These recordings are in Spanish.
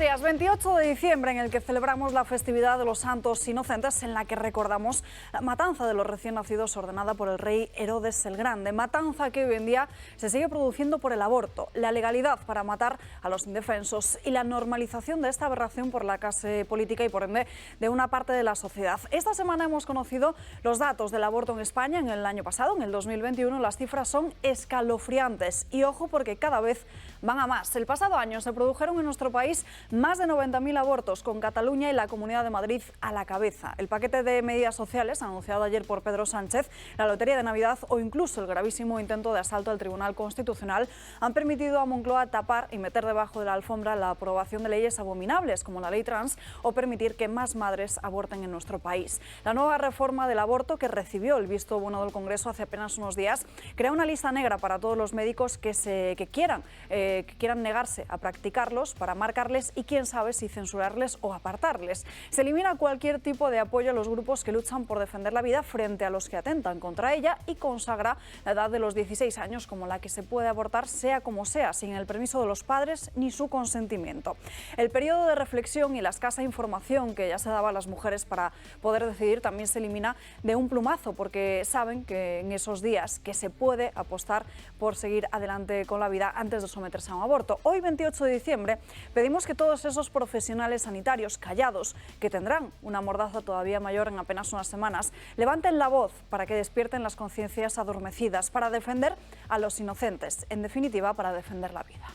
días. 28 de diciembre, en el que celebramos la festividad de los Santos Inocentes, en la que recordamos la matanza de los recién nacidos ordenada por el rey Herodes el Grande. Matanza que hoy en día se sigue produciendo por el aborto, la legalidad para matar a los indefensos y la normalización de esta aberración por la clase política y, por ende, de una parte de la sociedad. Esta semana hemos conocido los datos del aborto en España en el año pasado, en el 2021. Las cifras son escalofriantes y ojo, porque cada vez van a más. El pasado año se produjeron en nuestro país más de 90.000 abortos, con Cataluña y la Comunidad de Madrid a la cabeza. El paquete de medidas sociales anunciado ayer por Pedro Sánchez, la lotería de Navidad o incluso el gravísimo intento de asalto al Tribunal Constitucional han permitido a Moncloa tapar y meter debajo de la alfombra la aprobación de leyes abominables como la ley trans o permitir que más madres aborten en nuestro país. La nueva reforma del aborto, que recibió el visto bueno del Congreso hace apenas unos días, crea una lista negra para todos los médicos que quieran negarse a practicarlos, para marcarles y quién sabe si censurarles o apartarles. Se elimina cualquier tipo de apoyo a los grupos que luchan por defender la vida frente a los que atentan contra ella y consagra la edad de los 16 años como la que se puede abortar sea como sea, sin el permiso de los padres ni su consentimiento. El periodo de reflexión y la escasa información que ya se daba a las mujeres para poder decidir también se elimina de un plumazo, porque saben que en esos días que se puede apostar por seguir adelante con la vida antes de someterse a un aborto. Hoy, 28 de diciembre, pedimos que todos esos profesionales sanitarios callados, que tendrán una mordaza todavía mayor en apenas unas semanas, levanten la voz para que despierten las conciencias adormecidas, para defender a los inocentes, en definitiva, para defender la vida.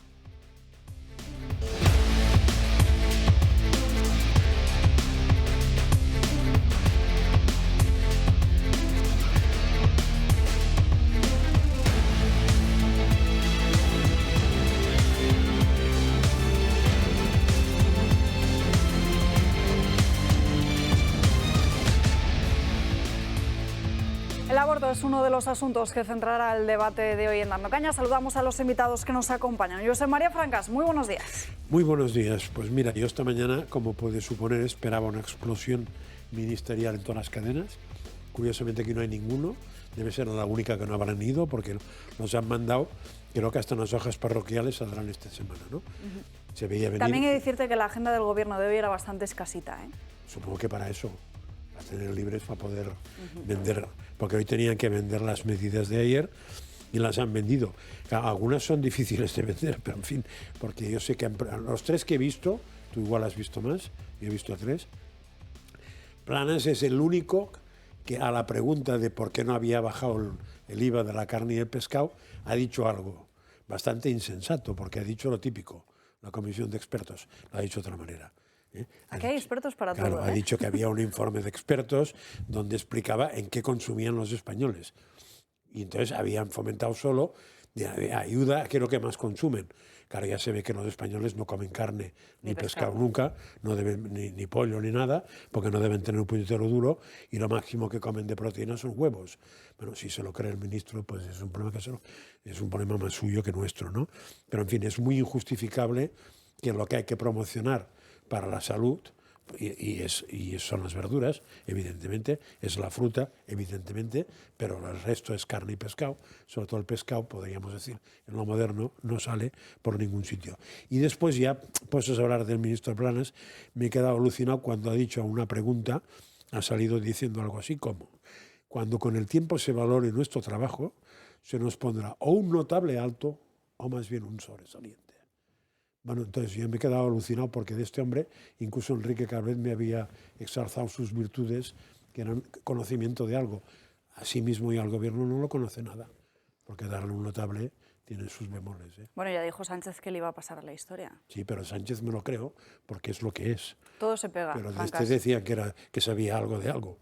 El aborto es uno de los asuntos que centrará el debate de hoy en Dando Caña. Saludamos a los invitados que nos acompañan. José María Francas, muy buenos días. Muy buenos días. Pues mira, yo esta mañana, como puedes suponer, esperaba una explosión ministerial en todas las cadenas. Curiosamente aquí no hay ninguno. Debe ser la única que no habrán ido, porque nos han mandado, creo que hasta las hojas parroquiales saldrán esta semana, ¿no? Se veía venir. También he de decirte que la agenda del gobierno de hoy era bastante escasita, ¿eh? Supongo que para eso, para tener libres para poder vender, porque hoy tenían que vender las medidas de ayer y las han vendido. Algunas son difíciles de vender, pero en fin, porque yo sé que los tres que he visto, tú igual has visto más, yo he visto tres. Planas es el único que a la pregunta de por qué no había bajado el IVA de la carne y el pescado ha dicho algo bastante insensato, porque ha dicho lo típico, la comisión de expertos, lo ha dicho de otra manera. Aquí hay expertos para todo. Claro, ha dicho que había un informe de expertos donde explicaba en qué consumían los españoles. Y entonces habían fomentado solo de ayuda a qué es lo que más consumen. Claro, ya se ve que los españoles no comen carne ni pescado nunca, no deben, ni pollo ni nada, porque no deben tener un puñetero duro, y lo máximo que comen de proteína son huevos. Bueno, si se lo cree el ministro, pues es un problema es un problema más suyo que nuestro, ¿no? Pero en fin, es muy injustificable que lo que hay que promocionar para la salud, y son las verduras, evidentemente, es la fruta, evidentemente, pero el resto es carne y pescado. Sobre todo el pescado, podríamos decir, en lo moderno, no sale por ningún sitio. Y después ya, puestos a hablar del ministro Planas, me he quedado alucinado cuando ha dicho a una pregunta, ha salido diciendo algo así como: cuando con el tiempo se valore nuestro trabajo, se nos pondrá o un notable alto o más bien un sobresaliente. Bueno, entonces yo me he quedado alucinado, porque de este hombre, incluso Enrique Cabret me había exalzado sus virtudes, que eran conocimiento de algo. A sí mismo y al gobierno no lo conoce nada, porque darle un notable tiene sus bemoles, ¿eh? Bueno, ya dijo Sánchez que le iba a pasar a la historia. Sí, pero Sánchez me lo creo, porque es lo que es. Todo se pega. Pero de este decían que sabía algo de algo.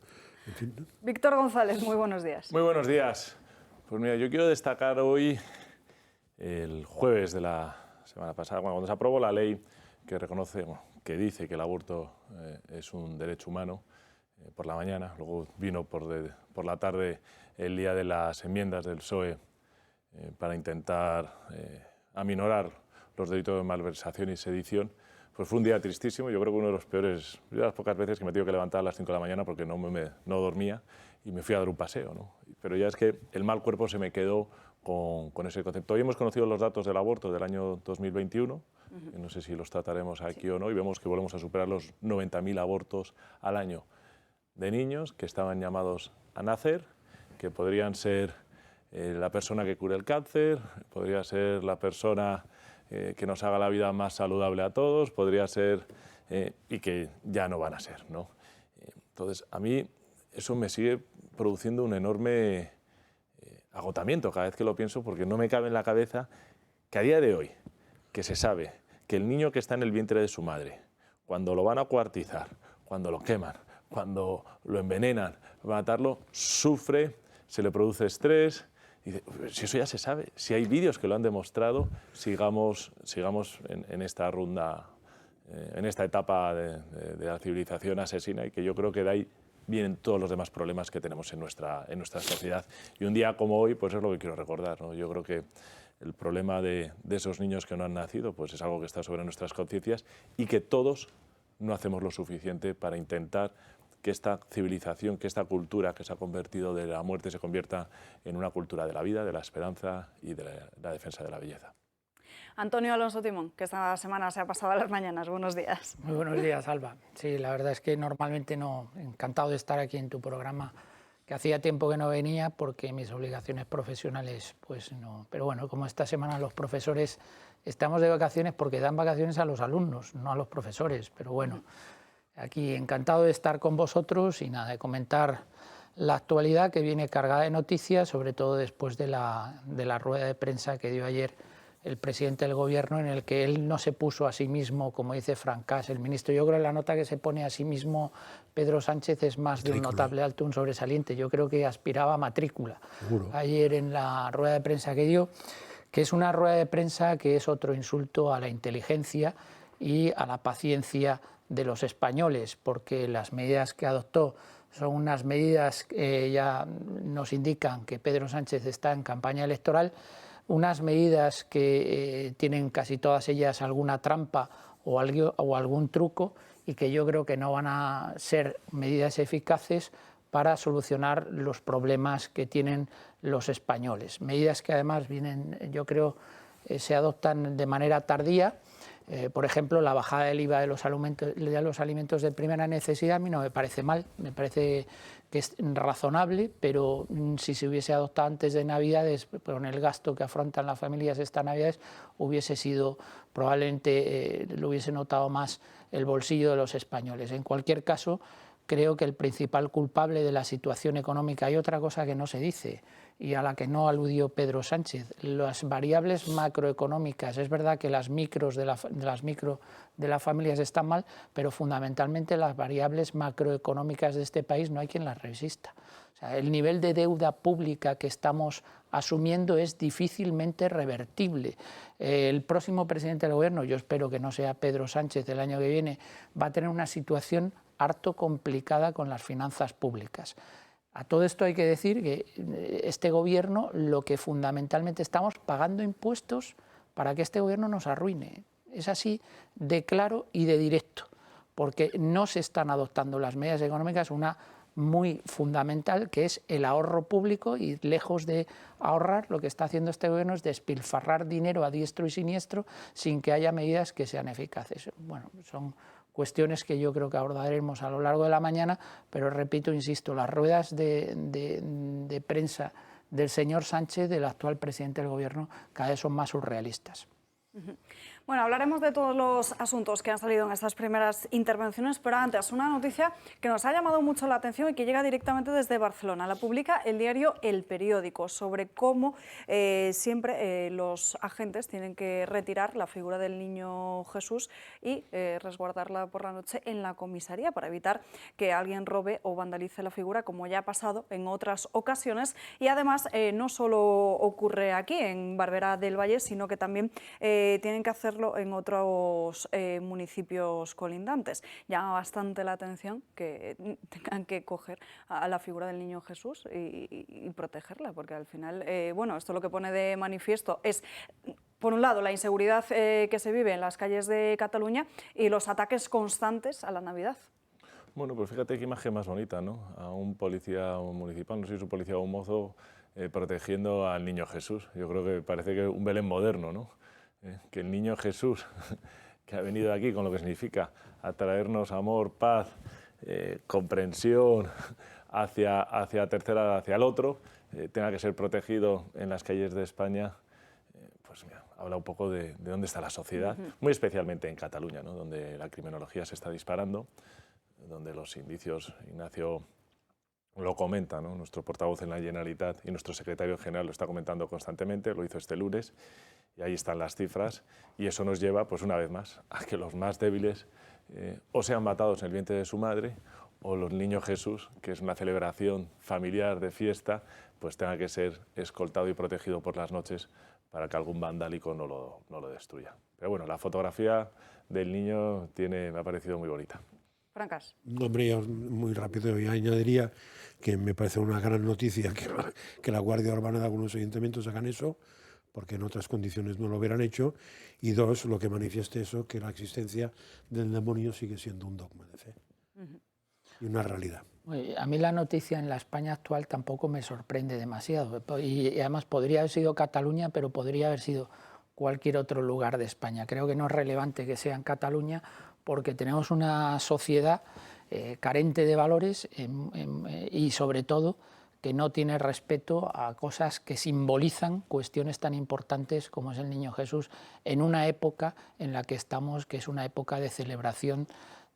En fin, ¿no? Víctor González, muy buenos días. Muy buenos días. Pues mira, yo quiero destacar hoy el jueves de la semana pasada, cuando se aprobó la ley que reconoce, que dice que el aborto es un derecho humano, por la mañana. Luego vino por la tarde el día de las enmiendas del PSOE para intentar aminorar los delitos de malversación y sedición. Pues fue un día tristísimo. Yo creo que uno de los peores, de las pocas veces que me he tenido que levantar a las 5 de la mañana porque no dormía y me fui a dar un paseo, ¿no? Pero ya es que el mal cuerpo se me quedó con ese concepto. Hoy hemos conocido los datos del aborto del año 2021, que no sé si los trataremos aquí o no, y vemos que volvemos a superar los 90.000 abortos al año de niños que estaban llamados a nacer, que podrían ser la persona que cure el cáncer, podría ser la persona que nos haga la vida más saludable a todos, podría ser y que ya no van a ser, ¿no? Entonces, a mí eso me sigue produciendo un enorme agotamiento cada vez que lo pienso, porque no me cabe en la cabeza que a día de hoy, que se sabe que el niño que está en el vientre de su madre, cuando lo van a cuartizar, cuando lo queman, cuando lo envenenan, matarlo, sufre, se le produce estrés. Y si eso ya se sabe, si hay vídeos que lo han demostrado, sigamos en esta ronda, en esta etapa de la civilización asesina, y que yo creo que de ahí vienen todos los demás problemas que tenemos en nuestra sociedad. Y un día como hoy, pues es lo que quiero recordar, ¿no? Yo creo que el problema de esos niños que no han nacido, pues es algo que está sobre nuestras conciencias, y que todos no hacemos lo suficiente para intentar que esta civilización, que esta cultura que se ha convertido de la muerte se convierta en una cultura de la vida, de la esperanza y de la defensa de la belleza. Antonio Alonso Timón, que esta semana se ha pasado a las mañanas. Buenos días. Muy buenos días, Alba. Sí, la verdad es que normalmente no, encantado de estar aquí en tu programa, que hacía tiempo que no venía porque mis obligaciones profesionales, pues no. Pero bueno, como esta semana los profesores estamos de vacaciones porque dan vacaciones a los alumnos, no a los profesores, pero bueno, aquí encantado de estar con vosotros y nada, de comentar la actualidad que viene cargada de noticias, sobre todo después de la rueda de prensa que dio ayer el presidente del Gobierno, en el que él no se puso a sí mismo, como dice Francás, el ministro. Yo creo que la nota que se pone a sí mismo Pedro Sánchez es más de un notable alto, un sobresaliente. Yo creo que aspiraba a matrícula. Seguro. Ayer en la rueda de prensa que dio, que es una rueda de prensa que es otro insulto a la inteligencia y a la paciencia de los españoles, porque las medidas que adoptó son unas medidas que ya nos indican que Pedro Sánchez está en campaña electoral, unas medidas que tienen casi todas ellas alguna trampa o algún truco, y que yo creo que no van a ser medidas eficaces para solucionar los problemas que tienen los españoles. Medidas que además vienen, yo creo, se adoptan de manera tardía. Por ejemplo, la bajada del IVA de los alimentos de primera necesidad a mí no me parece mal, me parece que es razonable, pero si se hubiese adoptado antes de Navidades, con el gasto que afrontan las familias estas Navidades, hubiese sido, probablemente lo hubiese notado más el bolsillo de los españoles. En cualquier caso, creo que el principal culpable de la situación económica, hay otra cosa que no se dice y a la que no aludió Pedro Sánchez, las variables macroeconómicas. Es verdad que las micros de las familias están mal, pero fundamentalmente las variables macroeconómicas de este país no hay quien las resista. O sea, el nivel de deuda pública que estamos asumiendo es difícilmente revertible. El próximo presidente del Gobierno, yo espero que no sea Pedro Sánchez el año que viene, va a tener una situación harto complicada con las finanzas públicas. A todo esto hay que decir que este Gobierno, lo que fundamentalmente estamos pagando impuestos para que este Gobierno nos arruine. Es así de claro y de directo, porque no se están adoptando las medidas económicas, una muy fundamental, que es el ahorro público, y lejos de ahorrar, lo que está haciendo este Gobierno es despilfarrar dinero a diestro y siniestro sin que haya medidas que sean eficaces. Bueno, son cuestiones que yo creo que abordaremos a lo largo de la mañana, pero repito, insisto, las ruedas de prensa del señor Sánchez, del actual presidente del Gobierno, cada vez son más surrealistas. Bueno, hablaremos de todos los asuntos que han salido en estas primeras intervenciones, pero antes, una noticia que nos ha llamado mucho la atención y que llega directamente desde Barcelona. La publica el diario El Periódico, sobre cómo siempre los agentes tienen que retirar la figura del niño Jesús y resguardarla por la noche en la comisaría para evitar que alguien robe o vandalice la figura, como ya ha pasado en otras ocasiones. Y además, no solo ocurre aquí, en Barberá del Vallès, sino que también tienen que hacerlo en otros municipios colindantes. Llama bastante la atención que tengan que coger a la figura del niño Jesús y protegerla, porque al final, bueno, esto lo que pone de manifiesto es, por un lado, la inseguridad que se vive en las calles de Cataluña y los ataques constantes a la Navidad. Bueno, pues fíjate qué imagen más bonita, ¿no? A un policía municipal, no sé si es un policía o un mozo, protegiendo al niño Jesús. Yo creo que parece que un Belén moderno, ¿no? Que el niño Jesús, que ha venido aquí con lo que significa a traernos amor, paz, comprensión hacia el otro, tenga que ser protegido en las calles de España, pues mira, habla un poco de dónde está la sociedad, muy especialmente en Cataluña, ¿no? Donde la criminología se está disparando, donde los indicios, Ignacio lo comenta, ¿no? Nuestro portavoz en la Generalitat y nuestro secretario general lo está comentando constantemente, lo hizo este lunes, y ahí están las cifras, y eso nos lleva, pues una vez más, a que los más débiles o sean matados en el vientre de su madre, o los niños Jesús, que es una celebración familiar de fiesta, pues tenga que ser escoltado y protegido por las noches para que algún vandálico no lo destruya. Pero bueno, la fotografía del niño me ha parecido muy bonita. Francas. Hombre, yo muy rápido yo añadiría que me parece una gran noticia que la Guardia Urbana de algunos ayuntamientos hagan eso, porque en otras condiciones no lo hubieran hecho, y dos, lo que manifieste eso, que la existencia del demonio sigue siendo un dogma de fe y una realidad. A mí la noticia en la España actual tampoco me sorprende demasiado, y además podría haber sido Cataluña, pero podría haber sido cualquier otro lugar de España. Creo que no es relevante que sea en Cataluña, porque tenemos una sociedad carente de valores y sobre todo que no tiene respeto a cosas que simbolizan cuestiones tan importantes como es el Niño Jesús en una época en la que estamos, que es una época de celebración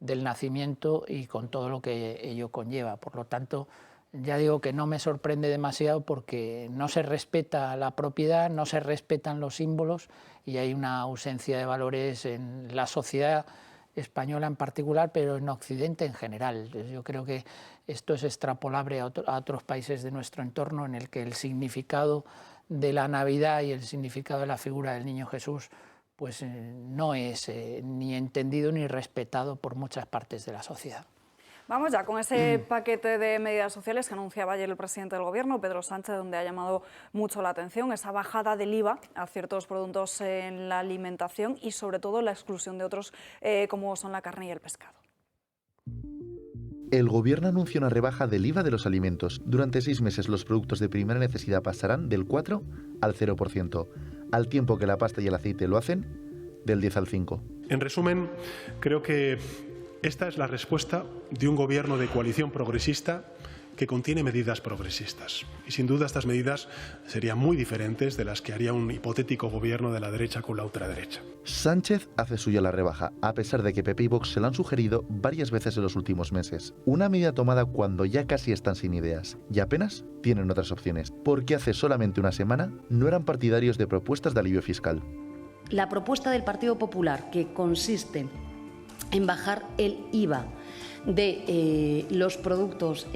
del nacimiento y con todo lo que ello conlleva. Por lo tanto, ya digo que no me sorprende demasiado porque no se respeta la propiedad, no se respetan los símbolos y hay una ausencia de valores en la sociedad española en particular, pero en Occidente en general. Yo creo que esto es extrapolable a otros países de nuestro entorno, en el que el significado de la Navidad y el significado de la figura del Niño Jesús pues no es ni entendido ni respetado por muchas partes de la sociedad. Vamos ya con ese paquete de medidas sociales que anunciaba ayer el presidente del Gobierno, Pedro Sánchez, donde ha llamado mucho la atención esa bajada del IVA a ciertos productos en la alimentación y sobre todo la exclusión de otros como son la carne y el pescado. El Gobierno anuncia una rebaja del IVA de los alimentos. Durante 6 meses los productos de primera necesidad pasarán del 4 al 0%, al tiempo que la pasta y el aceite lo hacen del 10 al 5%. En resumen, creo que esta es la respuesta de un gobierno de coalición progresista que contiene medidas progresistas. Y sin duda estas medidas serían muy diferentes de las que haría un hipotético gobierno de la derecha con la ultraderecha. Sánchez hace suya la rebaja, a pesar de que PP y Vox se la han sugerido varias veces en los últimos meses. Una medida tomada cuando ya casi están sin ideas y apenas tienen otras opciones, porque hace solamente una semana no eran partidarios de propuestas de alivio fiscal. La propuesta del Partido Popular, que consiste en bajar el IVA de los productos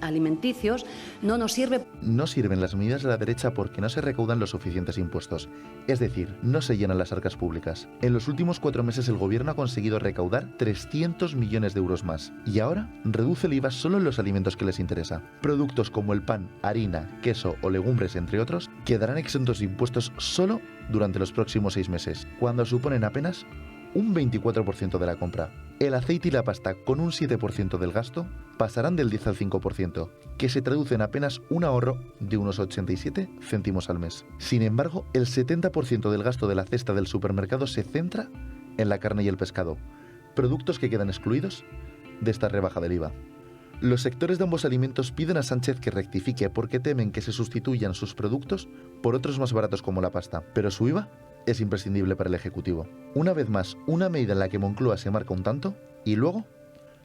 alimenticios, no nos sirve. No sirven las medidas de la derecha porque no se recaudan los suficientes impuestos, es decir, no se llenan las arcas públicas. En los últimos 4 meses el gobierno ha conseguido recaudar 300 millones de euros más y ahora reduce el IVA solo en los alimentos que les interesa. Productos como el pan, harina, queso o legumbres, entre otros, quedarán exentos de impuestos solo durante los próximos 6 meses, cuando suponen apenas un 24% de la compra. El aceite y la pasta, con un 7% del gasto, pasarán del 10 al 5%, que se traduce en apenas un ahorro de unos 87 céntimos al mes. Sin embargo, el 70% del gasto de la cesta del supermercado se centra en la carne y el pescado, productos que quedan excluidos de esta rebaja del IVA. Los sectores de ambos alimentos piden a Sánchez que rectifique porque temen que se sustituyan sus productos por otros más baratos como la pasta, pero su IVA es imprescindible para el Ejecutivo. Una vez más, una medida en la que Moncloa se marca un tanto y luego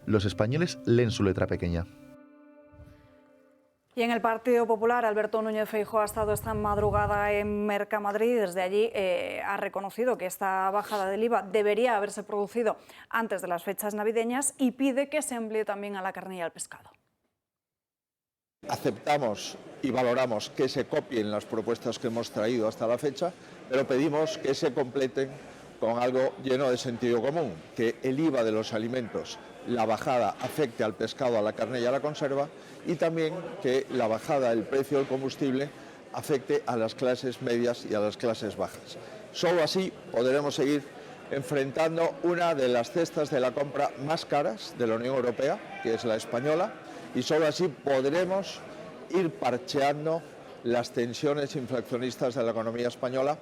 los españoles leen su letra pequeña. Y en el Partido Popular, Alberto Núñez Feijóo ha estado esta madrugada en Mercamadrid y desde allí ha reconocido que esta bajada del IVA debería haberse producido antes de las fechas navideñas y pide que se emplee también a la carne y al pescado. Aceptamos y valoramos que se copien las propuestas que hemos traído hasta la fecha, pero pedimos que se completen con algo lleno de sentido común, que el IVA de los alimentos, la bajada afecte al pescado, a la carne y a la conserva, y también que la bajada del precio del combustible afecte a las clases medias y a las clases bajas. Solo así podremos seguir enfrentando una de las cestas de la compra más caras de la Unión Europea, que es la española, y solo así podremos ir parcheando las tensiones inflacionistas de la economía española.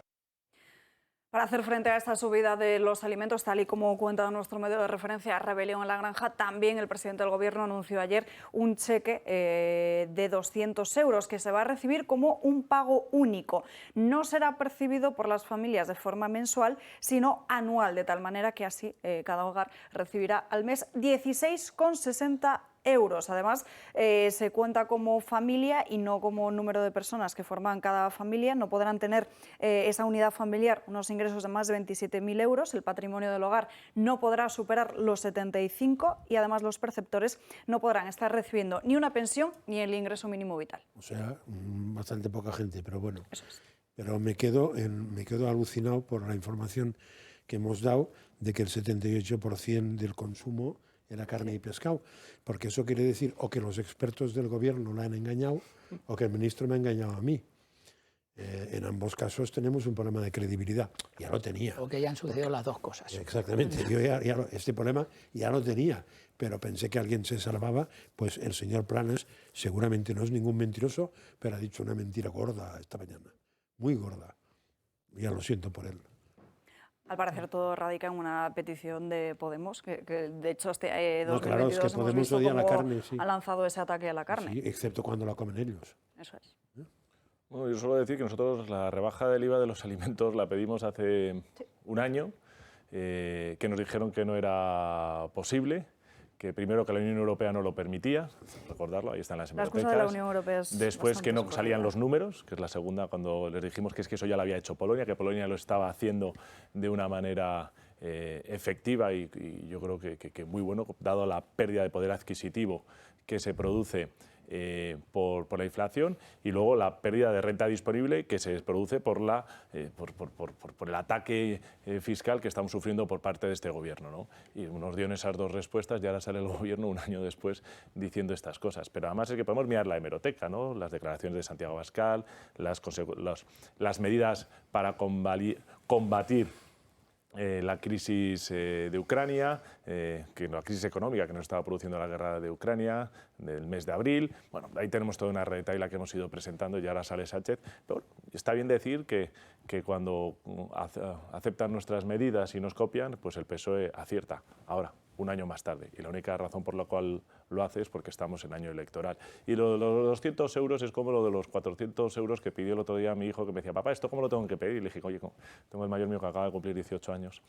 Para hacer frente a esta subida de los alimentos, tal y como cuenta nuestro medio de referencia Rebelión en la Granja, también el presidente del Gobierno anunció ayer un cheque de 200 euros que se va a recibir como un pago único. No será percibido por las familias de forma mensual, sino anual, de tal manera que así cada hogar recibirá al mes 16,60 euros. Además, se cuenta como familia y no como número de personas que forman cada familia. No podrán tener esa unidad familiar unos ingresos de más de 27.000 euros. El patrimonio del hogar no podrá superar los 75 y además los perceptores no podrán estar recibiendo ni una pensión ni el ingreso mínimo vital. O sea, bastante poca gente, pero bueno. Eso es. Pero me quedo alucinado por la información que hemos dado de que el 78% del consumo era carne y pescado, porque eso quiere decir o que los expertos del gobierno la han engañado o que el ministro me ha engañado a mí. En ambos casos tenemos un problema de credibilidad. Ya lo tenía. O que ya han sucedido las dos cosas. Exactamente. Yo este problema ya lo tenía, pero pensé que alguien se salvaba. Pues el señor Planas seguramente no es ningún mentiroso, pero ha dicho una mentira gorda esta mañana. Muy gorda. Ya lo siento por él. Al parecer todo radica en una petición de Podemos, que de hecho este 2022 claro, es que hemos Podemos visto odia cómo la carne, sí. ha lanzado ese ataque a la carne. Sí, excepto cuando la comen ellos. Eso es. Bueno, yo suelo decir que nosotros la rebaja del IVA de los alimentos la pedimos hace un año, que nos dijeron que no era posible, que primero que la Unión Europea no lo permitía, recordarlo, ahí están las hemerotecas. La excusa de la Unión Europea es después que no bastante salían los números, que es la segunda, cuando les dijimos que es que eso ya lo había hecho Polonia, que Polonia lo estaba haciendo de una manera efectiva y yo creo que muy bueno, dado la pérdida de poder adquisitivo que se produce por la inflación y luego la pérdida de renta disponible que se produce por el ataque fiscal que estamos sufriendo por parte de este gobierno, ¿no? Y nos dio en esas dos respuestas y ahora sale el gobierno un año después diciendo estas cosas. Pero además es que podemos mirar la hemeroteca, ¿no? Las declaraciones de Santiago Abascal, las medidas para combatir la crisis de Ucrania, que la crisis económica que nos estaba produciendo la guerra de Ucrania del mes de abril. Bueno, ahí tenemos toda una retahíla que hemos ido presentando y ahora sale Sánchez. Pero está bien decir que cuando aceptan nuestras medidas y nos copian, pues el PSOE acierta. Ahora, un año más tarde. Y la única razón por la cual lo hace es porque estamos en año electoral. Y los 200 euros es como lo de los 400 euros que pidió el otro día mi hijo, que me decía, papá, ¿esto cómo lo tengo que pedir? Y le dije, oye, tengo el mayor mío que acaba de cumplir 18 años.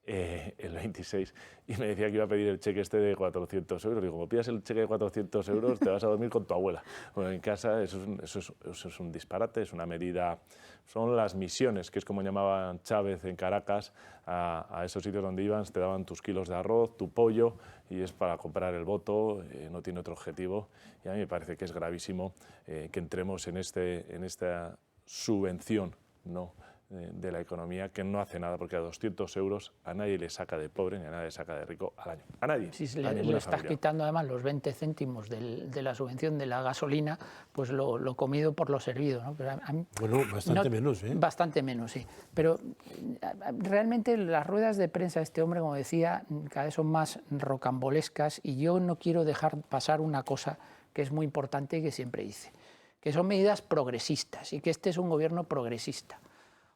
El 26, y me decía que iba a pedir el cheque este de 400 euros. Digo, como pidas el cheque de 400 euros, te vas a dormir con tu abuela. Bueno, en casa eso es un disparate, es una medida... Son las misiones, que es como llamaban Chávez en Caracas, a esos sitios donde iban, te daban tus kilos de arroz, tu pollo, y es para comprar el voto, no tiene otro objetivo. Y a mí me parece que es gravísimo que entremos en esta subvención, ¿no?, de la economía, que no hace nada, porque a 200 euros a nadie le saca de pobre ni a nadie le saca de rico al año. A nadie. Si le estás quitando además los 20 céntimos de la subvención de la gasolina, pues lo comido por lo servido, ¿no? Pero bueno, bastante menos, ¿eh? Bastante menos, sí. Pero realmente las ruedas de prensa de este hombre, como decía, cada vez son más rocambolescas y yo no quiero dejar pasar una cosa que es muy importante y que siempre dice, que son medidas progresistas y que este es un gobierno progresista.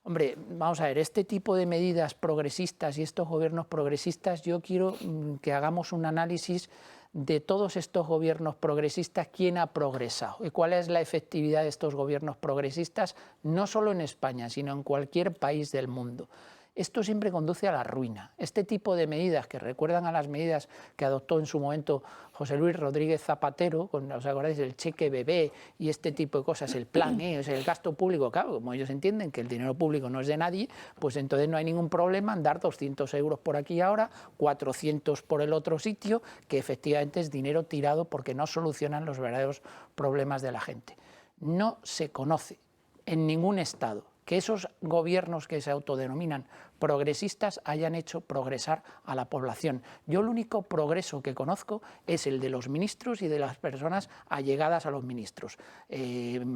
Hombre, vamos a ver, este tipo de medidas progresistas y estos gobiernos progresistas, yo quiero que hagamos un análisis de todos estos gobiernos progresistas, quién ha progresado y cuál es la efectividad de estos gobiernos progresistas, no solo en España, sino en cualquier país del mundo. Esto siempre conduce a la ruina. Este tipo de medidas que recuerdan a las medidas que adoptó en su momento José Luis Rodríguez Zapatero, ¿os acordáis del cheque bebé y este tipo de cosas, el plan E, o sea, el gasto público? Claro, como ellos entienden que el dinero público no es de nadie, pues entonces no hay ningún problema en dar 200 euros por aquí y ahora, 400 por el otro sitio, que efectivamente es dinero tirado porque no solucionan los verdaderos problemas de la gente. No se conoce en ningún estado que esos gobiernos que se autodenominan progresistas hayan hecho progresar a la población. Yo el único progreso que conozco es el de los ministros y de las personas allegadas a los ministros.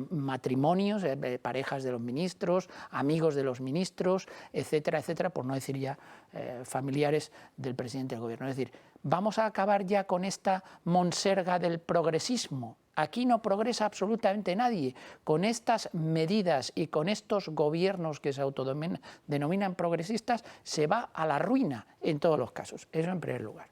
Matrimonios, parejas de los ministros, amigos de los ministros, etcétera, etcétera, por no decir ya familiares del presidente del gobierno. Es decir, ¿vamos a acabar ya con esta monserga del progresismo? Aquí no progresa absolutamente nadie. Con estas medidas y con estos gobiernos que se autodenominan progresistas, se va a la ruina en todos los casos. Eso en primer lugar.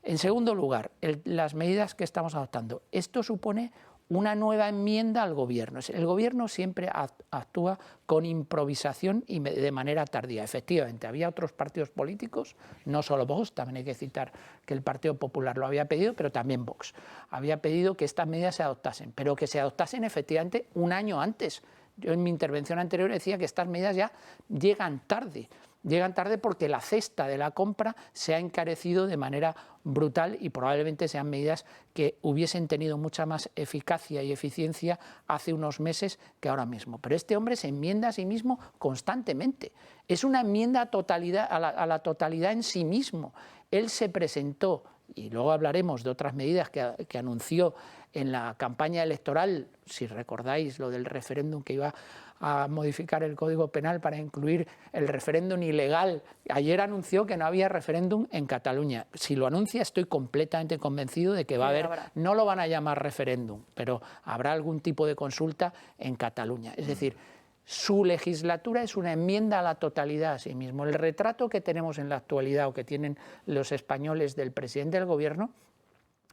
En segundo lugar, las medidas que estamos adoptando. Esto supone una nueva enmienda al gobierno. El gobierno siempre actúa con improvisación y de manera tardía. Efectivamente, había otros partidos políticos, no solo Vox, también hay que citar que el Partido Popular lo había pedido, pero también Vox había pedido que estas medidas se adoptasen, pero que se adoptasen efectivamente un año antes. Yo en mi intervención anterior decía que estas medidas ya llegan tarde. Llegan tarde porque la cesta de la compra se ha encarecido de manera brutal y probablemente sean medidas que hubiesen tenido mucha más eficacia y eficiencia hace unos meses que ahora mismo. Pero este hombre se enmienda a sí mismo constantemente. Es una enmienda a la totalidad en sí mismo. Él se presentó, y luego hablaremos de otras medidas que anunció en la campaña electoral, si recordáis lo del referéndum que iba a modificar el Código Penal para incluir el referéndum ilegal. Ayer anunció que no había referéndum en Cataluña. Si lo anuncia, estoy completamente convencido de que va a haber, no lo van a llamar referéndum, pero habrá algún tipo de consulta en Cataluña. Es decir, su legislatura es una enmienda a la totalidad a sí mismo. El retrato que tenemos en la actualidad o que tienen los españoles del presidente del gobierno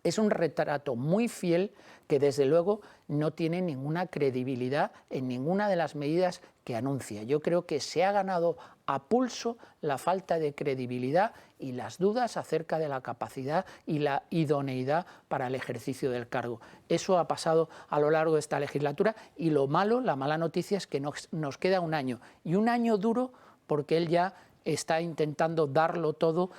es un retrato muy fiel que desde luego no tiene ninguna credibilidad en ninguna de las medidas que anuncia. Yo creo que se ha ganado a pulso la falta de credibilidad y las dudas acerca de la capacidad y la idoneidad para el ejercicio del cargo. Eso ha pasado a lo largo de esta legislatura y la mala noticia es que nos queda un año, y un año duro porque él ya está intentando darlo todo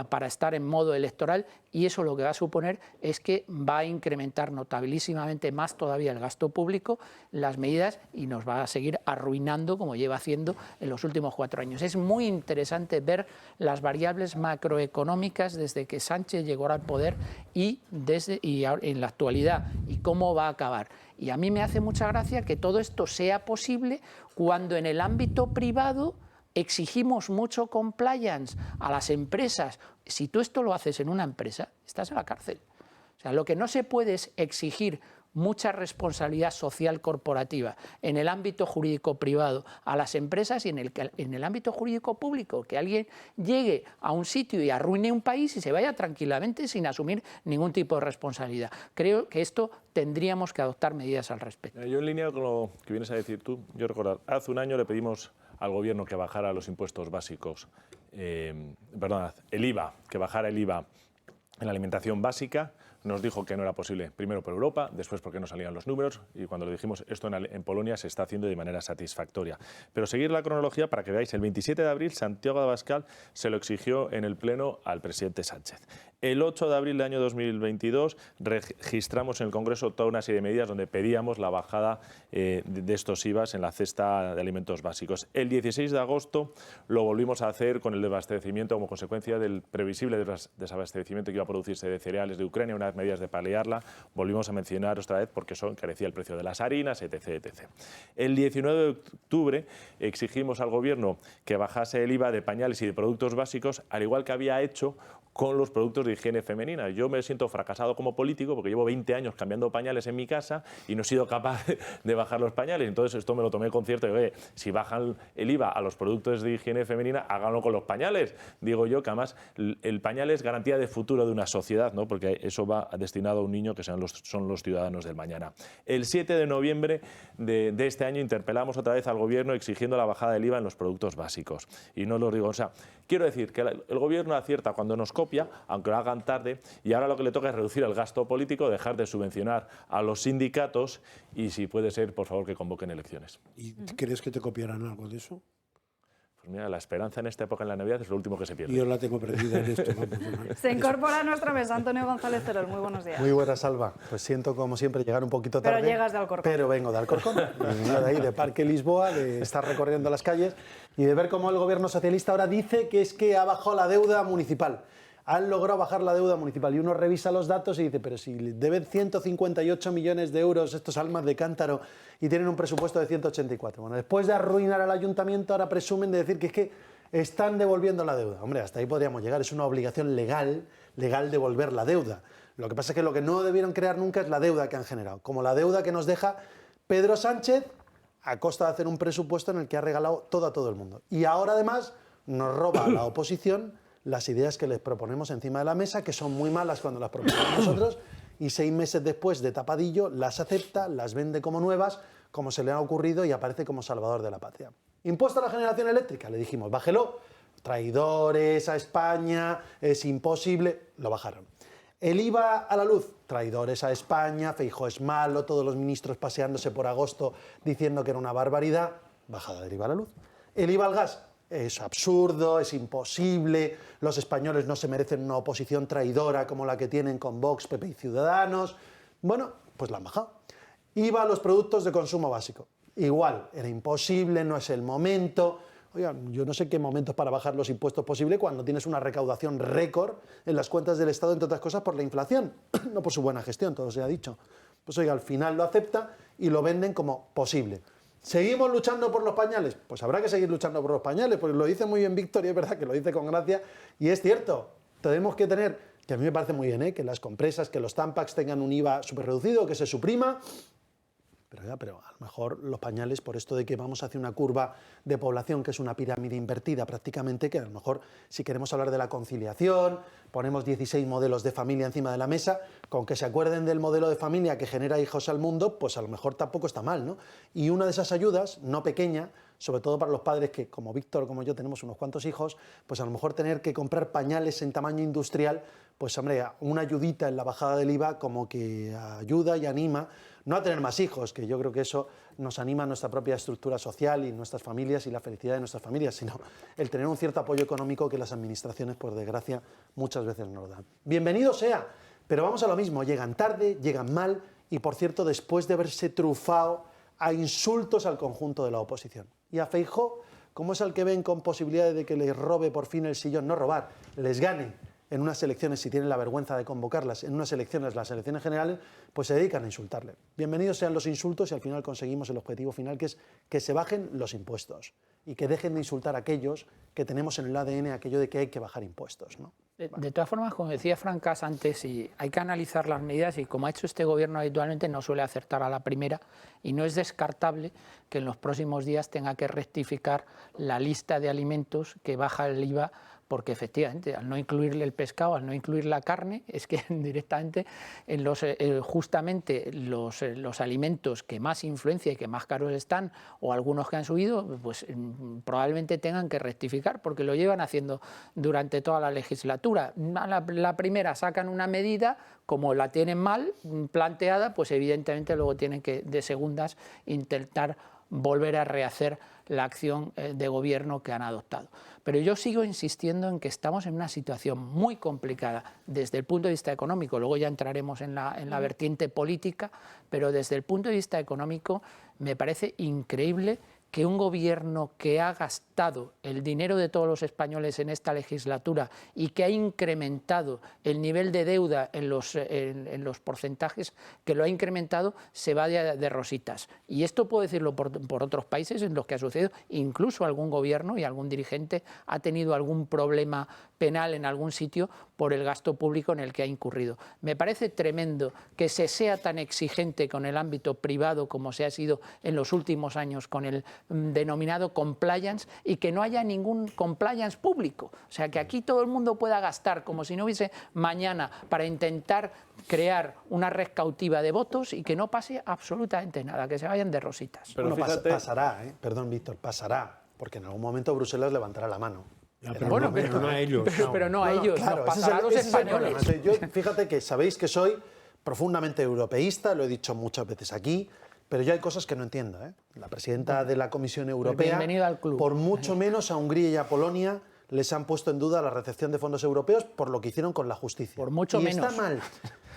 para estar en modo electoral, y eso lo que va a suponer es que va a incrementar notabilísimamente más todavía el gasto público, las medidas, y nos va a seguir arruinando como lleva haciendo en los últimos 4 años. Es muy interesante ver las variables macroeconómicas desde que Sánchez llegó al poder y en la actualidad, y cómo va a acabar. Y a mí me hace mucha gracia que todo esto sea posible cuando en el ámbito privado exigimos mucho compliance a las empresas. Si tú esto lo haces en una empresa, estás en la cárcel. O sea, lo que no se puede es exigir mucha responsabilidad social corporativa en el ámbito jurídico privado a las empresas y en el ámbito jurídico público. Que alguien llegue a un sitio y arruine un país y se vaya tranquilamente sin asumir ningún tipo de responsabilidad. Creo que esto tendríamos que adoptar medidas al respecto. Yo, en línea con lo que vienes a decir tú, yo recuerdo, hace un año le pedimos al gobierno que bajara los impuestos básicos, el IVA, que bajara el IVA en la alimentación básica. Nos dijo que no era posible, primero por Europa, después porque no salían los números, y cuando le dijimos esto en Polonia se está haciendo de manera satisfactoria. Pero seguir la cronología para que veáis, el 27 de abril Santiago Abascal se lo exigió en el Pleno al presidente Sánchez. El 8 de abril del año 2022 registramos en el Congreso toda una serie de medidas donde pedíamos la bajada de estos IVAs en la cesta de alimentos básicos. El 16 de agosto lo volvimos a hacer con el desabastecimiento como consecuencia del previsible desabastecimiento que iba a producirse de cereales de Ucrania, unas medidas de paliarla, volvimos a mencionar otra vez porque eso encarecía el precio de las harinas, etc., etc. El 19 de octubre exigimos al Gobierno que bajase el IVA de pañales y de productos básicos, al igual que había hecho con los productos de higiene femenina. Yo me siento fracasado como político porque llevo 20 años cambiando pañales en mi casa y no he sido capaz de bajar los pañales. Entonces esto me lo tomé con cierto y oye, si bajan el IVA a los productos de higiene femenina, háganlo con los pañales. Digo yo que además el pañal es garantía de futuro de una sociedad, ¿no? Porque eso va destinado a un niño que son los ciudadanos del mañana. El 7 de noviembre de este año interpelamos otra vez al Gobierno exigiendo la bajada del IVA en los productos básicos. Y no lo digo, o sea, quiero decir que el Gobierno acierta cuando nos copia, aunque lo hagan tarde, y ahora lo que le toca es reducir el gasto político, dejar de subvencionar a los sindicatos y, si puede ser, por favor, que convoquen elecciones. ¿Y crees que te copiarán algo de eso? Pues mira, la esperanza en esta época en la Navidad es lo último que se pierde. Yo la tengo perdida en esto. Se incorpora a nuestra mesa Antonio González Terol. Muy buenos días. Muy buenas, Alba. Pues siento, como siempre, llegar un poquito tarde. Pero llegas de Alcorcón. Pero vengo de Alcorcón. Vengo de ahí, de Parque Lisboa, de estar recorriendo las calles y de ver cómo el Gobierno socialista ahora dice que es que ha bajado la deuda municipal. Han logrado bajar la deuda municipal y uno revisa los datos y dice, pero si deben 158 millones de euros estos almas de cántaro y tienen un presupuesto de 184. Bueno, después de arruinar al ayuntamiento ahora presumen de decir que es que están devolviendo la deuda. Hombre, hasta ahí podríamos llegar, es una obligación legal devolver la deuda. Lo que pasa es que lo que no debieron crear nunca es la deuda que han generado, como la deuda que nos deja Pedro Sánchez a costa de hacer un presupuesto en el que ha regalado todo a todo el mundo. Y ahora además nos roba a la oposición las ideas que les proponemos encima de la mesa, que son muy malas cuando las proponemos nosotros, y 6 meses después de tapadillo las acepta, las vende como nuevas, como se le ha ocurrido, y aparece como salvador de la patria. Impuesto a la generación eléctrica, le dijimos, bájelo. Traidores a España, es imposible, lo bajaron. El IVA a la luz, traidores a España, Feijóo es malo, todos los ministros paseándose por agosto diciendo que era una barbaridad, bajada del IVA a la luz. El IVA al gas, es absurdo, es imposible, los españoles no se merecen una oposición traidora como la que tienen con Vox, PP y Ciudadanos. Bueno, pues la han bajado. IVA a los productos de consumo básico, igual, era imposible, no es el momento. Oigan, yo no sé qué momento es para bajar los impuestos posible cuando tienes una recaudación récord en las cuentas del Estado, entre otras cosas por la inflación, no por su buena gestión, todo se ha dicho. Pues oiga, al final lo acepta y lo venden como posible. ¿Seguimos luchando por los pañales? Pues habrá que seguir luchando por los pañales, porque lo dice muy bien Víctor y es verdad que lo dice con gracia, y es cierto, tenemos que tener, que a mí me parece muy bien, que las compresas, que los Tampax tengan un IVA súper reducido, que se suprima. Pero a lo mejor los pañales, por esto de que vamos hacia una curva de población que es una pirámide invertida prácticamente, que a lo mejor si queremos hablar de la conciliación, ponemos 16 modelos de familia encima de la mesa, con que se acuerden del modelo de familia que genera hijos al mundo, pues a lo mejor tampoco está mal, ¿no? Y una de esas ayudas, no pequeña, sobre todo para los padres que, como Víctor, como yo, tenemos unos cuantos hijos, pues a lo mejor tener que comprar pañales en tamaño industrial, pues hombre, una ayudita en la bajada del IVA como que ayuda y anima, no a tener más hijos, que yo creo que eso nos anima a nuestra propia estructura social y nuestras familias y la felicidad de nuestras familias, sino el tener un cierto apoyo económico que las administraciones, por desgracia, muchas veces no lo dan. Bienvenido sea, pero vamos a lo mismo, llegan tarde, llegan mal y, por cierto, después de haberse trufado a insultos al conjunto de la oposición. Y a Feijóo, como es al que ven con posibilidades de que les robe por fin el sillón, no robar, les gane en unas elecciones, si tienen la vergüenza de convocarlas, en unas elecciones, las elecciones generales, pues se dedican a insultarle. Bienvenidos sean los insultos y al final conseguimos el objetivo final, que es que se bajen los impuestos y que dejen de insultar a aquellos que tenemos en el ADN aquello de que hay que bajar impuestos, ¿no? De todas formas, como decía Francas antes, hay que analizar las medidas y como ha hecho este gobierno habitualmente no suele acertar a la primera y no es descartable que en los próximos días tenga que rectificar la lista de alimentos que baja el IVA, porque efectivamente al no incluirle el pescado, al no incluir la carne, es que directamente en justamente los alimentos que más influencia y que más caros están, o algunos que han subido, pues probablemente tengan que rectificar, porque lo llevan haciendo durante toda la legislatura. La primera sacan una medida, como la tienen mal planteada, pues evidentemente luego tienen que de segundas intentar volver a rehacer la acción de gobierno que han adoptado. Pero yo sigo insistiendo en que estamos en una situación muy complicada desde el punto de vista económico, luego ya entraremos en la vertiente política, pero desde el punto de vista económico me parece increíble que un gobierno que ha gastado el dinero de todos los españoles en esta legislatura y que ha incrementado el nivel de deuda en los porcentajes que lo ha incrementado, se vaya de rositas. Y esto puedo decirlo por otros países en los que ha sucedido, incluso algún gobierno y algún dirigente ha tenido algún problema penal en algún sitio por el gasto público en el que ha incurrido. Me parece tremendo que se sea tan exigente con el ámbito privado como se ha sido en los últimos años con el denominado compliance y que no haya ningún compliance público. O sea, que aquí todo el mundo pueda gastar como si no hubiese mañana para intentar crear una red cautiva de votos y que no pase absolutamente nada, que se vayan de rositas. Pero bueno, fíjate... pasará, perdón, Víctor, pasará, porque en algún momento Bruselas levantará la mano. Ya, pero no a ellos. Pero no a ellos, claro, nos pasará a los españoles. Yo, fíjate que sabéis que soy profundamente europeísta, lo he dicho muchas veces aquí, pero yo hay cosas que no entiendo. La presidenta de la Comisión Europea, al club. Por mucho menos a Hungría y a Polonia les han puesto en duda la recepción de fondos europeos por lo que hicieron con la justicia. Por mucho menos. Está mal.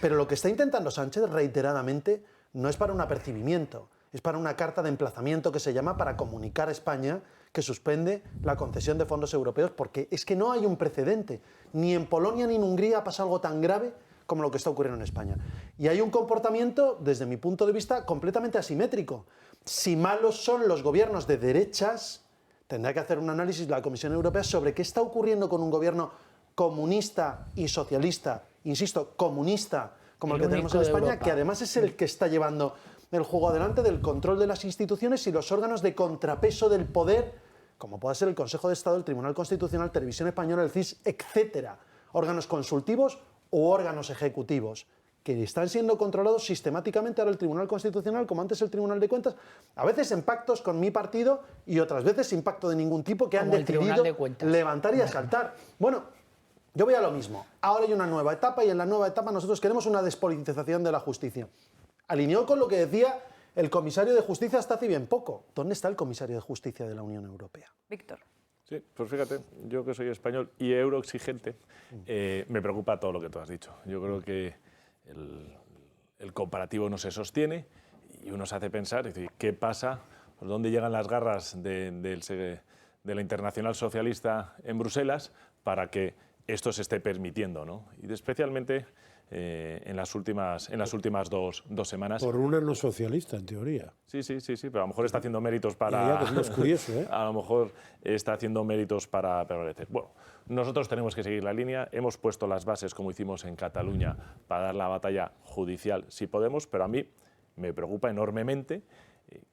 Pero lo que está intentando Sánchez reiteradamente no es para un apercibimiento, es para una carta de emplazamiento que se llama para comunicar a España que suspende la concesión de fondos europeos, porque es que no hay un precedente. Ni en Polonia ni en Hungría ha pasado algo tan grave como lo que está ocurriendo en España. Y hay un comportamiento, desde mi punto de vista, completamente asimétrico. Si malos son los gobiernos de derechas, tendrá que hacer un análisis la Comisión Europea sobre qué está ocurriendo con un gobierno comunista y socialista insisto, comunista, como el que tenemos único en de España, Europa. que además es el que está llevando el juego adelante del control de las instituciones y los órganos de contrapeso del poder, como pueda ser el Consejo de Estado, el Tribunal Constitucional, Televisión Española, el CIS, etcétera. Órganos consultivos u órganos ejecutivos, que están siendo controlados sistemáticamente ahora el Tribunal Constitucional, como antes el Tribunal de Cuentas, a veces en pactos con mi partido y otras veces sin pacto de ningún tipo, que Como han el Tribunal decidido de Cuentas. levantar y asaltar. Bueno, yo voy a lo mismo. Ahora hay una nueva etapa y en la nueva etapa nosotros queremos una despolitización de la justicia. Alineó con lo que decía el comisario de Justicia hasta hace bien poco. ¿Dónde está el comisario de Justicia de la Unión Europea? Víctor. Sí, pues fíjate, yo que soy español y euroexigente, me preocupa todo lo que tú has dicho. Yo creo que el comparativo no se sostiene y uno se hace pensar, es decir, ¿qué pasa? ¿Por dónde llegan las garras de la Internacional Socialista en Bruselas para que esto se esté permitiendo, ¿no? Y especialmente en las últimas dos semanas. Por una no socialista, en teoría. Sí, pero a lo mejor está haciendo méritos para... Ya, que es curioso, ¿eh? A lo mejor está haciendo méritos para prevalecer. Bueno, nosotros tenemos que seguir la línea. Hemos puesto las bases, como hicimos en Cataluña, para dar la batalla judicial, si podemos, pero a mí me preocupa enormemente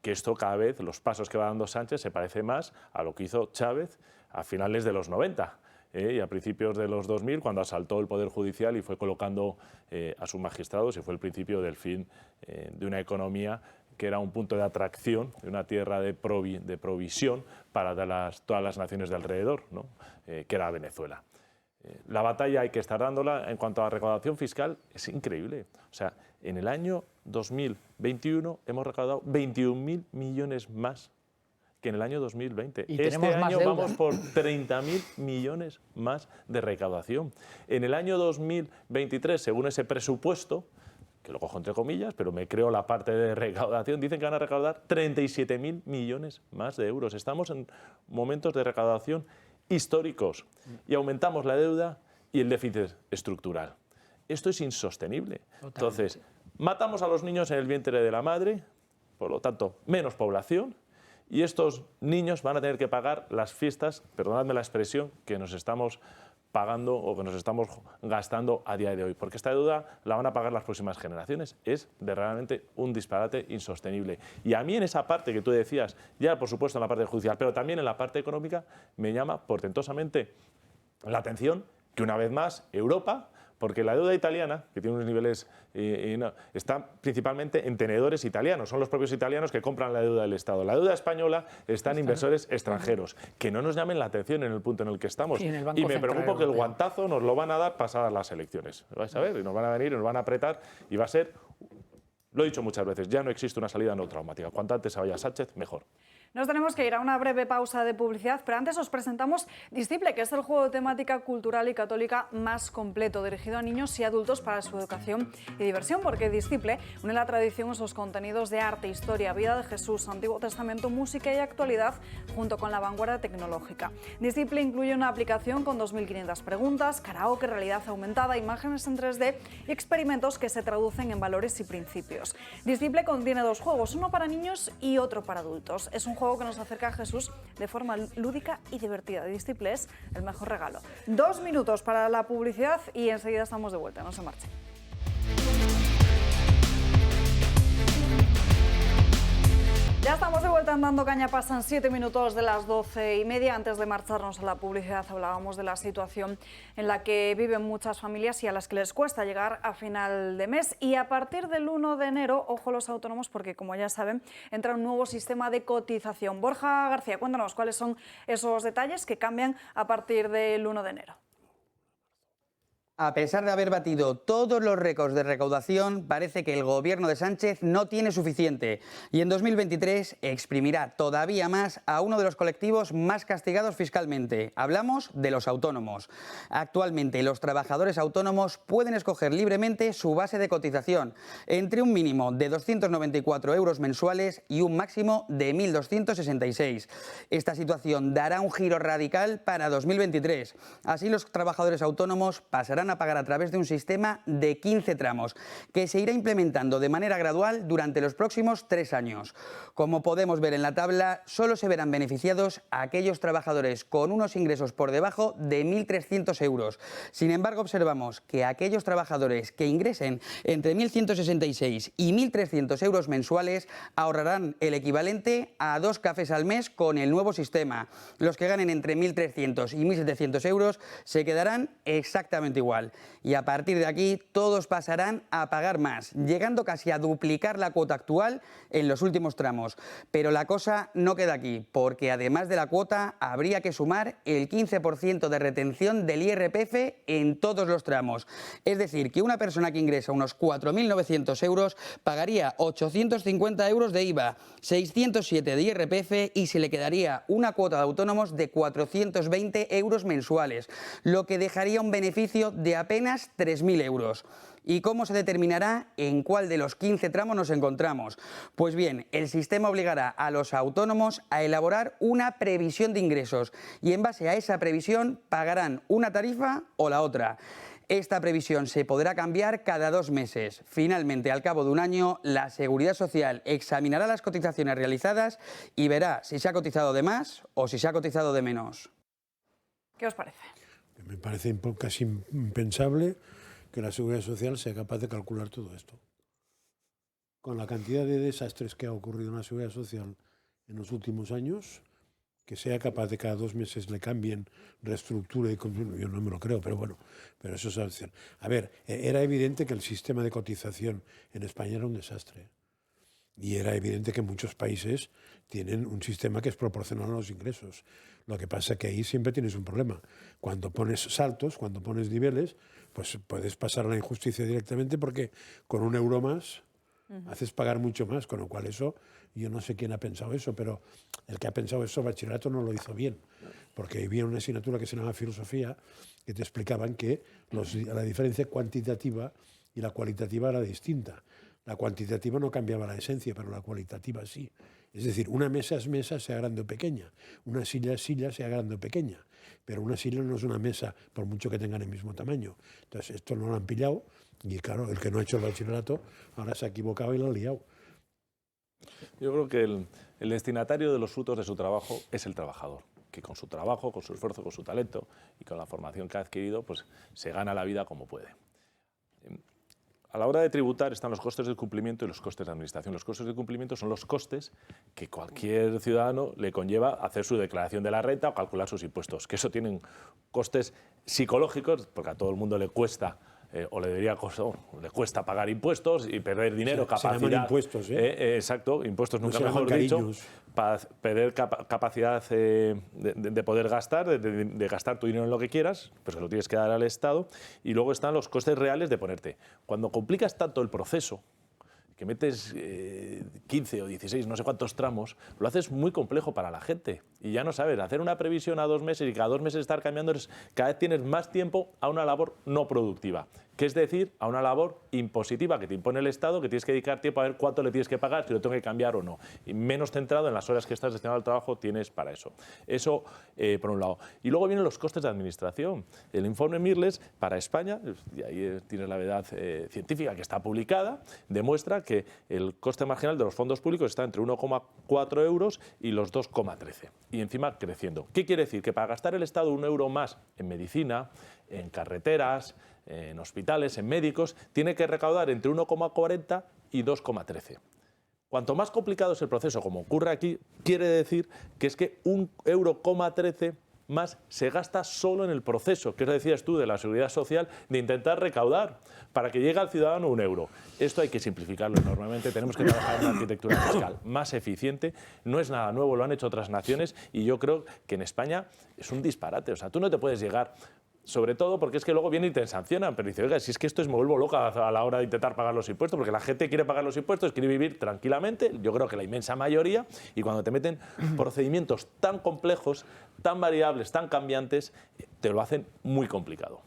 que esto cada vez, los pasos que va dando Sánchez, se parece más a lo que hizo Chávez a finales de los 90. Y a principios de los 2000, cuando asaltó el Poder Judicial y fue colocando a sus magistrados, y fue el principio del fin de una economía que era un punto de atracción, de una tierra de provisión para todas las naciones de alrededor, ¿no? Que era Venezuela. La batalla hay que estar dándola. En cuanto a la recaudación fiscal, es increíble. O sea, en el año 2021 hemos recaudado 21.000 millones más que en el año 2020. Y este tenemos más año deuda. vamos por 30.000 millones más de recaudación. En el año 2023, según ese presupuesto, que lo cojo entre comillas, pero me creo la parte de recaudación, dicen que van a recaudar 37.000 millones más de euros. Estamos en momentos de recaudación históricos y aumentamos la deuda y el déficit estructural. Esto es insostenible. Totalmente. Entonces, matamos a los niños en el vientre de la madre, por lo tanto, menos población, y estos niños van a tener que pagar las fiestas, perdonadme la expresión, que nos estamos pagando o que nos estamos gastando a día de hoy, porque esta deuda la van a pagar las próximas generaciones. Es realmente un disparate insostenible. Y a mí en esa parte que tú decías, ya por supuesto en la parte judicial, pero también en la parte económica, me llama portentosamente la atención que una vez más Europa, porque la deuda italiana, que tiene unos niveles, está principalmente en tenedores italianos, son los propios italianos que compran la deuda del Estado. La deuda española está en inversores extranjeros, que no nos llamen la atención en el punto en el que estamos. Sí, en el Banco Y me Central preocupa que el Europeo. guantazo nos lo van a dar pasadas las elecciones. Vais a ver, y nos van a venir, y nos van a apretar, y va a ser, lo he dicho muchas veces, ya no existe una salida no traumática. Cuanto antes se vaya Sánchez, mejor. Nos tenemos que ir a una breve pausa de publicidad, pero antes os presentamos Disciple, que es el juego de temática cultural y católica más completo, dirigido a niños y adultos para su educación y diversión, porque Disciple une la tradición en sus contenidos de arte, historia, vida de Jesús, Antiguo Testamento, música y actualidad, junto con la vanguardia tecnológica. Disciple incluye una aplicación con 2.500 preguntas, karaoke, realidad aumentada, imágenes en 3D y experimentos que se traducen en valores y principios. Disciple contiene dos juegos, uno para niños y otro para adultos. Es un juego que nos acerca a Jesús de forma lúdica y divertida. Disciple es el mejor regalo. 2 minutos para la publicidad y enseguida estamos de vuelta. No se marchen. Ya estamos de vuelta en Dando Caña, pasan 7 minutos de las 12:30. Antes de marcharnos a la publicidad hablábamos de la situación en la que viven muchas familias y a las que les cuesta llegar a final de mes. Y a partir del 1 de enero, ojo los autónomos, porque como ya saben, entra un nuevo sistema de cotización. Borja García, cuéntanos cuáles son esos detalles que cambian a partir del 1 de enero. A pesar de haber batido todos los récords de recaudación, parece que el gobierno de Sánchez no tiene suficiente y en 2023 exprimirá todavía más a uno de los colectivos más castigados fiscalmente. Hablamos de los autónomos. Actualmente los trabajadores autónomos pueden escoger libremente su base de cotización entre un mínimo de 294 euros mensuales y un máximo de 1.266. Esta situación dará un giro radical para 2023. Así los trabajadores autónomos pasarán van a pagar a través de un sistema de 15 tramos, que se irá implementando de manera gradual durante los próximos 3 años. Como podemos ver en la tabla, solo se verán beneficiados aquellos trabajadores con unos ingresos por debajo de 1.300 euros. Sin embargo, observamos que aquellos trabajadores que ingresen entre 1.166 y 1.300 euros mensuales ahorrarán el equivalente a 2 cafés al mes con el nuevo sistema. Los que ganen entre 1.300 y 1.700 euros se quedarán exactamente igual. Y a partir de aquí todos pasarán a pagar más, llegando casi a duplicar la cuota actual en los últimos tramos. Pero la cosa no queda aquí, porque además de la cuota habría que sumar el 15% de retención del IRPF en todos los tramos. Es decir, que una persona que ingresa unos 4.900 euros pagaría 850 euros de IVA, 607 de IRPF y se le quedaría una cuota de autónomos de 420 euros mensuales, lo que dejaría un beneficio de apenas 3.000 euros. ¿Y cómo se determinará en cuál de los 15 tramos nos encontramos? Pues bien, el sistema obligará a los autónomos a elaborar una previsión de ingresos y en base a esa previsión pagarán una tarifa o la otra. Esta previsión se podrá cambiar cada 2 meses. Finalmente, al cabo de un año, la Seguridad Social examinará las cotizaciones realizadas y verá si se ha cotizado de más o si se ha cotizado de menos. ¿Qué os parece? Me parece casi impensable que la Seguridad Social sea capaz de calcular todo esto. Con la cantidad de desastres que ha ocurrido en la Seguridad Social en los últimos años, que sea capaz de cada 2 meses le cambien, reestructure y yo no me lo creo, pero bueno, pero eso es la opción. A ver, era evidente que el sistema de cotización en España era un desastre. Y era evidente que muchos países tienen un sistema que es proporcional a los ingresos. Lo que pasa es que ahí siempre tienes un problema. Cuando pones saltos, cuando pones niveles, pues puedes pasar a la injusticia directamente porque con 1 euro más haces pagar mucho más, con lo cual eso, yo no sé quién ha pensado eso, pero el que ha pensado eso, bachillerato, no lo hizo bien, porque había una asignatura que se llamaba filosofía, que te explicaban que la diferencia cuantitativa y la cualitativa era distinta. La cuantitativa no cambiaba la esencia, pero la cualitativa sí. Es decir, una mesa es mesa, sea grande o pequeña. Una silla es silla, sea grande o pequeña. Pero una silla no es una mesa, por mucho que tengan el mismo tamaño. Entonces, esto no lo han pillado. Y claro, el que no ha hecho el bachillerato ahora se ha equivocado y lo ha liado. Yo creo que el destinatario de los frutos de su trabajo es el trabajador, que con su trabajo, con su esfuerzo, con su talento y con la formación que ha adquirido, pues se gana la vida como puede. A la hora de tributar están los costes de cumplimiento y los costes de administración. Los costes de cumplimiento son los costes que cualquier ciudadano le conlleva hacer su declaración de la renta o calcular sus impuestos, que eso tienen costes psicológicos, porque a todo el mundo le cuesta o le cuesta pagar impuestos y perder dinero, capacidad. Se llaman impuestos, exacto, impuestos nunca mejor dicho, para perder capacidad de poder gastar, de gastar tu dinero en lo que quieras, pues se lo tienes que dar al Estado. Y luego están los costes reales de ponerte. Cuando complicas tanto el proceso, que metes 15 o 16, no sé cuántos tramos, lo haces muy complejo para la gente. Y ya no sabes, hacer una previsión a 2 meses y cada 2 meses estar cambiando, cada vez tienes más tiempo a una labor no productiva. Que es decir, a una labor impositiva que te impone el Estado, que tienes que dedicar tiempo a ver cuánto le tienes que pagar, si lo tengo que cambiar o no. Y menos centrado en las horas que estás destinado al trabajo tienes para eso. Eso, por un lado. Y luego vienen los costes de administración. El informe Mirles para España, y ahí tienes la verdad científica que está publicada, demuestra que el coste marginal de los fondos públicos está entre 1,4 euros y los 2,13. Y encima creciendo. ¿Qué quiere decir? Que para gastar el Estado 1 euro más en medicina, en carreteras, en hospitales, en médicos, tiene que recaudar entre 1,40 y 2,13. Cuanto más complicado es el proceso, como ocurre aquí, quiere decir que es que 1,13 euro más se gasta solo en el proceso, que es lo que decías tú de la seguridad social, de intentar recaudar para que llegue al ciudadano 1 euro. Esto hay que simplificarlo enormemente, tenemos que trabajar en una arquitectura fiscal más eficiente, no es nada nuevo, lo han hecho otras naciones y yo creo que en España es un disparate, o sea, tú no te puedes llegar... Sobre todo porque es que luego vienen y te sancionan, pero dice, oiga, si es que esto me vuelvo loca a la hora de intentar pagar los impuestos, porque la gente quiere pagar los impuestos, quiere vivir tranquilamente, yo creo que la inmensa mayoría, y cuando te meten procedimientos tan complejos, tan variables, tan cambiantes, te lo hacen muy complicado.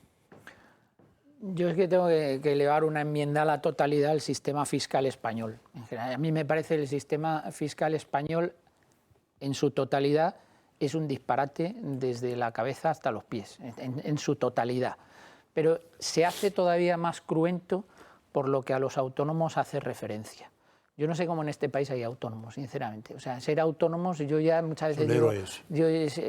Yo es que tengo que elevar una enmienda a la totalidad al sistema fiscal español. En general, a mí me parece el sistema fiscal español en su totalidad es un disparate desde la cabeza hasta los pies, en su totalidad. pero se hace todavía más cruento por lo que a los autónomos hace referencia. Yo no sé cómo en este país hay autónomos, sinceramente. O sea, ser autónomos, yo ya muchas veces digo,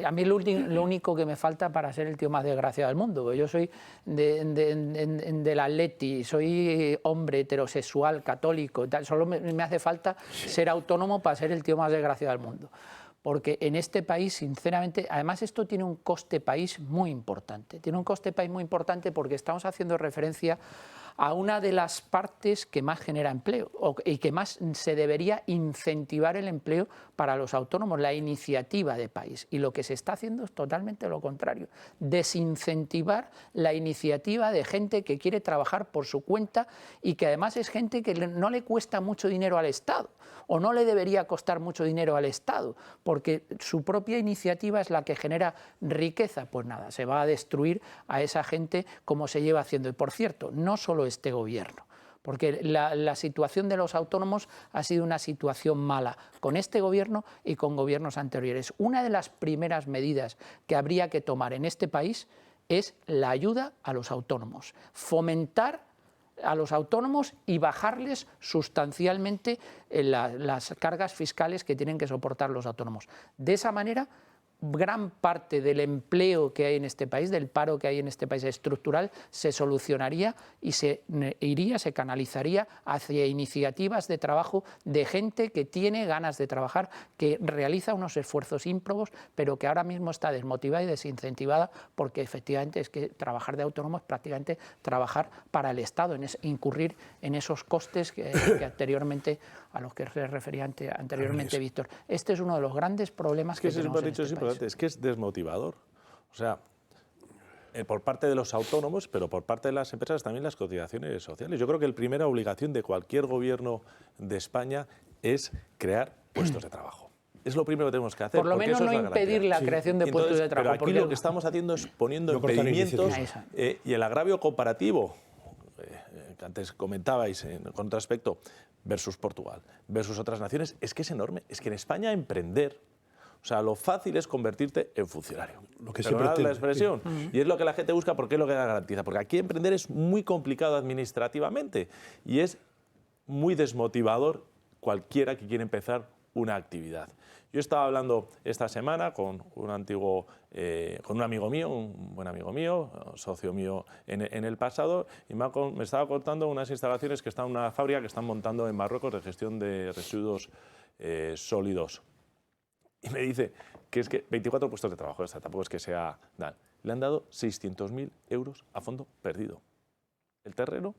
a mí lo único que me falta para ser el tío más desgraciado del mundo, porque yo soy del Atleti, soy hombre heterosexual, católico, tal, solo me hace falta ser autónomo para ser el tío más desgraciado del mundo. Porque en este país, sinceramente, además esto tiene un coste país muy importante. Tiene un coste país muy importante porque estamos haciendo referencia a una de las partes que más genera empleo y que más se debería incentivar el empleo para los autónomos, la iniciativa de país. Y lo que se está haciendo es totalmente lo contrario, desincentivar la iniciativa de gente que quiere trabajar por su cuenta y que además es gente que no le cuesta mucho dinero al Estado o no le debería costar mucho dinero al Estado, porque su propia iniciativa es la que genera riqueza. Pues nada, se va a destruir a esa gente como se lleva haciendo. Y por cierto, no solo este gobierno, porque la situación de los autónomos ha sido una situación mala con este gobierno y con gobiernos anteriores. Una de las primeras medidas que habría que tomar en este país es la ayuda a los autónomos, fomentar a los autónomos y bajarles sustancialmente las cargas fiscales que tienen que soportar los autónomos. De esa manera, gran parte del empleo que hay en este país, del paro que hay en este país estructural, se solucionaría y se canalizaría hacia iniciativas de trabajo de gente que tiene ganas de trabajar, que realiza unos esfuerzos ímprobos, pero que ahora mismo está desmotivada y desincentivada porque efectivamente es que trabajar de autónomo es prácticamente trabajar para el Estado, incurrir en esos costes que anteriormente, a los que se refería anteriormente Víctor. Este es uno de los grandes problemas que tenemos en este país. Es que es desmotivador. O sea, por parte de los autónomos, pero por parte de las empresas también las cotizaciones sociales. Yo creo que la primera obligación de cualquier gobierno de España es crear puestos de trabajo. Es lo primero que tenemos que hacer. Por lo menos no impedir la creación de puestos de trabajo. Pero aquí lo que estamos haciendo es poniendo impedimentos y el agravio comparativo, que antes comentabais con otro aspecto, versus Portugal, versus otras naciones, es que es enorme. Es que en España emprender, o sea, lo fácil es convertirte en funcionario. Lo que perdonad la expresión. Y es lo que la gente busca porque es lo que la garantiza. Porque aquí emprender es muy complicado administrativamente y es muy desmotivador cualquiera que quiere empezar una actividad. Yo estaba hablando esta semana con un amigo mío, un buen amigo mío, socio mío en el pasado, y me estaba contando unas instalaciones que están en una fábrica que están montando en Marruecos de gestión de residuos sólidos. Y me dice que es que 24 puestos de trabajo, tampoco es que sea nada. Le han dado 600.000 euros a fondo perdido. El terreno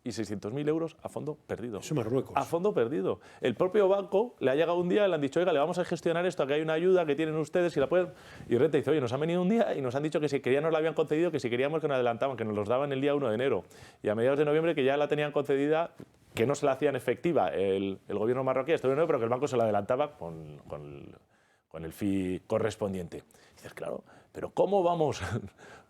y 600.000 euros a fondo perdido. Eso Marruecos. A fondo perdido. El propio banco le ha llegado un día y le han dicho, oiga, le vamos a gestionar esto, que hay una ayuda que tienen ustedes y la pueden... Y Renta dice, oye, nos han venido un día y nos han dicho que si querían nos la habían concedido, que si queríamos que nos adelantaban, que nos los daban el día 1 de enero. Y a mediados de noviembre que ya la tenían concedida, que no se la hacían efectiva el gobierno marroquí, pero que el banco se la adelantaba con el fee correspondiente. Y dices, claro, pero ¿cómo vamos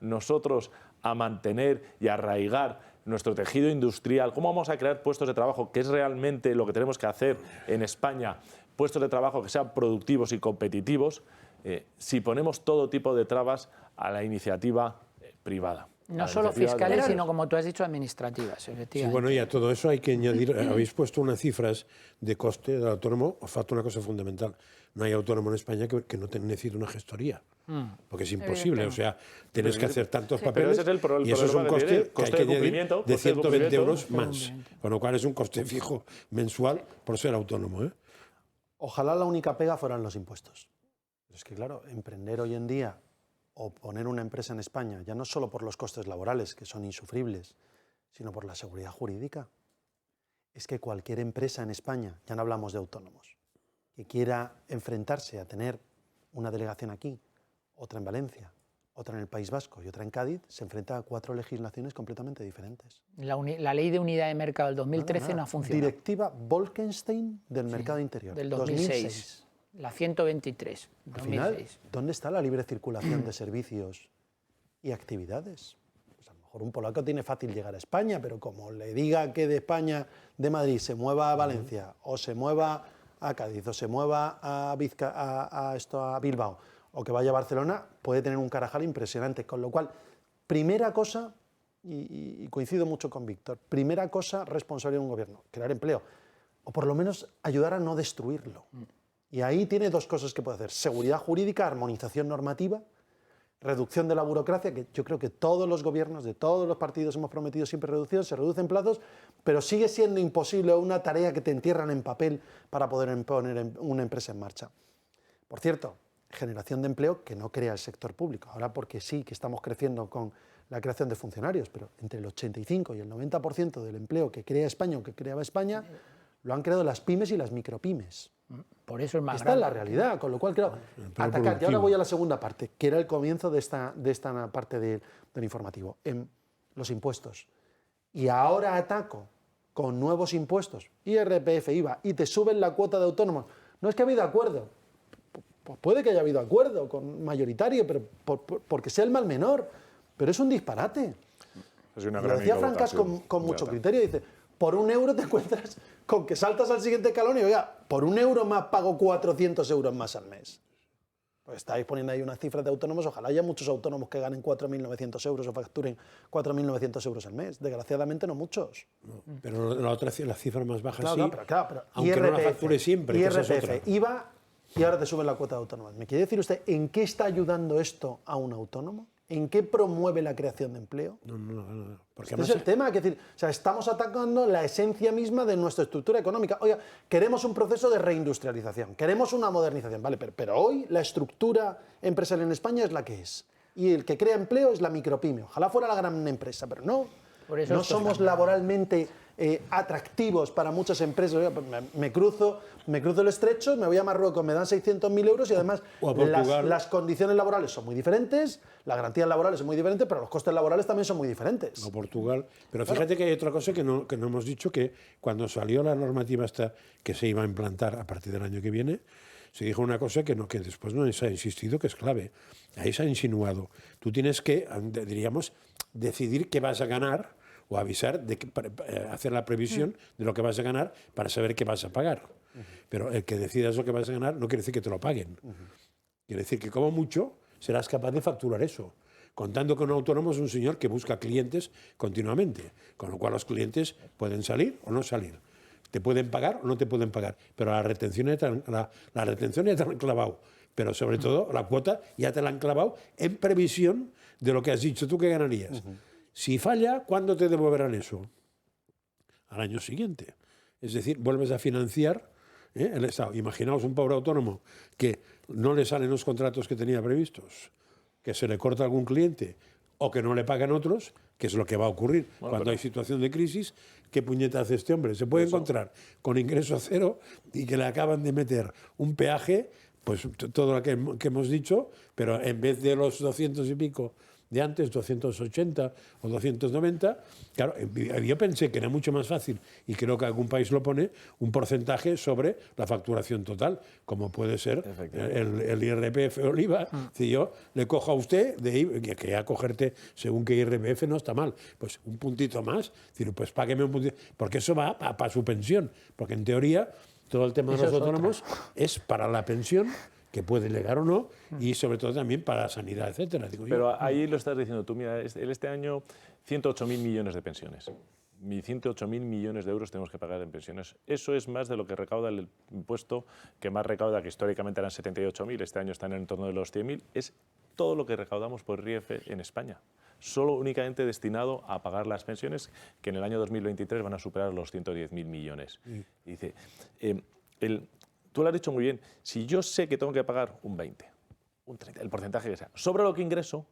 nosotros a mantener y a arraigar nuestro tejido industrial? ¿Cómo vamos a crear puestos de trabajo, que es realmente lo que tenemos que hacer en España? Puestos de trabajo que sean productivos y competitivos, si ponemos todo tipo de trabas a la iniciativa privada. No solo fiscales, sino, como tú has dicho, administrativas, efectivamente. Sí, bueno, y a todo eso hay que añadir, habéis puesto unas cifras de coste del autónomo, os falta una cosa fundamental. No hay autónomo en España que no necesite una gestoría, porque es imposible, o sea, tienes que hacer tantos papeles y eso es un coste que hay que añadir de 120 euros más, con lo cual es un coste fijo mensual por ser autónomo. Ojalá la única pega fueran los impuestos. Pero es que, claro, emprender hoy en día o poner una empresa en España, ya no solo por los costes laborales, que son insufribles, sino por la seguridad jurídica. Es que cualquier empresa en España, ya no hablamos de autónomos, que quiera enfrentarse a tener una delegación aquí, otra en Valencia, otra en el País Vasco y otra en Cádiz, se enfrenta a 4 legislaciones completamente diferentes. La ley de unidad de mercado del 2013 no ha funcionado. Directiva Bolkestein del mercado interior. Del 2006. La 123. Al final, ¿dónde está la libre circulación de servicios y actividades? Pues a lo mejor un polaco tiene fácil llegar a España, pero como le diga que de España, de Madrid, se mueva a Valencia, o se mueva a Cádiz, o se mueva a Bilbao, o que vaya a Barcelona, puede tener un carajal impresionante. Con lo cual, primera cosa, y coincido mucho con Víctor. Primera cosa, responsabilidad de un gobierno, crear empleo, o por lo menos ayudar a no destruirlo. Y ahí tiene dos cosas que puede hacer: seguridad jurídica, armonización normativa, reducción de la burocracia, que yo creo que todos los gobiernos de todos los partidos hemos prometido siempre reducción, se reducen plazos, pero sigue siendo imposible una tarea que te entierran en papel para poder poner una empresa en marcha. Por cierto, generación de empleo que no crea el sector público, ahora porque sí que estamos creciendo con la creación de funcionarios, pero entre el 85 y el 90% del empleo que crea España o que creaba España lo han creado las pymes y las micropymes. Por eso es más Esta es grande. la realidad, con lo cual, claro, atacar. Y ahora voy a la segunda parte, que era el comienzo de esta parte del informativo, en los impuestos. Y ahora ataco con nuevos impuestos, IRPF, IVA, y te suben la cuota de autónomos. No es que ha habido acuerdo, pues puede que haya habido acuerdo con mayoritario, pero porque sea el mal menor, pero es un disparate. Es una Lo gran decía Francas con mucho criterio, dice, por €1 te encuentras con que saltas al siguiente escalón y, oiga, por €1 más pago 400 euros más al mes. Pues estáis poniendo ahí una cifra de autónomos, ojalá haya muchos autónomos que ganen 4.900 euros o facturen 4.900 euros al mes. Desgraciadamente no muchos. No, pero la otra, la cifra más baja Claro, sí, pero aunque IRPF, no la facture siempre, que esa es otra. IRPF, IVA, y ahora te suben la cuota de autónomos. ¿Me quiere decir usted en qué está ayudando esto a un autónomo? ¿En qué promueve la creación de empleo? No. Porque Este es el tema, es decir, o sea, estamos atacando la esencia misma de nuestra estructura económica. Oiga, queremos un proceso de reindustrialización, queremos una modernización, ¿vale? Pero hoy la estructura empresarial en España es la que es. Y el que crea empleo es la micropyme. Ojalá fuera la gran empresa, pero no. Por eso No somos laboralmente atractivos para muchas empresas. Oiga, pues me cruzo el estrecho, me voy a Marruecos, me dan 600.000 euros y además las condiciones laborales son muy diferentes, las garantías laborales son muy diferentes, pero los costes laborales también son muy diferentes. O Portugal. Pero fíjate que hay otra cosa que no hemos dicho, que cuando salió la normativa esta que se iba a implantar a partir del año que viene, se dijo una cosa que después no se ha insistido, que es clave. Ahí se ha insinuado. Tú tienes que, diríamos, decidir qué vas a ganar o avisar, hacer la previsión de lo que vas a ganar para saber qué vas a pagar. Pero el que decidas lo que vas a ganar no quiere decir que te lo paguen. Quiere decir que como mucho serás capaz de facturar eso, contando con un autónomo es un señor que busca clientes continuamente, con lo cual los clientes pueden salir o no salir. Te pueden pagar o no te pueden pagar, pero la retención ya te la han clavado. Pero sobre todo la cuota ya te la han clavado en previsión de lo que has dicho tú que ganarías. Si falla, ¿cuándo te devolverán eso? Al año siguiente. Es decir, vuelves a financiar el Estado. Imaginaos un pobre autónomo que no le salen los contratos que tenía previstos, que se le corta algún cliente o que no le pagan otros, que es lo que va a ocurrir cuando hay situación de crisis. ¿Qué puñeta hace este hombre? Se puede encontrar con ingreso cero y que le acaban de meter un peaje, pues todo lo que hemos dicho, pero en vez de los 200 y pico de antes, 280 o 290, claro, yo pensé que era mucho más fácil, y creo que algún país lo pone, un porcentaje sobre la facturación total, como puede ser el IRPF o el IVA. Si yo le cojo a usted, que a cogerte según qué IRPF no está mal, pues un puntito más, decir, pues págueme un puntito, porque eso va para su pensión, porque en teoría todo el tema de los autónomos es para la pensión, que puede llegar o no, y sobre todo también para la sanidad, etcétera. Pero ahí lo estás diciendo tú, mira, este año 108.000 millones de pensiones. 108.000 millones de euros tenemos que pagar en pensiones. Eso es más de lo que recauda el impuesto que más recauda, que históricamente eran 78.000, este año están en torno de los 100.000. Es todo lo que recaudamos por IRPF en España. Solo únicamente destinado a pagar las pensiones, que en el año 2023 van a superar los 110.000 millones. Y dice, tú lo has dicho muy bien, si yo sé que tengo que pagar un 20, un 30, el porcentaje que sea, sobre lo que ingreso,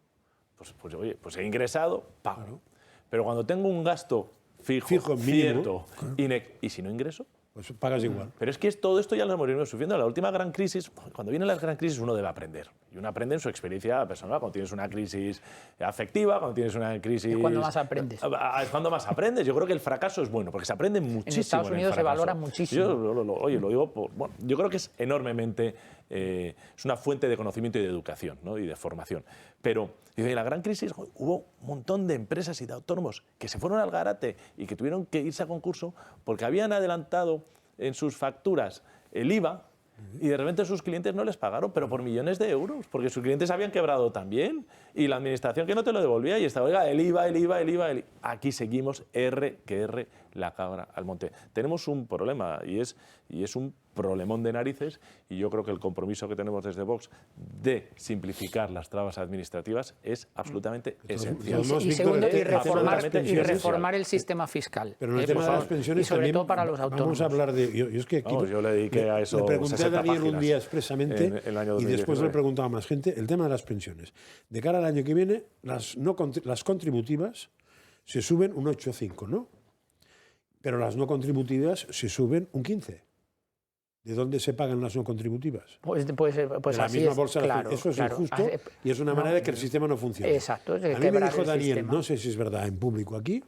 pues he ingresado, pago. Claro. Pero cuando tengo un gasto fijo cierto, claro, y si no ingreso, pues pagas igual. Pero es que todo esto ya lo hemos venido sufriendo. La última gran crisis, cuando vienen las gran crisis uno debe aprender. Y uno aprende en su experiencia personal. Cuando tienes una crisis afectiva, cuando tienes una crisis... ¿Y cuándo más aprendes? Es cuando más aprendes. Yo creo que el fracaso es bueno, porque se aprende muchísimo. En Estados Unidos se valora muchísimo. Yo lo digo, bueno, yo creo que es enormemente... es una fuente de conocimiento y de educación, ¿no? Y de formación. Pero en la gran crisis hubo un montón de empresas y de autónomos que se fueron al garate y que tuvieron que irse a concurso porque habían adelantado en sus facturas el IVA y de repente sus clientes no les pagaron, pero por millones de euros, porque sus clientes habían quebrado también y la administración que no te lo devolvía y estaba, oiga, el IVA. Aquí seguimos R que R la cabra al monte. Tenemos un problema y es un problemón de narices, y yo creo que el compromiso que tenemos desde Vox de simplificar las trabas administrativas es absolutamente esencial. Y segundo, reformar el sistema fiscal. Pero en el tema de las pensiones y sobre también todo para los autónomos. Vamos a hablar de... Yo es que aquí yo le dediqué a eso le pregunté a 60 Daniel un páginas día expresamente en el año y después 2019. le preguntaba a más gente el tema de las pensiones. De cara al año que viene, las contributivas se suben un 8,5, ¿no? Pero las no contributivas se suben un 15. ¿De dónde se pagan las no contributivas? Pues de la así misma es, bolsa. claro, Eso es claro. injusto y es una manera de que el sistema no funcione. Exacto. A mí me dijo Daniel, no sé si es verdad en público aquí,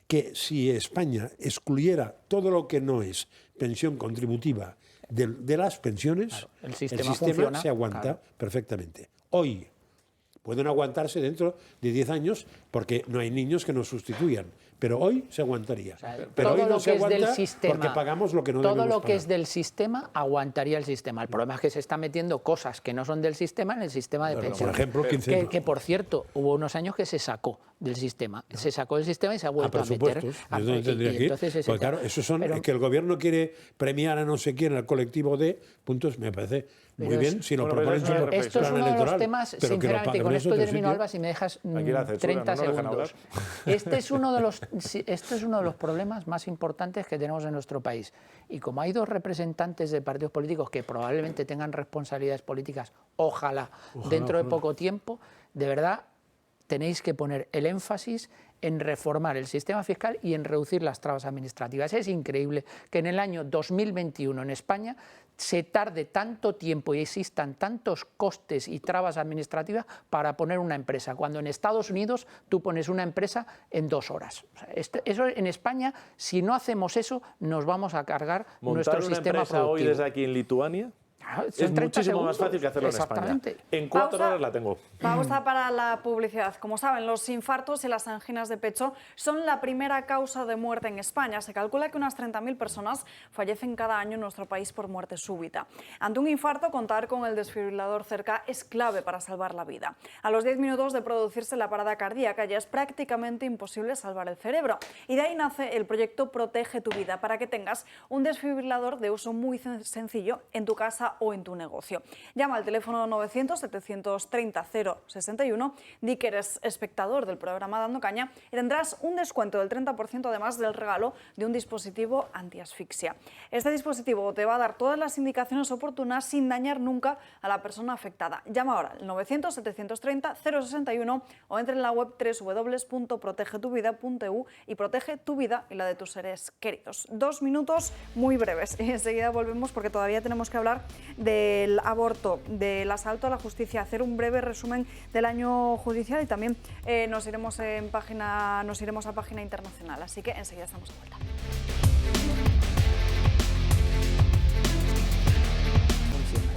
que si España excluyera todo lo que no es pensión contributiva de las pensiones, claro, el el sistema sistema se aguanta claro. perfectamente. Hoy pueden aguantarse dentro de 10 años porque no hay niños que nos sustituyan. Pero hoy se aguantaría. Pero todo hoy no lo se que es del aguanta sistema, porque pagamos lo que no todo debemos lo que pagar. es del sistema aguantaría el sistema. El problema es que se está metiendo cosas que no son del sistema en el sistema de pensiones. Por ejemplo, 15 que por cierto, hubo unos años que se sacó del sistema. Se sacó del sistema y se ha vuelto a meter. Presupuestos. ¿De dónde tendría que ir? Entonces Pues claro, eso son que el gobierno quiere premiar a no sé quién, al colectivo de puntos, me parece muy bien si lo proponen sin plan esto es uno de los temas, pero que lo sinceramente, paguen con en esto otro termino, sitio. Alba, si me dejas Aquí la censura, 30 no nos dejan segundos. Este es uno de los problemas más importantes que tenemos en nuestro país. Y como hay dos representantes de partidos políticos que probablemente tengan responsabilidades políticas, ojalá dentro de poco tiempo, de verdad tenéis que poner el énfasis en reformar el sistema fiscal y en reducir las trabas administrativas. Es increíble que en el año 2021 en España se tarde tanto tiempo y existan tantos costes y trabas administrativas para poner una empresa, cuando en Estados Unidos tú pones una empresa en 2 horas. O sea, eso en España, si no hacemos eso, nos vamos a cargar nuestro sistema ¿Montar una empresa productivo. hoy desde aquí en Lituania? Es muchísimo más fácil que hacerlo en España. En 4 horas la tengo. Pausa para la publicidad. Como saben, los infartos y las anginas de pecho son la primera causa de muerte en España. Se calcula que unas 30.000 personas fallecen cada año en nuestro país por muerte súbita. Ante un infarto, contar con el desfibrilador cerca es clave para salvar la vida. A los 10 minutos de producirse la parada cardíaca ya es prácticamente imposible salvar el cerebro. Y de ahí nace el proyecto Protege tu Vida, para que tengas un desfibrilador de uso muy sencillo en tu casa o en tu negocio. Llama al teléfono 900-730-061, di que eres espectador del programa Dando Caña y tendrás un descuento del 30% además del regalo de un dispositivo antiasfixia. Este dispositivo te va a dar todas las indicaciones oportunas sin dañar nunca a la persona afectada. Llama ahora al 900-730-061 o entra en la web www.protegetuvida.eu y protege tu vida y la de tus seres queridos. 2 minutos muy breves y enseguida volvemos porque todavía tenemos que hablar del aborto, del asalto a la justicia, hacer un breve resumen del año judicial y también nos iremos a página internacional. Así que enseguida estamos de vuelta.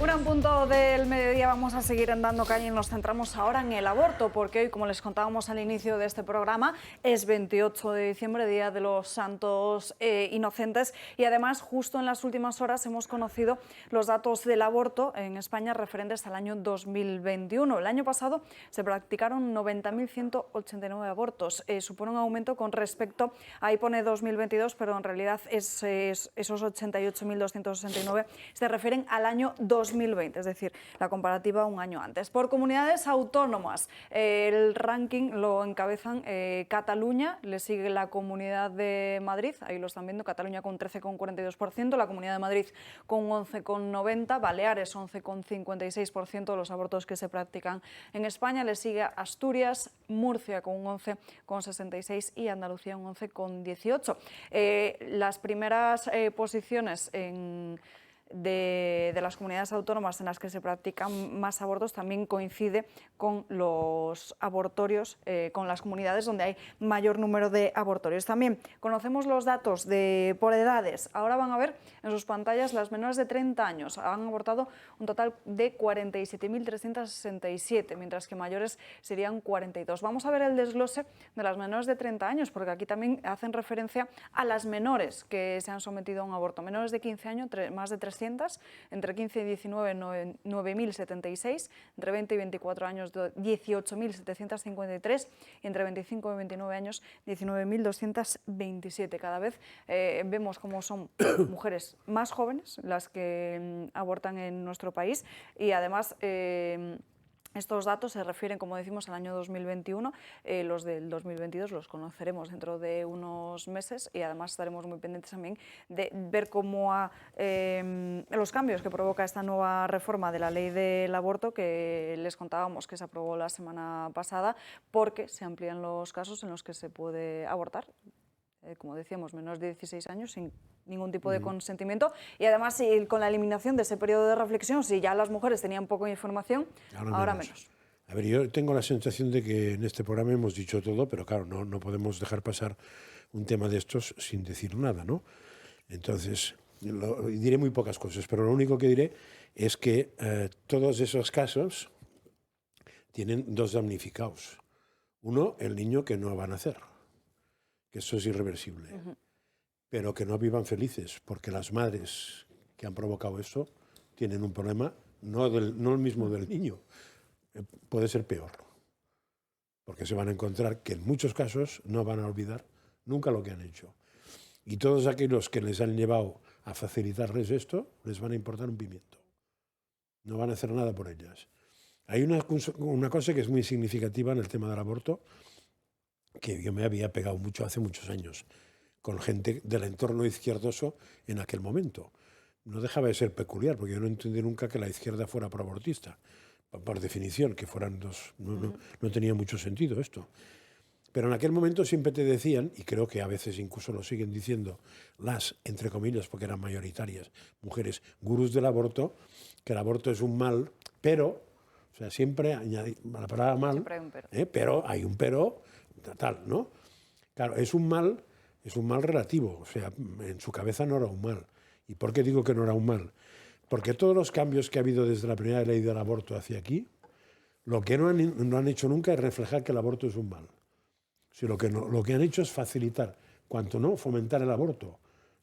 Una en punto del mediodía, vamos a seguir Dando Caña y nos centramos ahora en el aborto, porque hoy, como les contábamos al inicio de este programa, es 28 de diciembre, Día de los Santos Inocentes, y además justo en las últimas horas hemos conocido los datos del aborto en España referentes al año 2021. El año pasado se practicaron 90.189 abortos, supone un aumento con respecto, ahí pone 2022, pero en realidad esos 88.269 se refieren al año 2020, es decir, la comparativa un año antes. Por comunidades autónomas, el ranking lo encabezan Cataluña, le sigue la Comunidad de Madrid, ahí lo están viendo, Cataluña con 13,42%, la Comunidad de Madrid con 11,90%, Baleares 11,56% de los abortos que se practican en España, le sigue Asturias, Murcia con un 11,66% y Andalucía un 11,18%. Las primeras posiciones de las comunidades autónomas en las que se practican más abortos también coincide con los abortorios, con las comunidades donde hay mayor número de abortorios. También conocemos los datos por edades. Ahora van a ver en sus pantallas las menores de 30 años. Han abortado un total de 47.367, mientras que mayores serían 42. Vamos a ver el desglose de las menores de 30 años, porque aquí también hacen referencia a las menores que se han sometido a un aborto. Menores de 15 años, más de 300 200, entre 15 y 19, 9.076, entre 20 y 24 años, 18.753, y entre 25 y 29 años, 19.227. Cada vez vemos cómo son mujeres más jóvenes las que abortan en nuestro país, y además estos datos se refieren, como decimos, al año 2021. Los del 2022 los conoceremos dentro de unos meses, y además estaremos muy pendientes también de ver cómo los cambios que provoca esta nueva reforma de la ley del aborto, que les contábamos que se aprobó la semana pasada, porque se amplían los casos en los que se puede abortar, como decíamos, menores de 16 años sin ningún tipo de consentimiento, y además con la eliminación de ese periodo de reflexión, si ya las mujeres tenían poca información, ahora menos. A ver, yo tengo la sensación de que en este programa hemos dicho todo, pero claro, no podemos dejar pasar un tema de estos sin decir nada, ¿no? Entonces, diré muy pocas cosas, pero lo único que diré es que todos esos casos tienen dos damnificados. Uno, el niño que no va a nacer, que eso es irreversible, pero que no vivan felices, porque las madres que han provocado eso tienen un problema, no el mismo del niño, puede ser peor, porque se van a encontrar que en muchos casos no van a olvidar nunca lo que han hecho. Y todos aquellos que les han llevado a facilitarles esto, les van a importar un pimiento. No van a hacer nada por ellas. Hay una cosa que es muy significativa en el tema del aborto, que yo me había pegado mucho hace muchos años, con gente del entorno izquierdoso en aquel momento. No dejaba de ser peculiar, porque yo no entendí nunca que la izquierda fuera proabortista. Por definición, que fueran dos... No tenía mucho sentido esto. Pero en aquel momento siempre te decían, y creo que a veces incluso lo siguen diciendo las, entre comillas, porque eran mayoritarias, mujeres gurús del aborto, que el aborto es un mal, pero, o sea, siempre añadí la palabra mal, siempre hay un pero hay un pero, tal, ¿no? Claro, es un mal relativo, o sea, en su cabeza no era un mal. ¿Y por qué digo que no era un mal? Porque todos los cambios que ha habido desde la primera ley del aborto hacia aquí, lo que no han hecho nunca es reflejar que el aborto es un mal. Si lo que han hecho es facilitar, cuanto no, fomentar el aborto.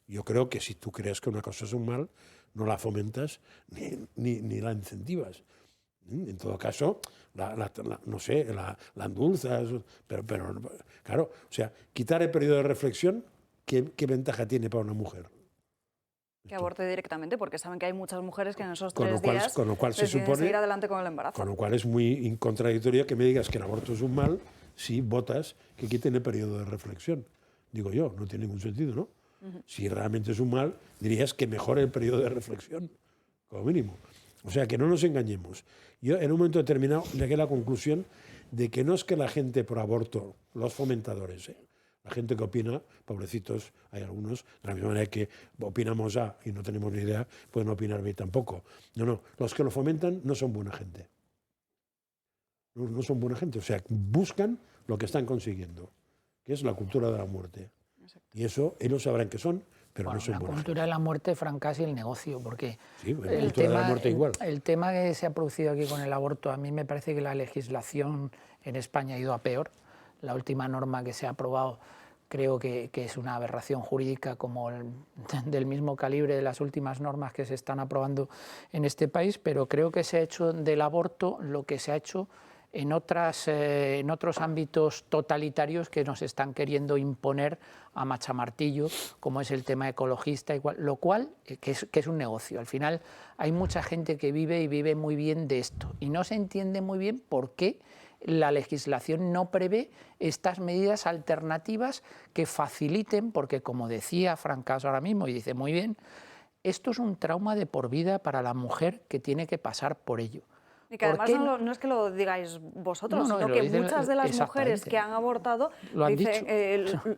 Yo creo que si tú crees que una cosa es un mal, no la fomentas ni la incentivas. En todo caso, no sé, la endulzas, pero claro, o sea, quitar el periodo de reflexión, ¿qué ventaja tiene para una mujer? Que aborte directamente, porque saben que hay muchas mujeres que en esos 3 días con lo cual se supone, seguir adelante con el embarazo. Con lo cual es muy contradictorio que me digas que el aborto es un mal si votas que quiten el periodo de reflexión. Digo yo, no tiene ningún sentido, ¿no? Si realmente es un mal, dirías que mejore el periodo de reflexión, como mínimo. O sea, que no nos engañemos. Yo en un momento determinado llegué a la conclusión de que no es que la gente pro aborto, los fomentadores, la gente que opina, pobrecitos, hay algunos, de la misma manera que opinamos A y no tenemos ni idea, pueden opinar B tampoco. No, los que lo fomentan no son buena gente. No son buena gente, o sea, buscan lo que están consiguiendo, que es la cultura de la muerte. Exacto. Y eso ellos sabrán que son, pero no son buena gente. La cultura de la muerte, Fran, casi el negocio, porque sí, la cultura de la muerte igual. El tema que se ha producido aquí con el aborto, a mí me parece que la legislación en España ha ido a peor. La última norma que se ha aprobado creo que es una aberración jurídica como del mismo calibre de las últimas normas que se están aprobando en este país, pero creo que se ha hecho del aborto lo que se ha hecho en otros ámbitos totalitarios que nos están queriendo imponer a machamartillo, como es el tema ecologista, igual, lo cual que es un negocio. Al final hay mucha gente que vive muy bien de esto y no se entiende muy bien por qué la legislación no prevé estas medidas alternativas que faciliten, porque como decía Francas ahora mismo, y dice muy bien, esto es un trauma de por vida para la mujer que tiene que pasar por ello. Y que además no es que lo digáis vosotros, sino que muchas de las mujeres que han abortado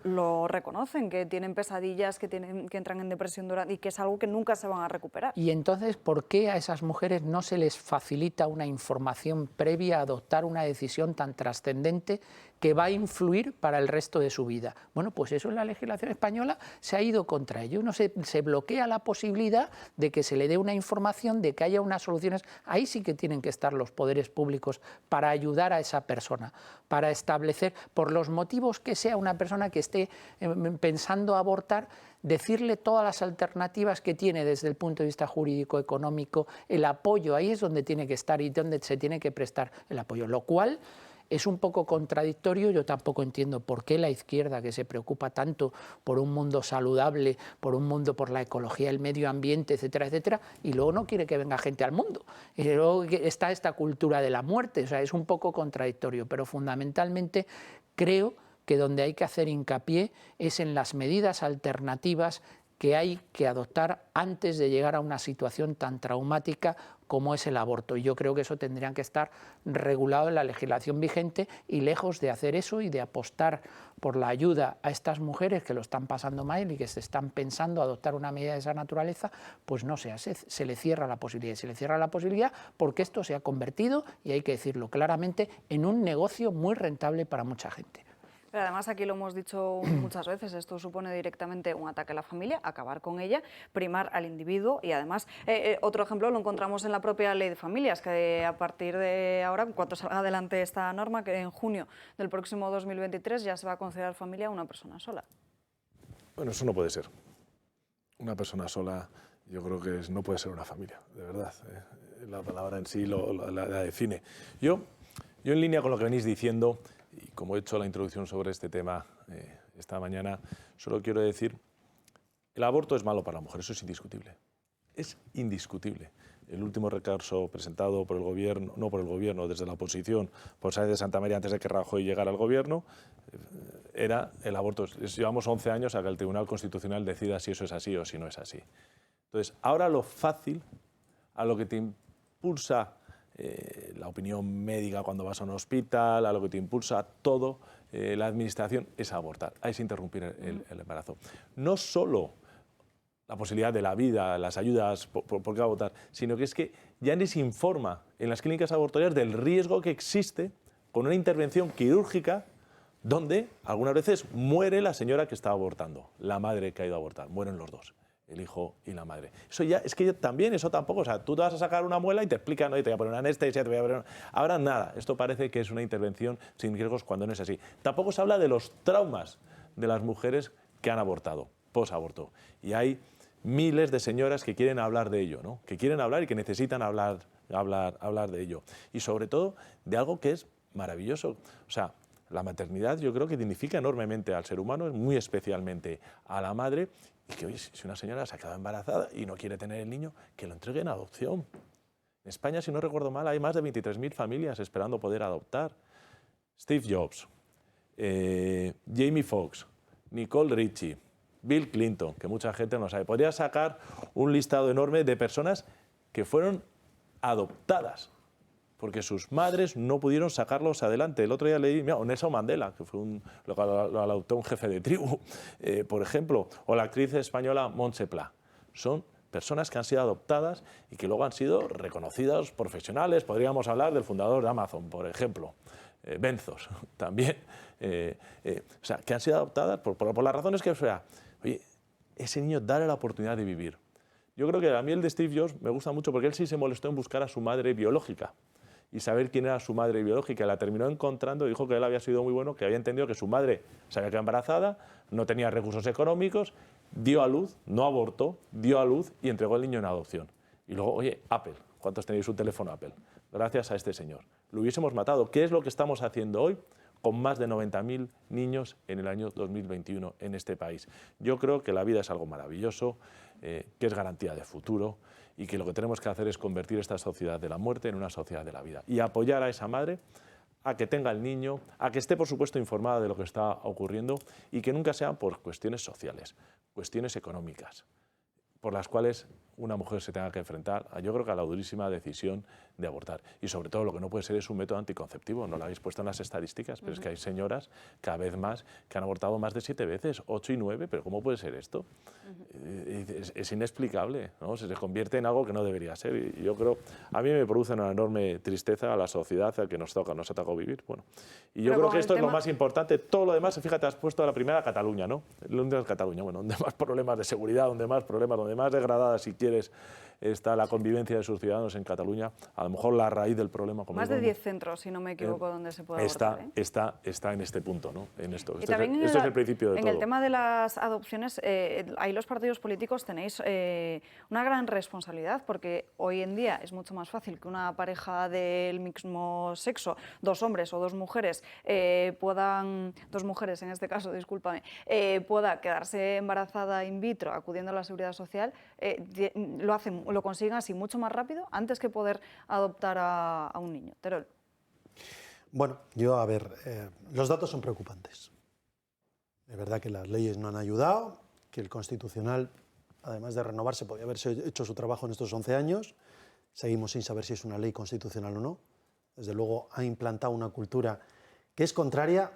lo reconocen, que tienen pesadillas, que entran en depresión y que es algo que nunca se van a recuperar. Y entonces, ¿por qué a esas mujeres no se les facilita una información previa a adoptar una decisión tan trascendente que va a influir para el resto de su vida. Bueno, pues eso en la legislación española se ha ido contra ello. Se bloquea la posibilidad de que se le dé una información, de que haya unas soluciones. Ahí sí que tienen que estar los poderes públicos para ayudar a esa persona, para establecer, por los motivos que sea, una persona que esté pensando abortar, decirle todas las alternativas que tiene desde el punto de vista jurídico, económico, el apoyo, ahí es donde tiene que estar y donde se tiene que prestar el apoyo, lo cual es un poco contradictorio. Yo tampoco entiendo por qué la izquierda, que se preocupa tanto por un mundo saludable, por un mundo, por la ecología, el medio ambiente, etcétera, etcétera, y luego no quiere que venga gente al mundo. Y luego está esta cultura de la muerte, o sea, es un poco contradictorio, pero fundamentalmente creo que donde hay que hacer hincapié es en las medidas alternativas que hay que adoptar antes de llegar a una situación tan traumática como es el aborto. Y yo creo que eso tendría que estar regulado en la legislación vigente, y lejos de hacer eso y de apostar por la ayuda a estas mujeres que lo están pasando mal y que se están pensando adoptar una medida de esa naturaleza, pues no se hace, se le cierra la posibilidad. Y se le cierra la posibilidad porque esto se ha convertido, y hay que decirlo claramente, en un negocio muy rentable para mucha gente. Pero además, aquí lo hemos dicho muchas veces, esto supone directamente un ataque a la familia, acabar con ella, primar al individuo, y además otro ejemplo lo encontramos en la propia Ley de Familias, que a partir de ahora, en cuanto salga adelante esta norma, que en junio del próximo 2023 ya se va a considerar familia una persona sola. Bueno, eso no puede ser. Una persona sola, yo creo que no puede ser una familia, de verdad. La palabra en sí la define. Yo en línea con lo que venís diciendo, y como he hecho la introducción sobre este tema esta mañana, solo quiero decir, el aborto es malo para la mujer, eso es indiscutible. Es indiscutible. El último recurso presentado por el gobierno, no por el gobierno, desde la oposición, por Sáenz de Santamaría, antes de que Rajoy llegara al gobierno, era el aborto. Llevamos 11 años a que el Tribunal Constitucional decida si eso es así o si no es así. Entonces, ahora lo fácil, a lo que te impulsa la opinión médica cuando vas a un hospital, a lo que te impulsa todo, la administración, es abortar, es interrumpir el embarazo. No solo la posibilidad de la vida, las ayudas, por qué abortar, sino que es que ya ni se informa en las clínicas abortorias del riesgo que existe con una intervención quirúrgica donde algunas veces muere la señora que está abortando, la madre que ha ido a abortar, mueren los dos, el hijo y la madre. Eso ya, es que también, eso tampoco, o sea, tú te vas a sacar una muela y te explican, ¿no? Y te voy a poner una anestesia, te voy a poner... Ahora nada, esto parece que es una intervención sin riesgos cuando no es así. Tampoco se habla de los traumas de las mujeres que han abortado, posaborto. Y hay miles de señoras que quieren hablar de ello, ¿no? Que quieren hablar y que necesitan hablar de ello. Y sobre todo de algo que es maravilloso. O sea, la maternidad yo creo que dignifica enormemente al ser humano, muy especialmente a la madre, y que, oye, si una señora se ha quedado embarazada y no quiere tener el niño, que lo entregue en adopción. En España, si no recuerdo mal, hay más de 23.000 familias esperando poder adoptar. Steve Jobs, Jamie Foxx, Nicole Richie, Bill Clinton, que mucha gente no sabe. Podría sacar un listado enorme de personas que fueron adoptadas porque sus madres no pudieron sacarlos adelante. El otro día leí, mira, Nelson Mandela, que fue lo adoptó un jefe de tribu, por ejemplo, o la actriz española Montse Pla. Son personas que han sido adoptadas y que luego han sido reconocidos profesionales. Podríamos hablar del fundador de Amazon, por ejemplo, Bezos, también. O sea, que han sido adoptadas por las razones que sea. Oye, ese niño, darle la oportunidad de vivir. Yo creo que a mí el de Steve Jobs me gusta mucho porque él sí se molestó en buscar a su madre biológica y saber quién era su madre biológica. La terminó encontrando y dijo que él había sido muy bueno, que había entendido que su madre se había quedado embarazada, no tenía recursos económicos, dio a luz, no abortó, dio a luz y entregó al niño en adopción. Y luego, oye, Apple, ¿cuántos tenéis un teléfono Apple? Gracias a este señor. Lo hubiésemos matado. ¿Qué es lo que estamos haciendo hoy con más de 90.000 niños en el año 2021 en este país? Yo creo que la vida es algo maravilloso, que es garantía de futuro y que lo que tenemos que hacer es convertir esta sociedad de la muerte en una sociedad de la vida y apoyar a esa madre a que tenga el niño, a que esté, por supuesto, informada de lo que está ocurriendo y que nunca sean por cuestiones sociales, cuestiones económicas. por las cuales una mujer se tenga que enfrentar, yo creo que a la durísima decisión de abortar. Y sobre todo lo que no puede ser es un método anticonceptivo, no lo habéis puesto en las estadísticas, pero es que hay señoras cada vez más que han abortado más de 7 veces, 8 y 9, pero ¿cómo puede ser esto? Es inexplicable, ¿no? Se convierte en algo que no debería ser. Y yo creo, a mí me produce una enorme tristeza a la sociedad a que nos ha tocado vivir. Bueno, y yo creo que esto es lo más importante. Todo lo demás, fíjate, has puesto a la primera Cataluña, ¿no? Lo es Cataluña, bueno, donde más problemas de seguridad, donde más problemas, donde más degradada, si quieres, está la convivencia de sus ciudadanos en Cataluña. A lo mejor la raíz del problema... Como más de 10 centros, si no me equivoco, donde se puede abortar. Está en este punto, ¿no? En esto. Esto es el principio de todo. En el tema de las adopciones, ahí los partidos políticos tenéis una gran responsabilidad, porque hoy en día es mucho más fácil que una pareja del mismo sexo, 2 hombres o 2 mujeres, dos mujeres en este caso, discúlpame, pueda quedarse embarazada in vitro acudiendo a la Seguridad Social, lo consiguen así mucho más rápido antes que poder adoptar a un niño. Terol. Bueno, yo, a ver, los datos son preocupantes. Es verdad que las leyes no han ayudado, que el Constitucional, además de renovarse, podía haberse hecho su trabajo en estos 11 años. Seguimos sin saber si es una ley constitucional o no. Desde luego ha implantado una cultura que es contraria.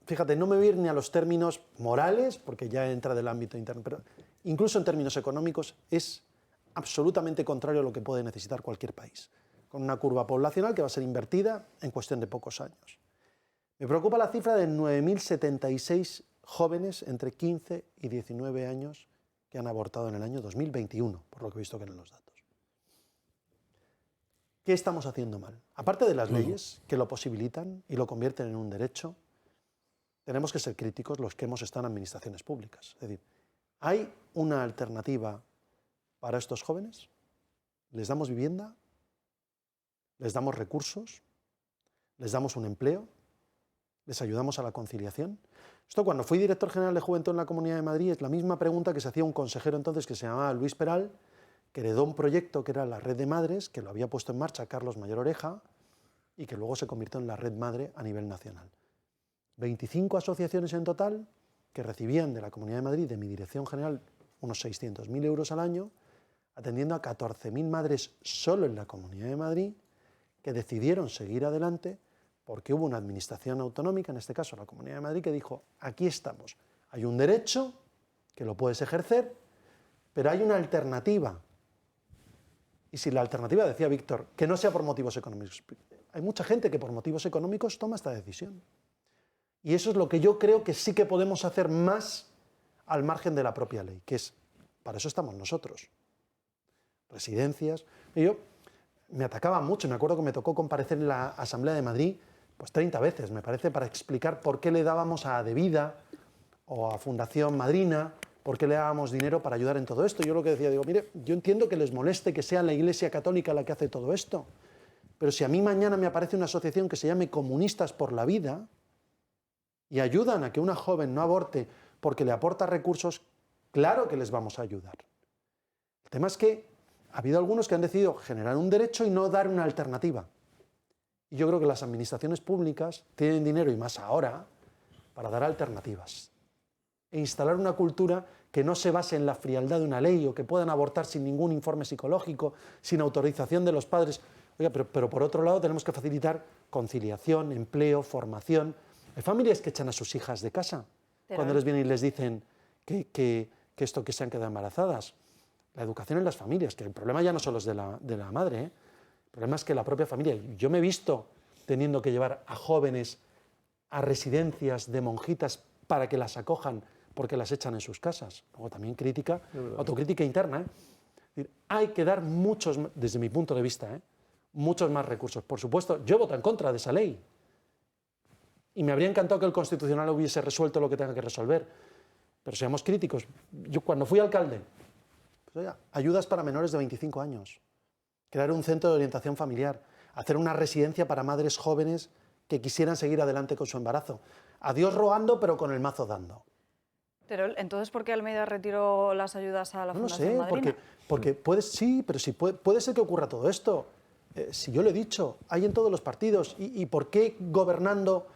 Fíjate, no me voy a ir ni a los términos morales, porque ya entra del ámbito interno, pero incluso en términos económicos es absolutamente contrario a lo que puede necesitar cualquier país, con una curva poblacional que va a ser invertida en cuestión de pocos años. Me preocupa la cifra de 9.076 jóvenes entre 15 y 19 años que han abortado en el año 2021, por lo que he visto que eran los datos. ¿Qué estamos haciendo mal? Aparte de las leyes que lo posibilitan y lo convierten en un derecho, tenemos que ser críticos los que hemos estado en administraciones públicas. Es decir, ¿hay una alternativa para estos jóvenes? ¿Les damos vivienda? ¿Les damos recursos? ¿Les damos un empleo? ¿Les ayudamos a la conciliación? Esto, cuando fui director general de Juventud en la Comunidad de Madrid, es la misma pregunta que se hacía un consejero entonces que se llamaba Luis Peral, que heredó un proyecto que era la Red de Madres, que lo había puesto en marcha Carlos Mayor Oreja y que luego se convirtió en la Red Madre a nivel nacional. 25 asociaciones en total que recibían de la Comunidad de Madrid, de mi dirección general, unos 600.000 euros al año, atendiendo a 14.000 madres solo en la Comunidad de Madrid, que decidieron seguir adelante porque hubo una administración autonómica, en este caso la Comunidad de Madrid, que dijo, aquí estamos, hay un derecho que lo puedes ejercer, pero hay una alternativa. Y si la alternativa, decía Víctor, que no sea por motivos económicos, hay mucha gente que por motivos económicos toma esta decisión. Y eso es lo que yo creo que sí que podemos hacer más al margen de la propia ley, que es, para eso estamos nosotros. Residencias. Y yo me atacaba mucho, me acuerdo que me tocó comparecer en la Asamblea de Madrid pues 30 veces, me parece, para explicar por qué le dábamos a Adevida o a Fundación Madrina, por qué le dábamos dinero para ayudar en todo esto. Yo lo que decía, digo, mire, yo entiendo que les moleste que sea la Iglesia Católica la que hace todo esto, pero si a mí mañana me aparece una asociación que se llame Comunistas por la Vida y ayudan a que una joven no aborte porque le aporta recursos, claro que les vamos a ayudar. El tema es que ha habido algunos que han decidido generar un derecho y no dar una alternativa. Y yo creo que las administraciones públicas tienen dinero, y más ahora, para dar alternativas e instalar una cultura que no se base en la frialdad de una ley o que puedan abortar sin ningún informe psicológico, sin autorización de los padres. Oiga, pero por otro lado tenemos que facilitar conciliación, empleo, formación. Hay familias que echan a sus hijas de casa cuando les vienen y les dicen que esto, que se han quedado embarazadas. La educación en las familias, que el problema ya no solo es de la madre, ¿eh? El problema es que la propia familia, yo me he visto teniendo que llevar a jóvenes a residencias de monjitas para que las acojan porque las echan en sus casas. Luego también crítica, autocrítica interna, ¿eh? Es decir, hay que dar muchos, desde mi punto de vista, muchos más recursos. Por supuesto, yo voto en contra de esa ley. Y me habría encantado que el Constitucional hubiese resuelto lo que tenga que resolver. Pero seamos críticos. Yo cuando fui alcalde, pues, oiga, ayudas para menores de 25 años, crear un centro de orientación familiar, hacer una residencia para madres jóvenes que quisieran seguir adelante con su embarazo. A Dios rogando, pero con el mazo dando. Pero entonces, ¿por qué Almeida retiró las ayudas a la Fundación Madrina? No sé, porque puede ser que ocurra todo esto. Si yo lo he dicho, hay en todos los partidos. ¿Y por qué gobernando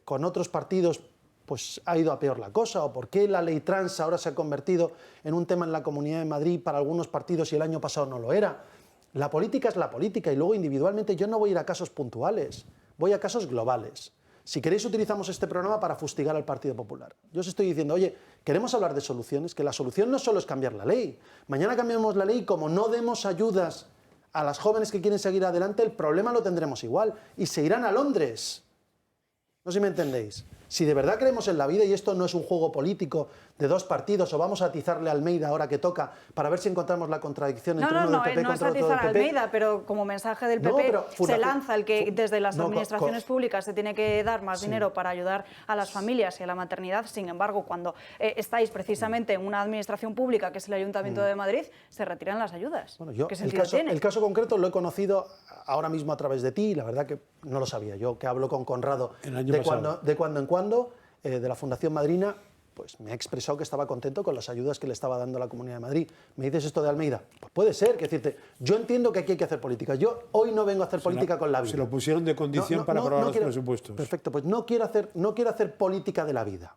con otros partidos pues ha ido a peor la cosa, o por qué la ley trans ahora se ha convertido en un tema en la Comunidad de Madrid para algunos partidos y el año pasado no lo era. La política es la política y luego individualmente yo no voy a ir a casos puntuales, voy a casos globales. Si queréis utilizamos este programa para fustigar al Partido Popular. Yo os estoy diciendo, oye, queremos hablar de soluciones, que la solución no solo es cambiar la ley. Mañana cambiamos la ley y como no demos ayudas a las jóvenes que quieren seguir adelante, el problema lo tendremos igual y se irán a Londres. No sé si me entendéis. Si de verdad creemos en la vida y esto no es un juego político de dos partidos o vamos a atizarle a Almeida ahora que toca para ver si encontramos la contradicción entre uno del PP no es contra otro del atizar a PP. Almeida, pero como mensaje del PP se lanza el que desde las no, administraciones públicas se tiene que dar más dinero para ayudar a las familias y a la maternidad. Sin embargo, cuando estáis precisamente en una administración pública que es el Ayuntamiento de Madrid, se retiran las ayudas. Bueno, yo ¿Qué sentido tiene? el caso concreto lo he conocido ahora mismo a través de ti y la verdad que no lo sabía. Yo que hablo con Conrado de cuando en cuando de la Fundación Madrina, pues me ha expresado que estaba contento con las ayudas que le estaba dando la Comunidad de Madrid. ¿Me dices esto de Almeida? Pues puede ser, que decirte, yo entiendo que aquí hay que hacer política. Yo hoy no vengo a hacer política con la vida. Se lo pusieron de condición para aprobar los presupuestos. Perfecto, pues no quiero hacer política de la vida.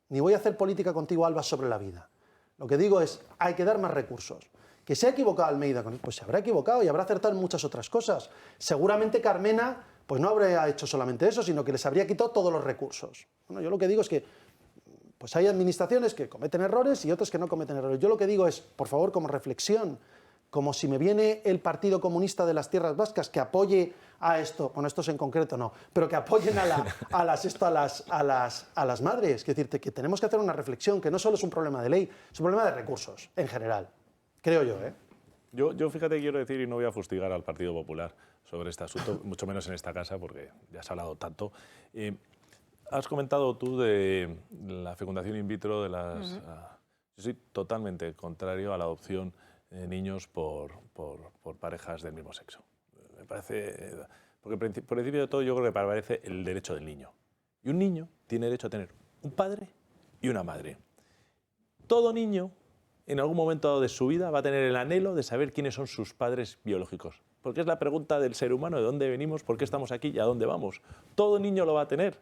Ni voy a hacer política contigo, Alba, sobre la vida. Lo que digo es, hay que dar más recursos. Que se ha equivocado Almeida, pues se habrá equivocado y habrá acertado en muchas otras cosas. Seguramente Carmena pues no habría hecho solamente eso, sino que les habría quitado todos los recursos. Bueno, yo lo que digo es que pues hay administraciones que cometen errores y otras que no cometen errores. Yo lo que digo es, por favor, como reflexión, como si me viene el Partido Comunista de las Tierras Vascas que apoye a esto, bueno, estos en concreto no, pero que apoyen a las madres. Es decir, que tenemos que hacer una reflexión, que no solo es un problema de ley, es un problema de recursos, en general. Creo yo, ¿eh? Yo fíjate, quiero decir, y no voy a fustigar al Partido Popular sobre este asunto, mucho menos en esta casa, porque ya has hablado tanto. Has comentado tú de la fecundación in vitro de las... Yo soy totalmente contrario a la adopción de niños por parejas del mismo sexo. Me parece... Porque por principio de todo yo creo que parece el derecho del niño. Y un niño tiene derecho a tener un padre y una madre. Todo niño, en algún momento dado de su vida, va a tener el anhelo de saber quiénes son sus padres biológicos. Porque es la pregunta del ser humano, de dónde venimos, por qué estamos aquí y a dónde vamos. Todo niño lo va a tener.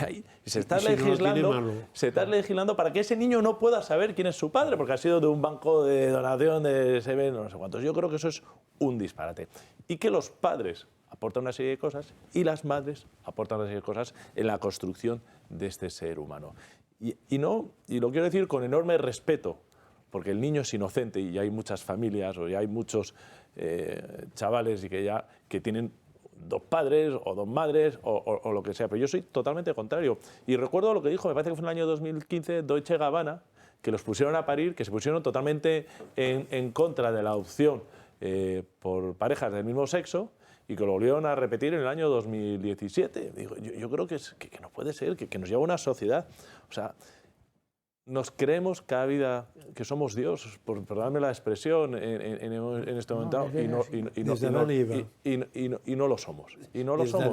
Y ahí se está legislando para que ese niño no pueda saber quién es su padre, porque ha sido de un banco de donación de SB, no sé cuántos. Yo creo que eso es un disparate. Y que los padres aportan una serie de cosas y las madres aportan una serie de cosas en la construcción de este ser humano. Y lo quiero decir con enorme respeto, porque el niño es inocente y hay muchas familias o ya hay muchos chavales y que tienen dos padres o dos madres o lo que sea, pero yo soy totalmente contrario. Y recuerdo lo que dijo, me parece que fue en el año 2015, Deutsche Gabbana, que los pusieron a parir, que se pusieron totalmente en contra de la adopción por parejas del mismo sexo y que lo volvieron a repetir en el año 2017. Digo, yo creo que no puede ser, que nos lleva a una sociedad, o sea, nos creemos cada vida que somos Dios, por darme la expresión en este momento, y no lo somos. Y no lo somos.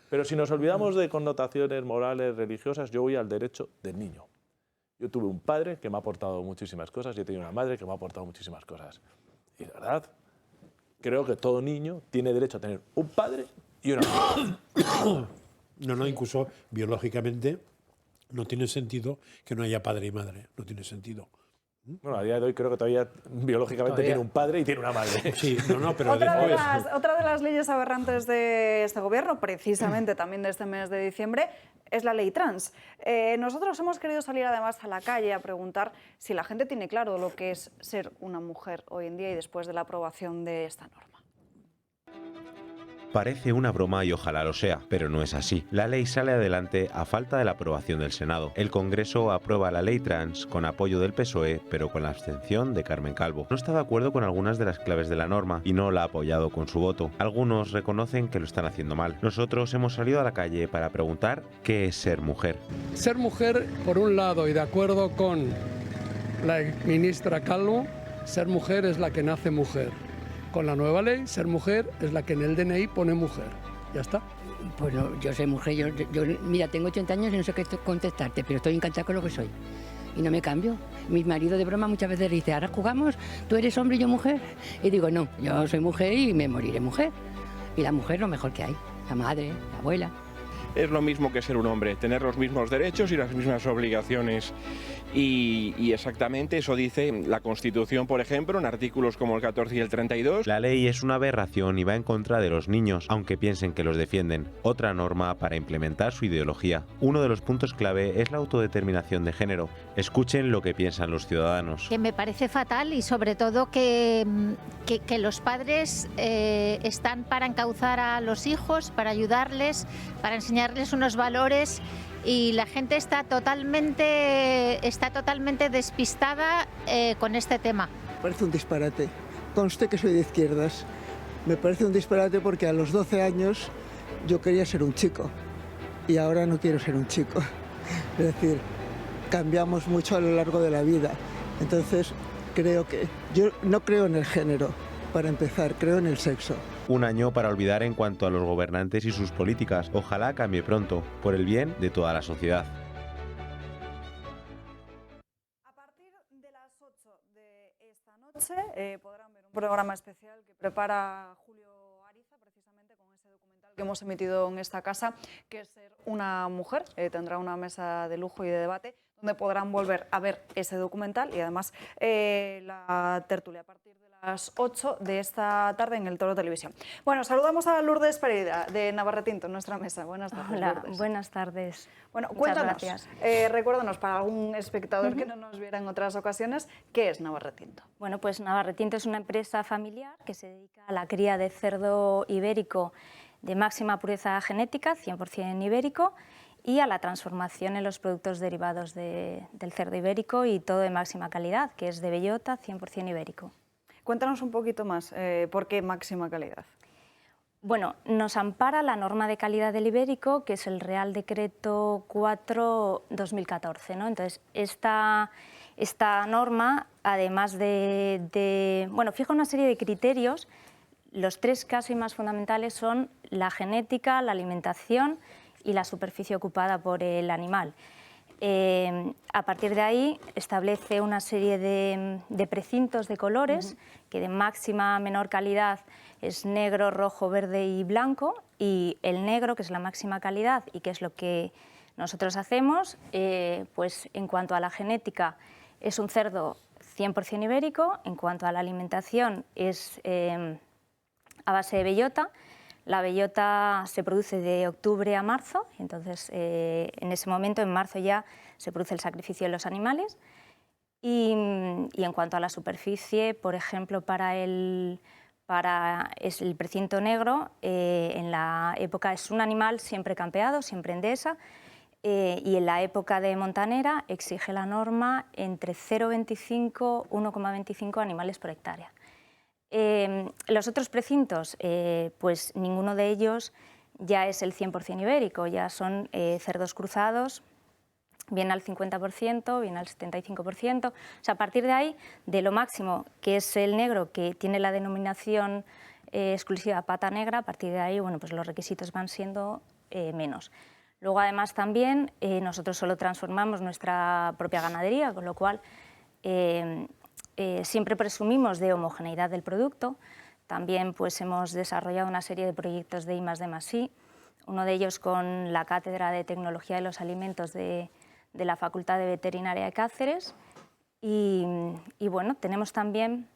Pero si nos olvidamos de connotaciones morales, religiosas, yo voy al derecho del niño. Yo tuve un padre que me ha aportado muchísimas cosas y he tenido una madre que me ha aportado muchísimas cosas. Y de verdad, creo que todo niño tiene derecho a tener un padre y una madre. No, incluso biológicamente no tiene sentido que no haya padre y madre. No tiene sentido. Bueno, a día de hoy creo que todavía biológicamente tiene un padre y tiene una madre. Sí, pero otra de las leyes aberrantes de este gobierno, precisamente también de este mes de diciembre, es la ley trans. Nosotros hemos querido salir además a la calle a preguntar si la gente tiene claro lo que es ser una mujer hoy en día y después de la aprobación de esta norma. Parece una broma y ojalá lo sea, pero no es así. La ley sale adelante a falta de la aprobación del Senado. El Congreso aprueba la ley trans con apoyo del PSOE, pero con la abstención de Carmen Calvo. No está de acuerdo con algunas de las claves de la norma y no la ha apoyado con su voto. Algunos reconocen que lo están haciendo mal. Nosotros hemos salido a la calle para preguntar qué es ser mujer. Ser mujer, por un lado, y de acuerdo con la ministra Calvo, ser mujer es la que nace mujer. Con la nueva ley, ser mujer es la que en el DNI pone mujer. Ya está. Pues no, yo soy mujer. Yo mira, tengo 80 años y no sé qué contestarte, pero estoy encantada con lo que soy. Y no me cambio. Mi marido de broma muchas veces dice, ahora jugamos, tú eres hombre y yo mujer. Y digo, no, yo soy mujer y me moriré mujer. Y la mujer lo mejor que hay. La madre, la abuela. es lo mismo que ser un hombre, tener los mismos derechos y las mismas obligaciones. Y exactamente eso dice la Constitución, por ejemplo, en artículos como el 14 y el 32. La ley es una aberración y va en contra de los niños, aunque piensen que los defienden. Otra norma para implementar su ideología. Uno de los puntos clave es la autodeterminación de género. Escuchen lo que piensan los ciudadanos. Que me parece fatal y sobre todo que los padres están para encauzar a los hijos, para ayudarles, para enseñarles unos valores, y la gente está totalmente despistada con este tema. Parece un disparate. Conste que soy de izquierdas. Me parece un disparate porque a los 12 años yo quería ser un chico y ahora no quiero ser un chico. Es decir, cambiamos mucho a lo largo de la vida. Entonces, yo no creo en el género, para empezar, creo en el sexo. Un año para olvidar en cuanto a los gobernantes y sus políticas. Ojalá cambie pronto, por el bien de toda la sociedad. A partir de las 8 de esta noche podrán ver un programa especial que prepara Julio Ariza, precisamente con ese documental que hemos emitido en esta casa, que es Ser una mujer. Tendrá una mesa de lujo y de debate donde podrán volver a ver ese documental y además la tertulia a partir de las 8 de esta tarde en el Toro Televisión. Bueno, saludamos a Lourdes Pereira de Navarretinto en nuestra mesa. Buenas tardes. Hola, Lourdes. buenas tardes. Bueno, Muchas cuéntanos, gracias. Recuérdanos para algún espectador que no nos viera en otras ocasiones, ¿qué es Navarretinto? Bueno, pues Navarretinto es una empresa familiar que se dedica a la cría de cerdo ibérico de máxima pureza genética, 100% ibérico, y a la transformación en los productos derivados del cerdo ibérico y todo de máxima calidad, que es de bellota, 100% ibérico. Cuéntanos un poquito más, ¿por qué máxima calidad? Bueno, nos ampara la norma de calidad del ibérico, que es el Real Decreto 4/2014, ¿no? Entonces, esta norma, además fija una serie de criterios. Los tres casi más fundamentales son la genética, la alimentación y la superficie ocupada por el animal. A partir de ahí establece una serie de precintos de colores que de máxima a menor calidad es negro, rojo, verde y blanco, y el negro, que es la máxima calidad y que es lo que nosotros hacemos, pues en cuanto a la genética es un cerdo 100% ibérico, en cuanto a la alimentación es a base de bellota. La bellota se produce de octubre a marzo, entonces en ese momento, en marzo ya, se produce el sacrificio de los animales. Y en cuanto a la superficie, por ejemplo, es el precinto negro, en la época es un animal siempre campeado, siempre en dehesa, y en la época de montanera exige la norma entre 0,25 y 1,25 animales por hectárea. Los otros precintos, pues ninguno de ellos ya es el 100% ibérico, ya son cerdos cruzados, bien al 50%, bien al 75%. O sea, a partir de ahí, de lo máximo, que es el negro, que tiene la denominación exclusiva pata negra, a partir de ahí, bueno, pues los requisitos van siendo menos. Luego, además, también nosotros solo transformamos nuestra propia ganadería, con lo cual siempre presumimos de homogeneidad del producto. También pues, hemos desarrollado una serie de proyectos de I+D+I, uno de ellos con la Cátedra de Tecnología de los Alimentos de la Facultad de Veterinaria de Cáceres. Y bueno, tenemos también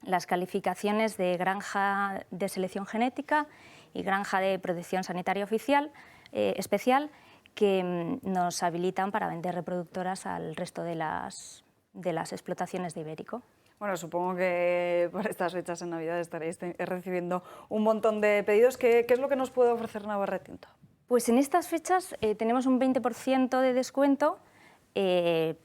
las calificaciones de granja de selección genética y granja de protección sanitaria oficial, especial, que nos habilitan para vender reproductoras al resto de las explotaciones de ibérico. Bueno, supongo que por estas fechas en Navidad estaréis recibiendo un montón de pedidos. ¿Qué es lo que nos puede ofrecer Navarretinto? Pues en estas fechas tenemos un 20% de descuento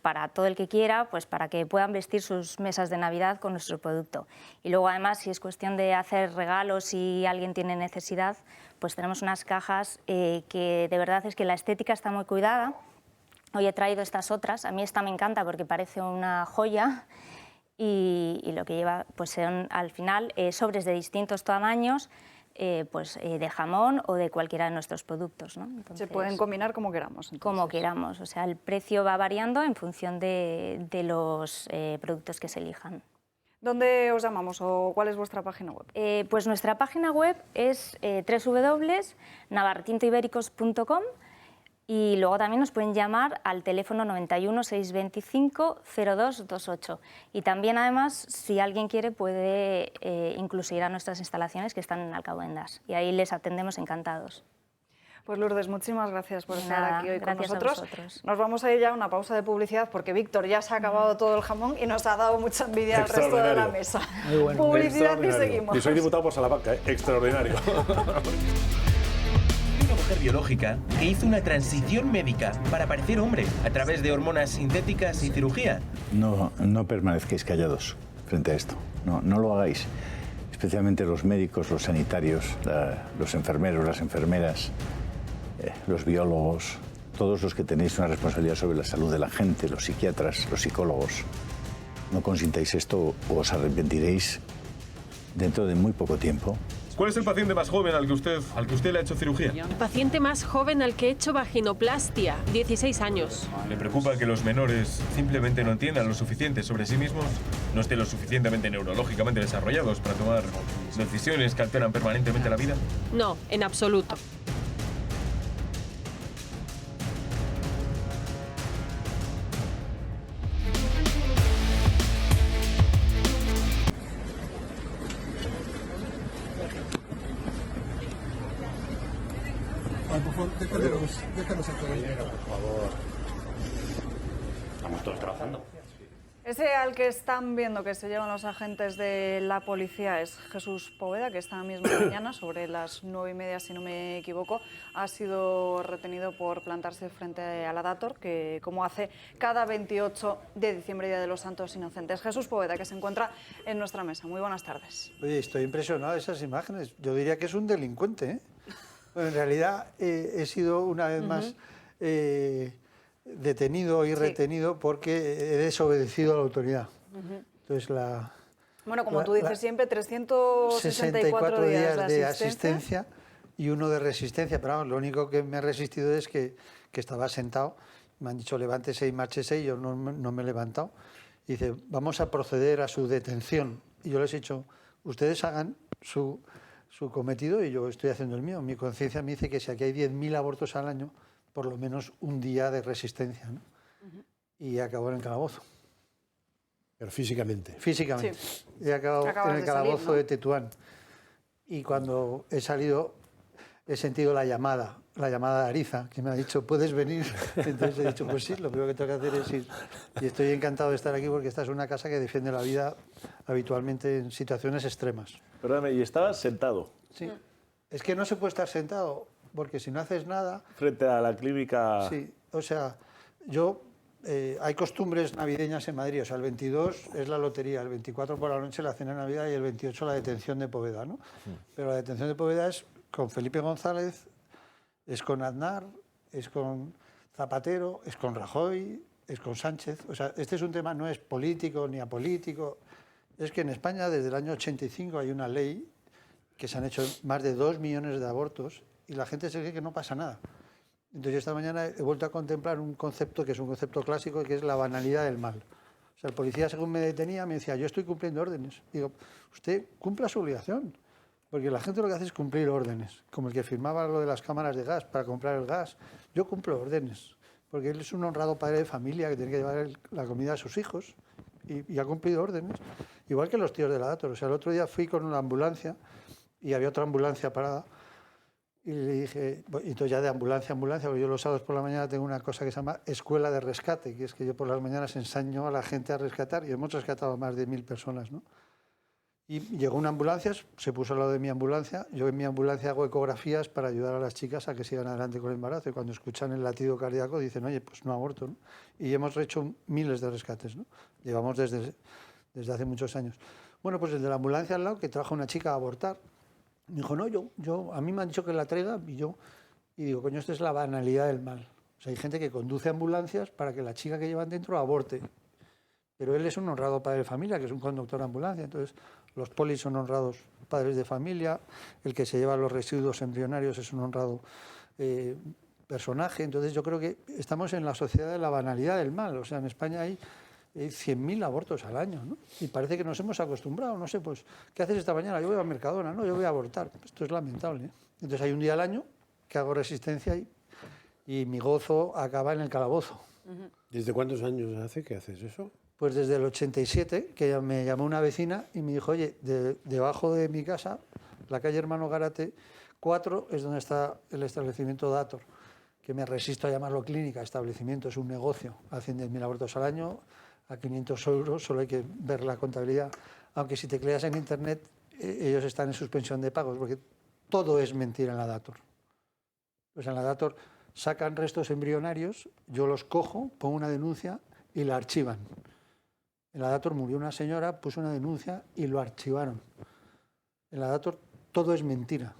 para todo el que quiera, pues para que puedan vestir sus mesas de Navidad con nuestro producto. Y luego, además, si es cuestión de hacer regalos y alguien tiene necesidad, pues tenemos unas cajas que de verdad es que la estética está muy cuidada. Hoy he traído estas otras, a mí esta me encanta porque parece una joya y lo que lleva pues son al final sobres de distintos tamaños de jamón o de cualquiera de nuestros productos, ¿no? Entonces, se pueden combinar como queramos. Entonces. Como queramos, o sea, el precio va variando en función de los productos que se elijan. ¿Dónde os llamamos o cuál es vuestra página web? Pues nuestra página web es www.navartintoibéricos.com y luego también nos pueden llamar al teléfono 91 625 0228. Y también, además, si alguien quiere, puede incluso ir a nuestras instalaciones que están en Alcobendas y ahí les atendemos encantados. Pues Lourdes, muchísimas gracias por estar Nada, aquí hoy con gracias a nosotros. vosotros. Nos vamos a ir ya a una pausa de publicidad porque Víctor ya se ha acabado todo el jamón y nos ha dado mucha envidia al resto de la mesa. Muy bueno. Publicidad y seguimos. Yo soy diputado por Salamanca, extraordinario. Una mujer biológica que hizo una transición médica para parecer hombre a través de hormonas sintéticas y cirugía. No permanezcáis callados frente a esto. No lo hagáis. Especialmente los médicos, los sanitarios, los enfermeros, las enfermeras, los biólogos, todos los que tenéis una responsabilidad sobre la salud de la gente, los psiquiatras, los psicólogos. No consintáis esto o os arrepentiréis dentro de muy poco tiempo. ¿Cuál es el paciente más joven al que usted le ha hecho cirugía? El paciente más joven al que he hecho vaginoplastia, 16 años. ¿Le preocupa que los menores simplemente no entiendan lo suficiente sobre sí mismos? ¿No estén lo suficientemente neurológicamente desarrollados para tomar decisiones que alteran permanentemente la vida? No, en absoluto. Por favor, déjanos aquí. Por favor. Estamos todos trabajando. Ese al que están viendo que se llevan los agentes de la policía es Jesús Poveda, que esta misma mañana, sobre las 9:30, si no me equivoco, ha sido retenido por plantarse frente a la Dator, que como hace cada 28 de diciembre, Día de los Santos Inocentes. Jesús Poveda, que se encuentra en nuestra mesa. Muy buenas tardes. Oye, estoy impresionado de esas imágenes. Yo diría que es un delincuente, ¿eh? Bueno, en realidad he sido una vez más detenido y retenido porque he desobedecido a la autoridad. Entonces, bueno, como tú dices siempre, 364 días de asistencia y uno de resistencia. Pero vamos, lo único que me ha resistido es que estaba sentado. Me han dicho levántese y márchese y yo no me he levantado. Y dice, vamos a proceder a su detención. Y yo les he dicho, ustedes hagan su cometido y yo estoy haciendo el mío. Mi conciencia me dice que si aquí hay 10.000 abortos al año, por lo menos un día de resistencia, ¿no? Y acabó en el calabozo. Pero físicamente. Físicamente. Sí. He acabado en el calabozo salir, ¿no? de Tetuán. Y cuando he salido, he sentido la llamada de Ariza, que me ha dicho, ¿puedes venir? Entonces he dicho, pues sí, lo primero que tengo que hacer es ir. Y estoy encantado de estar aquí porque esta es una casa que defiende la vida habitualmente en situaciones extremas. Perdóname, ¿y estabas sentado? Sí. Es que no se puede estar sentado, porque si no haces nada... Frente a la clínica... Sí, o sea, hay costumbres navideñas en Madrid, o sea, el 22 es la lotería, el 24 por la noche la cena de Navidad y el 28 la detención de Poveda, ¿no? Pero la detención de Poveda es con Felipe González, es con Aznar, es con Zapatero, es con Rajoy, es con Sánchez. O sea, este es un tema, no es político ni apolítico. Es que en España desde el año 85 hay una ley que se han hecho más de 2 millones de abortos y la gente se cree que no pasa nada. Entonces esta mañana he vuelto a contemplar un concepto que es un concepto clásico, que es la banalidad del mal. O sea, el policía, según me detenía, me decía, yo estoy cumpliendo órdenes. Digo, usted cumpla su obligación, porque la gente lo que hace es cumplir órdenes, como el que firmaba lo de las cámaras de gas para comprar el gas. Yo cumplo órdenes, porque él es un honrado padre de familia que tiene que llevar la comida a sus hijos y ha cumplido órdenes, igual que los tíos de la Dator. O sea, el otro día fui con una ambulancia y había otra ambulancia parada y le dije, entonces ya de ambulancia a ambulancia, porque yo los sábados por la mañana tengo una cosa que se llama escuela de rescate, que es que yo por las mañanas enseño a la gente a rescatar y hemos rescatado a más de 1000 personas, ¿no? Y llegó una ambulancia, se puso al lado de mi ambulancia. Yo en mi ambulancia hago ecografías para ayudar a las chicas a que sigan adelante con el embarazo. Y cuando escuchan el latido cardíaco dicen, oye, pues no aborto, ¿no? Y hemos hecho miles de rescates, ¿no? Llevamos desde hace muchos años. Bueno, pues el de la ambulancia al lado, que trajo una chica a abortar, me dijo, no, a mí me han dicho que la traiga y digo, coño, esto es la banalidad del mal. O sea, hay gente que conduce ambulancias para que la chica que llevan dentro aborte. Pero él es un honrado padre de familia, que es un conductor de ambulancia. Entonces, los polis son honrados padres de familia, el que se lleva los residuos embrionarios es un honrado personaje. Entonces, yo creo que estamos en la sociedad de la banalidad del mal. O sea, en España hay 100.000 abortos al año, ¿no? Y parece que nos hemos acostumbrado, no sé, pues, ¿qué haces esta mañana? Yo voy a Mercadona, no, yo voy a abortar. Esto es lamentable, ¿eh? Entonces hay un día al año que hago resistencia y mi gozo acaba en el calabozo. ¿Desde cuántos años hace que haces eso? Pues desde el 87, que me llamó una vecina y me dijo, oye, debajo de mi casa, la calle Hermano Gárate 4, es donde está el establecimiento Dator, que me resisto a llamarlo clínica, establecimiento, es un negocio, hacen 10.000 abortos al año, a 500 euros, solo hay que ver la contabilidad, aunque si tecleas en internet, ellos están en suspensión de pagos, porque todo es mentira en la Dator. Pues en la Dator sacan restos embrionarios, yo los cojo, pongo una denuncia y la archivan. En la Dator murió una señora, puso una denuncia y lo archivaron. En la Dator todo es mentira.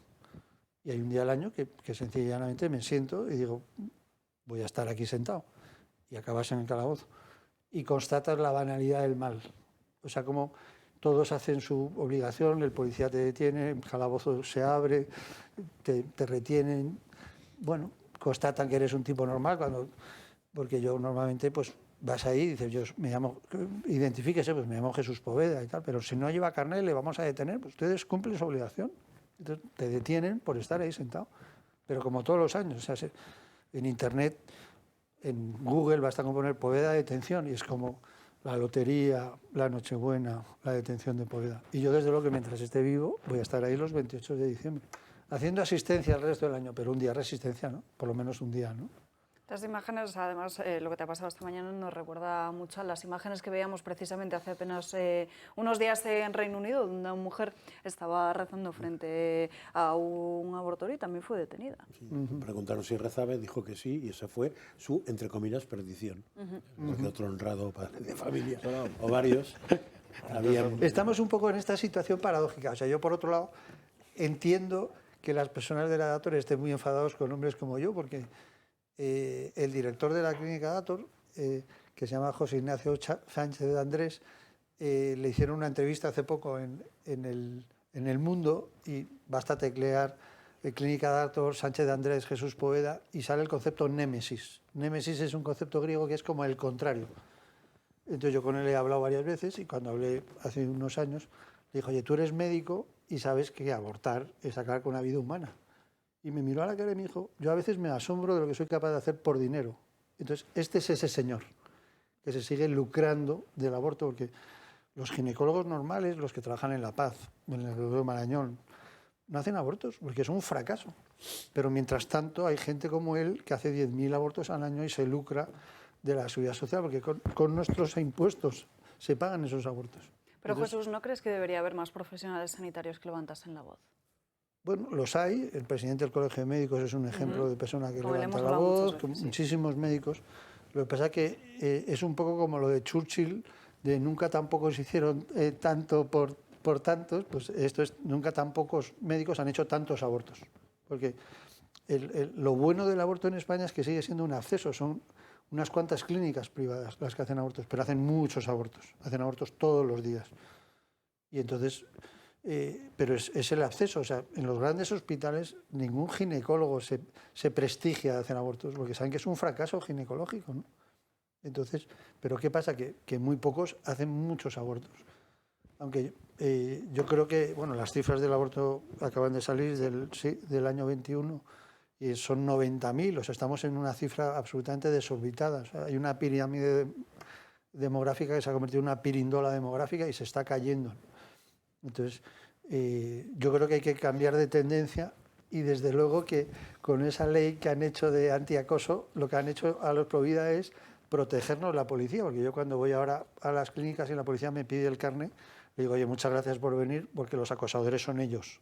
Y hay un día al año que sencillamente me siento y digo, voy a estar aquí sentado. Y acabas en el calabozo. Y constatas la banalidad del mal. O sea, como todos hacen su obligación, el policía te detiene, el calabozo se abre, te retienen. Bueno, constatan que eres un tipo normal, porque yo normalmente pues vas ahí y dices, yo me llamo, identifíquese, pues me llamo Jesús Poveda y tal, pero si no lleva carnet le vamos a detener, pues ustedes cumplen su obligación. Entonces te detienen por estar ahí sentado. Pero como todos los años, o sea, en internet, en Google basta con poner Poveda detención y es como la lotería, la Nochebuena, la detención de Poveda. Y yo desde luego que mientras esté vivo voy a estar ahí los 28 de diciembre, haciendo asistencia el resto del año, pero un día resistencia, ¿no? Por lo menos un día, ¿no? Las imágenes, además, lo que te ha pasado esta mañana nos recuerda mucho a las imágenes que veíamos precisamente hace apenas unos días en Reino Unido, donde una mujer estaba rezando frente a un abortorio y también fue detenida. Sí. Preguntaron si rezaba y dijo que sí, y esa fue su, entre comillas, perdición. Porque otro honrado padre de familia, o varios, habían... Estamos un poco en esta situación paradójica. O sea, yo, por otro lado, entiendo que las personas de la Dator estén muy enfadados con hombres como yo, porque... el director de la clínica Dator, que se llama José Ignacio Sánchez de Andrés, le hicieron una entrevista hace poco en El Mundo y basta teclear clínica Dator, Sánchez de Andrés, Jesús Poveda y sale el concepto némesis. Némesis es un concepto griego que es como el contrario. Entonces yo con él he hablado varias veces y cuando hablé hace unos años le dije, oye, tú eres médico y sabes que abortar es acabar con una vida humana. Y me miró a la cara y me dijo, yo a veces me asombro de lo que soy capaz de hacer por dinero. Entonces, este es ese señor que se sigue lucrando del aborto, porque los ginecólogos normales, los que trabajan en La Paz, en el Gregorio Marañón, no hacen abortos, porque es un fracaso. Pero mientras tanto hay gente como él que hace 10.000 abortos al año y se lucra de la seguridad social, porque con nuestros impuestos se pagan esos abortos. Pero Jesús, ¿no crees que debería haber más profesionales sanitarios que levantasen la voz? Bueno, los hay. El presidente del Colegio de Médicos es un ejemplo de persona que levanta la voz, con muchísimos médicos. Lo que pasa es que es un poco como lo de Churchill, de nunca tan pocos hicieron tanto por tantos, pues esto es, nunca tan pocos médicos han hecho tantos abortos. Porque lo bueno del aborto en España es que sigue siendo un acceso, son unas cuantas clínicas privadas las que hacen abortos, pero hacen muchos abortos, hacen abortos todos los días. Y entonces... pero es el acceso, o sea, en los grandes hospitales ningún ginecólogo se prestigia de hacer abortos, porque saben que es un fracaso ginecológico, ¿no? Entonces, pero ¿qué pasa? Que muy pocos hacen muchos abortos. Aunque yo creo que, bueno, las cifras del aborto acaban de salir del año 21 y son 90.000, o sea, estamos en una cifra absolutamente desorbitada. O sea, hay una pirámide demográfica que se ha convertido en una pirindola demográfica y se está cayendo. Entonces, yo creo que hay que cambiar de tendencia y desde luego que con esa ley que han hecho de antiacoso, lo que han hecho a los Provida es protegernos la policía, porque yo cuando voy ahora a las clínicas y la policía me pide el carnet, le digo, oye, muchas gracias por venir, porque los acosadores son ellos.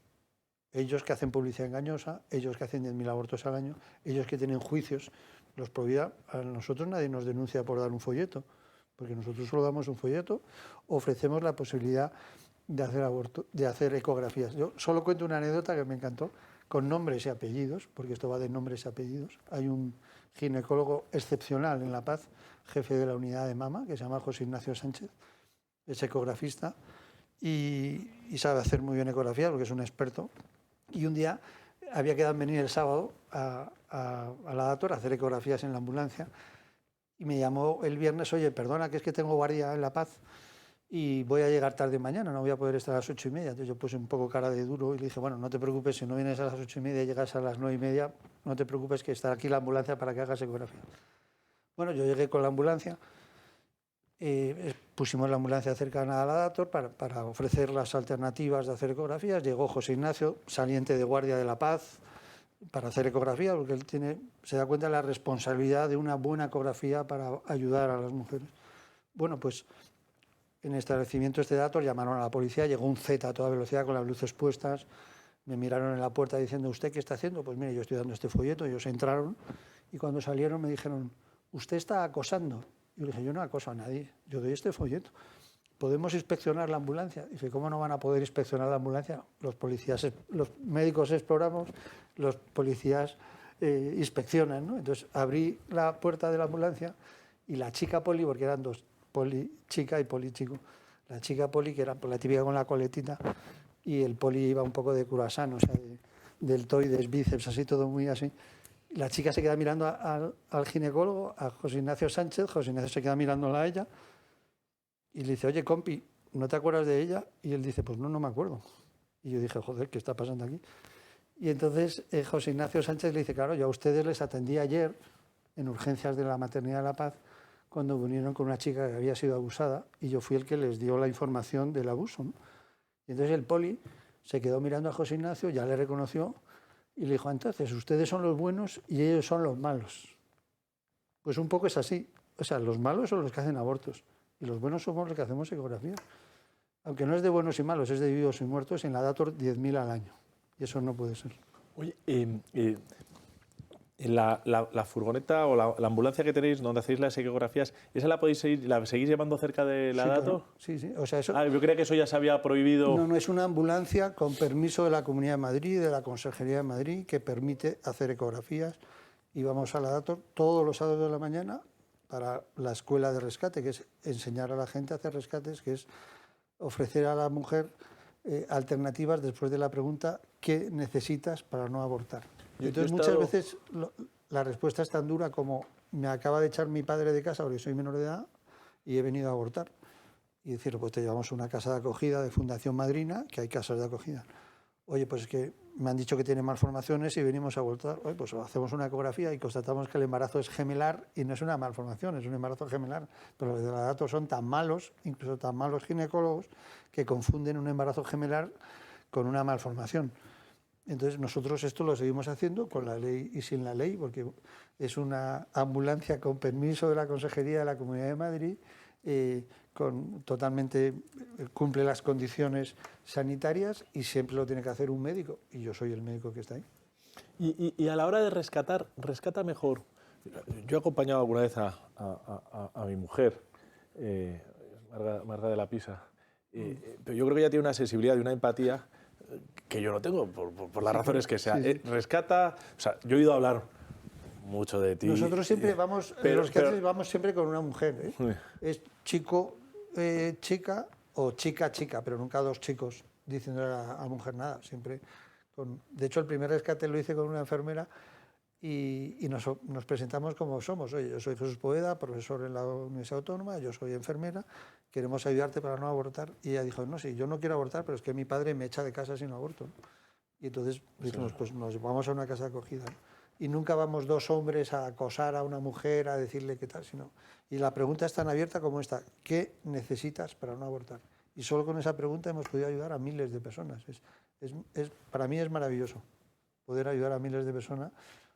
Ellos que hacen publicidad engañosa, ellos que hacen 10.000 abortos al año, ellos que tienen juicios. Los Provida, a nosotros nadie nos denuncia por dar un folleto, porque nosotros solo damos un folleto, ofrecemos la posibilidad de hacer aborto, de hacer ecografías. Yo solo cuento una anécdota que me encantó, con nombres y apellidos, porque esto va de nombres y apellidos. Hay un ginecólogo excepcional en La Paz, jefe de la unidad de mama, que se llama José Ignacio Sánchez, es ecografista y sabe hacer muy bien ecografías porque es un experto. Y un día había quedado en venir el sábado a la Dator a hacer ecografías en la ambulancia Y me llamó el viernes, oye, perdona, que es que tengo guardia en La Paz y voy a llegar tarde mañana, no voy a poder estar a las 8:30. Entonces yo puse un poco cara de duro y le dije, bueno, no te preocupes, si no vienes a las 8:30 y llegas a las 9:30, no te preocupes, que estará aquí la ambulancia para que hagas ecografía. Bueno, yo llegué con la ambulancia, pusimos la ambulancia cercana a la Dator para ofrecer las alternativas de hacer ecografías. Llegó José Ignacio, saliente de guardia de La Paz, para hacer ecografía, porque él se da cuenta de la responsabilidad de una buena ecografía para ayudar a las mujeres. Bueno, pues en el establecimiento este Dator llamaron a la policía, llegó un Z a toda velocidad con las luces puestas, me miraron en la puerta diciendo, ¿usted qué está haciendo? Pues mire, yo estoy dando este folleto. Ellos entraron y cuando salieron me dijeron, ¿usted está acosando? Y yo le dije, yo no acoso a nadie, yo doy este folleto. ¿Podemos inspeccionar la ambulancia? Dice, ¿cómo no van a poder inspeccionar la ambulancia? Los médicos exploramos, los policías inspeccionan, ¿no? Entonces abrí la puerta de la ambulancia y la chica poli, porque eran dos, poli chica y poli chico, la chica poli, que era la típica con la coletita, y el poli iba un poco de croissant, o sea, deltoides, bíceps, así, todo muy así. La chica se queda mirando al ginecólogo, a José Ignacio Sánchez, José Ignacio se queda mirándola a ella, y le dice, oye, compi, ¿no te acuerdas de ella? Y él dice, pues no me acuerdo. Y yo dije, joder, ¿qué está pasando aquí? Y entonces José Ignacio Sánchez le dice, claro, yo a ustedes les atendí ayer en urgencias de la Maternidad de La Paz, cuando vinieron con una chica que había sido abusada, y yo fui el que les dio la información del abuso, ¿no? Y entonces el poli se quedó mirando a José Ignacio, ya le reconoció, y le dijo, entonces, ustedes son los buenos y ellos son los malos. Pues un poco es así. O sea, los malos son los que hacen abortos y los buenos somos los que hacemos ecografía. Aunque no es de buenos y malos, es de vivos y muertos, en la Dator 10.000 al año. Y eso no puede ser. Oye, la furgoneta o la ambulancia que tenéis donde hacéis las ecografías, ¿esa la seguís llevando cerca de la Dator? Claro. Sí, sí. O sea, eso... yo creía que eso ya se había prohibido. No, es una ambulancia con permiso de la Comunidad de Madrid, de la Consejería de Madrid, que permite hacer ecografías. Y vamos a la Dator todos los sábados de la mañana para la escuela de rescate, que es enseñar a la gente a hacer rescates, que es ofrecer a la mujer alternativas después de la pregunta ¿qué necesitas para no abortar? Entonces muchas veces la respuesta es tan dura como me acaba de echar mi padre de casa porque soy menor de edad y he venido a abortar. Y decir, pues te llevamos a una casa de acogida de Fundación Madrina, que hay casas de acogida. Oye, pues es que me han dicho que tiene malformaciones y venimos a abortar. Oye, pues hacemos una ecografía y constatamos que el embarazo es gemelar y no es una malformación, es un embarazo gemelar. Pero los de la Dator son tan malos, incluso tan malos ginecólogos, que confunden un embarazo gemelar con una malformación. Entonces nosotros esto lo seguimos haciendo con la ley y sin la ley, porque es una ambulancia con permiso de la Consejería de la Comunidad de Madrid, totalmente cumple las condiciones sanitarias y siempre lo tiene que hacer un médico, y yo soy el médico que está ahí. Y a la hora de rescatar, rescata mejor. Yo he acompañado alguna vez a mi mujer, Marga de la Pisa, pero yo creo que ella tiene una sensibilidad y una empatía que yo no tengo, por las razones que sea. Sí. Rescata, o sea, yo he oído hablar mucho de ti. Nosotros siempre vamos, vamos siempre con una mujer, ¿eh? Es chico, chica o chica, chica, pero nunca dos chicos diciéndole a la mujer nada. Siempre de hecho, el primer rescate lo hice con una enfermera y nos presentamos como somos. Oye, yo soy Jesús Poveda, profesor en la Universidad Autónoma, yo soy enfermera, queremos ayudarte para no abortar. Y ella dijo, no, sí, yo no quiero abortar, pero es que mi padre me echa de casa si no aborto, ¿no? Y entonces dijimos, pues nos vamos a una casa de acogida, ¿no? Y nunca vamos dos hombres a acosar a una mujer, a decirle qué tal, sino... Y la pregunta es tan abierta como esta, ¿qué necesitas para no abortar? Y solo con esa pregunta hemos podido ayudar a miles de personas. Para mí es maravilloso poder ayudar a miles de personas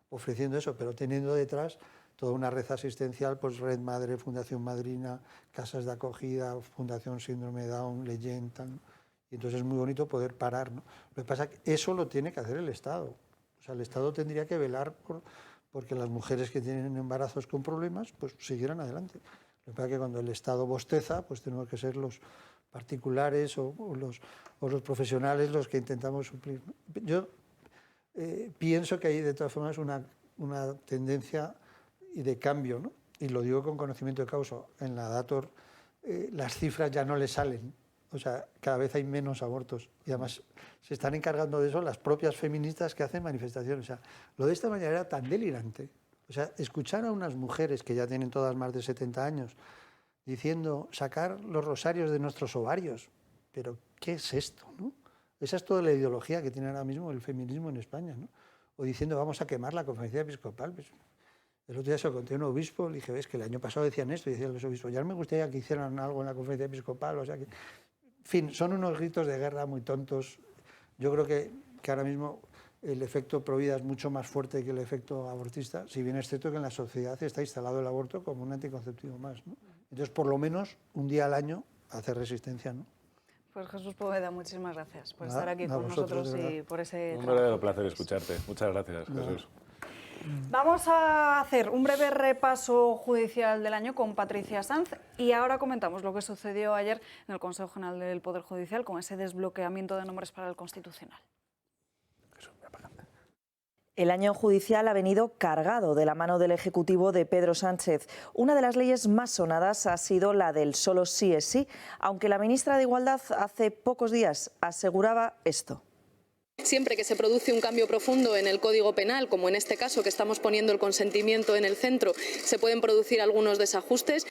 ofreciendo eso, pero teniendo detrás toda una red asistencial, pues Red Madre, Fundación Madrina, casas de acogida, Fundación Síndrome de Down, Leyenda, ¿no? Y entonces es muy bonito poder parar, ¿no? Lo que pasa es que eso lo tiene que hacer el Estado. O sea, el Estado tendría que velar porque las mujeres que tienen embarazos con problemas pues siguieran adelante. Lo que pasa es que cuando el Estado bosteza, pues tenemos que ser los particulares o los profesionales los que intentamos suplir, ¿no? Yo pienso que hay de todas formas una tendencia de cambio, ¿no? Y lo digo con conocimiento de causa. En la Dator las cifras ya no le salen. O sea, cada vez hay menos abortos. Y además se están encargando de eso las propias feministas que hacen manifestaciones. O sea, lo de esta mañana era tan delirante. O sea, escuchar a unas mujeres que ya tienen todas más de 70 años diciendo sacar los rosarios de nuestros ovarios, pero ¿qué es esto, no? Esa es toda la ideología que tiene ahora mismo el feminismo en España, ¿no? O diciendo vamos a quemar la conferencia episcopal. Pues, el otro día se lo conté a un obispo, le dije, ves que el año pasado decían esto, y decían los obispos, ya me gustaría que hicieran algo en la conferencia episcopal, o sea que... En fin, son unos gritos de guerra muy tontos. Yo creo que ahora mismo el efecto provida es mucho más fuerte que el efecto abortista, si bien es cierto que en la sociedad está instalado el aborto como un anticonceptivo más, ¿no? Entonces, por lo menos, un día al año hacer resistencia, ¿no? Pues Jesús Poveda, muchísimas gracias por Nada, estar aquí a con vosotros, nosotros de y por ese Un trabajo. verdadero placer escucharte. Muchas gracias, Jesús. Vamos a hacer un breve repaso judicial del año con Patricia Sanz y ahora comentamos lo que sucedió ayer en el Consejo General del Poder Judicial con ese desbloqueamiento de nombres para el Constitucional. El año judicial ha venido cargado de la mano del Ejecutivo de Pedro Sánchez. Una de las leyes más sonadas ha sido la del solo sí es sí, aunque la ministra de Igualdad hace pocos días aseguraba esto. Siempre que se produce un cambio profundo en el Código Penal, como en este caso que estamos poniendo el consentimiento en el centro, se pueden producir algunos desajustes.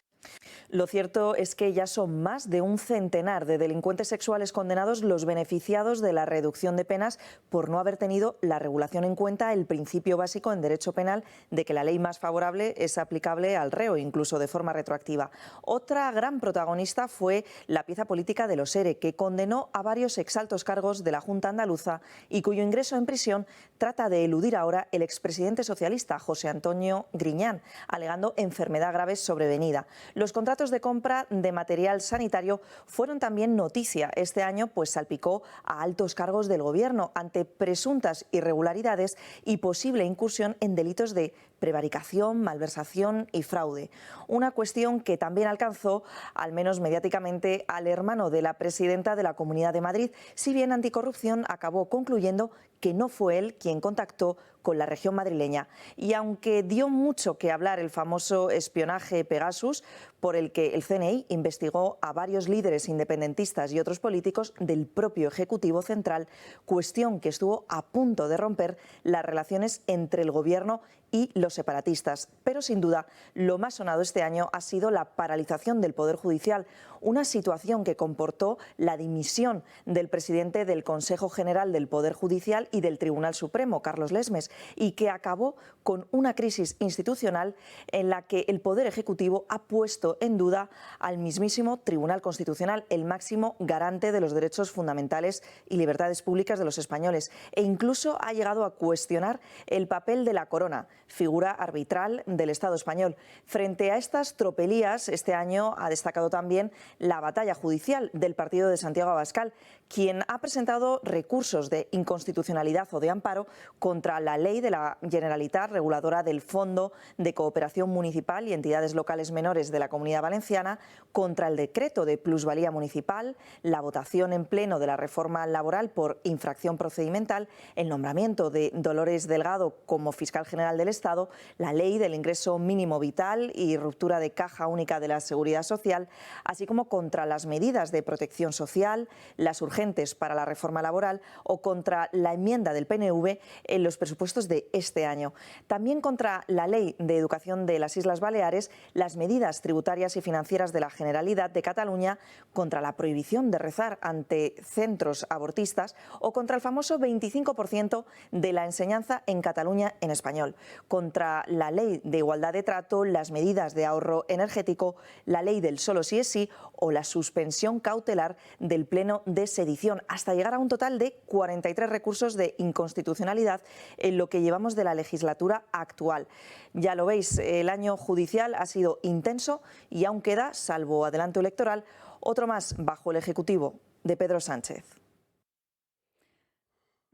Lo cierto es que ya son más de un centenar de delincuentes sexuales condenados los beneficiados de la reducción de penas por no haber tenido la regulación en cuenta el principio básico en derecho penal de que la ley más favorable es aplicable al reo, incluso de forma retroactiva. Otra gran protagonista fue la pieza política de los ERE, que condenó a varios exaltos cargos de la Junta Andaluza y cuyo ingreso en prisión trata de eludir ahora el expresidente socialista José Antonio Griñán, alegando enfermedad grave sobrevenida. Los contratos de compra de material sanitario fueron también noticia este año, pues salpicó a altos cargos del Gobierno ante presuntas irregularidades y posible incursión en delitos de prevaricación, malversación y fraude. Una cuestión que también alcanzó, al menos mediáticamente, al hermano de la presidenta de la Comunidad de Madrid, si bien Anticorrupción acabó concluyendo que no fue él quien contactó con la región madrileña. Y aunque dio mucho que hablar el famoso espionaje Pegasus, por el que el CNI investigó a varios líderes independentistas y otros políticos del propio Ejecutivo Central, cuestión que estuvo a punto de romper las relaciones entre el Gobierno y los separatistas. Pero sin duda, lo más sonado este año ha sido la paralización del Poder Judicial, una situación que comportó la dimisión del presidente del Consejo General del Poder Judicial y del Tribunal Supremo, Carlos Lesmes, y que acabó con una crisis institucional en la que el Poder Ejecutivo ha puesto en duda al mismísimo Tribunal Constitucional, el máximo garante de los derechos fundamentales y libertades públicas de los españoles, e incluso ha llegado a cuestionar el papel de la Corona, figura arbitral del Estado español. Frente a estas tropelías, este año ha destacado también la batalla judicial del partido de Santiago Abascal, quien ha presentado recursos de inconstitucionalidad o de amparo contra la ley de la Generalitat reguladora del Fondo de Cooperación Municipal y entidades locales menores de la Comunidad Valenciana, contra el decreto de plusvalía municipal, la votación en pleno de la reforma laboral por infracción procedimental, el nombramiento de Dolores Delgado como fiscal general del Estado, la ley del ingreso mínimo vital y ruptura de caja única de la Seguridad Social, así como contra las medidas de protección social, las urgentes para la reforma laboral o contra la enmienda del PNV en los presupuestos de este año. También contra la Ley de Educación de las Islas Baleares, las medidas tributarias y financieras de la Generalidad de Cataluña, contra la prohibición de rezar ante centros abortistas o contra el famoso 25% de la enseñanza en Cataluña en español, contra la Ley de Igualdad de Trato, las medidas de ahorro energético, la Ley del solo sí es sí o la suspensión cautelar del Pleno de Sedición, hasta llegar a un total de 43 recursos de inconstitucionalidad en lo que llevamos de la legislatura actual. Ya lo veis, el año judicial ha sido intenso y aún queda, salvo adelanto electoral, otro más bajo el Ejecutivo de Pedro Sánchez.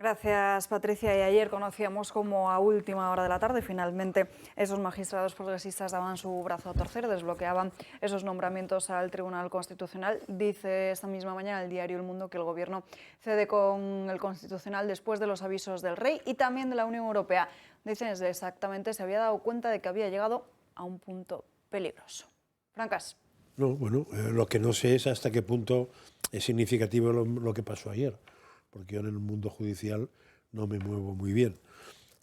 Gracias, Patricia. Y ayer conocíamos cómo a última hora de la tarde finalmente esos magistrados progresistas daban su brazo a torcer, desbloqueaban esos nombramientos al Tribunal Constitucional. Dice esta misma mañana el diario El Mundo que el Gobierno cede con el Constitucional después de los avisos del Rey y también de la Unión Europea. Dicen exactamente se había dado cuenta de que había llegado a un punto peligroso. Francas. No, bueno, lo que no sé es hasta qué punto es significativo lo que pasó ayer, porque yo en el mundo judicial no me muevo muy bien.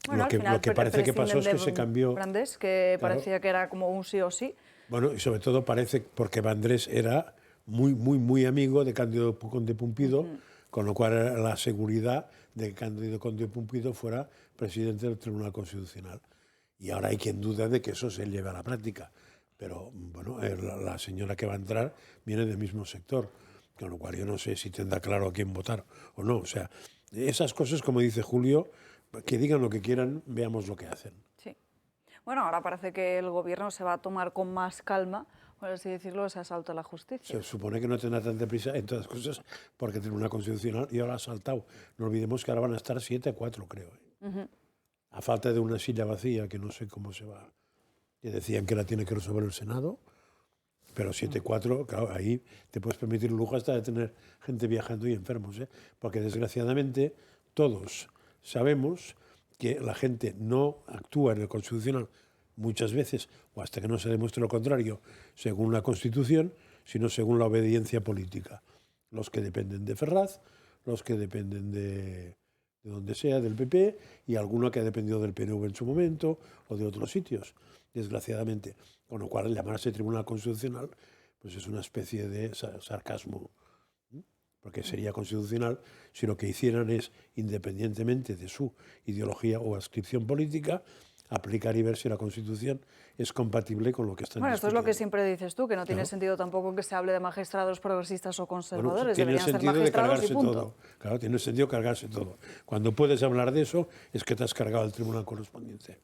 Bueno, lo que parece que pasó es que se cambió. Brandés, que Claro. parecía que era como un sí o sí. Bueno, y sobre todo parece porque Vandrés era muy amigo de Cándido Conde Pumpido, con lo cual era la seguridad de que Cándido Conde Pumpido fuera presidente del Tribunal Constitucional. Y ahora hay quien duda de que eso se lleve a la práctica. Pero bueno, la señora que va a entrar viene del mismo sector, con lo cual yo no sé si tendrá claro a quién votar o no. O sea, esas cosas, como dice Julio, que digan lo que quieran, veamos lo que hacen. Sí. Bueno, ahora parece que el gobierno se va a tomar con más calma, por así decirlo, ese asalto a la justicia. Se supone que no tendrá tanta prisa en todas las cosas porque tiene una constitucional y ahora ha saltado. No olvidemos que ahora van a estar 7-4, creo. A falta de una silla vacía, que no sé cómo se va. Que decían que la tiene que resolver el Senado, pero 7-4, claro, ahí te puedes permitir el lujo hasta de tener gente viajando y enfermos, ¿eh? Porque desgraciadamente todos sabemos que la gente no actúa en el Constitucional muchas veces, o hasta que no se demuestre lo contrario, según la Constitución, sino según la obediencia política. Los que dependen de Ferraz, los que dependen de donde sea, del PP, y alguno que ha dependido del PNV en su momento, o de otros sitios, desgraciadamente. Con lo cual, llamarse Tribunal Constitucional pues es una especie de sarcasmo, porque sería constitucional si lo que hicieran es, independientemente de su ideología o adscripción política, aplicar y ver si la Constitución es compatible con lo que están Bueno, esto es lo discutiendo. que siempre dices tú, que no tiene Claro. sentido tampoco que se hable de magistrados progresistas o conservadores, Bueno, tiene deberían ser sentido de magistrados cargarse y punto. todo. Claro, tiene sentido cargarse todo. Cuando puedes hablar de eso, es que te has cargado el tribunal correspondiente.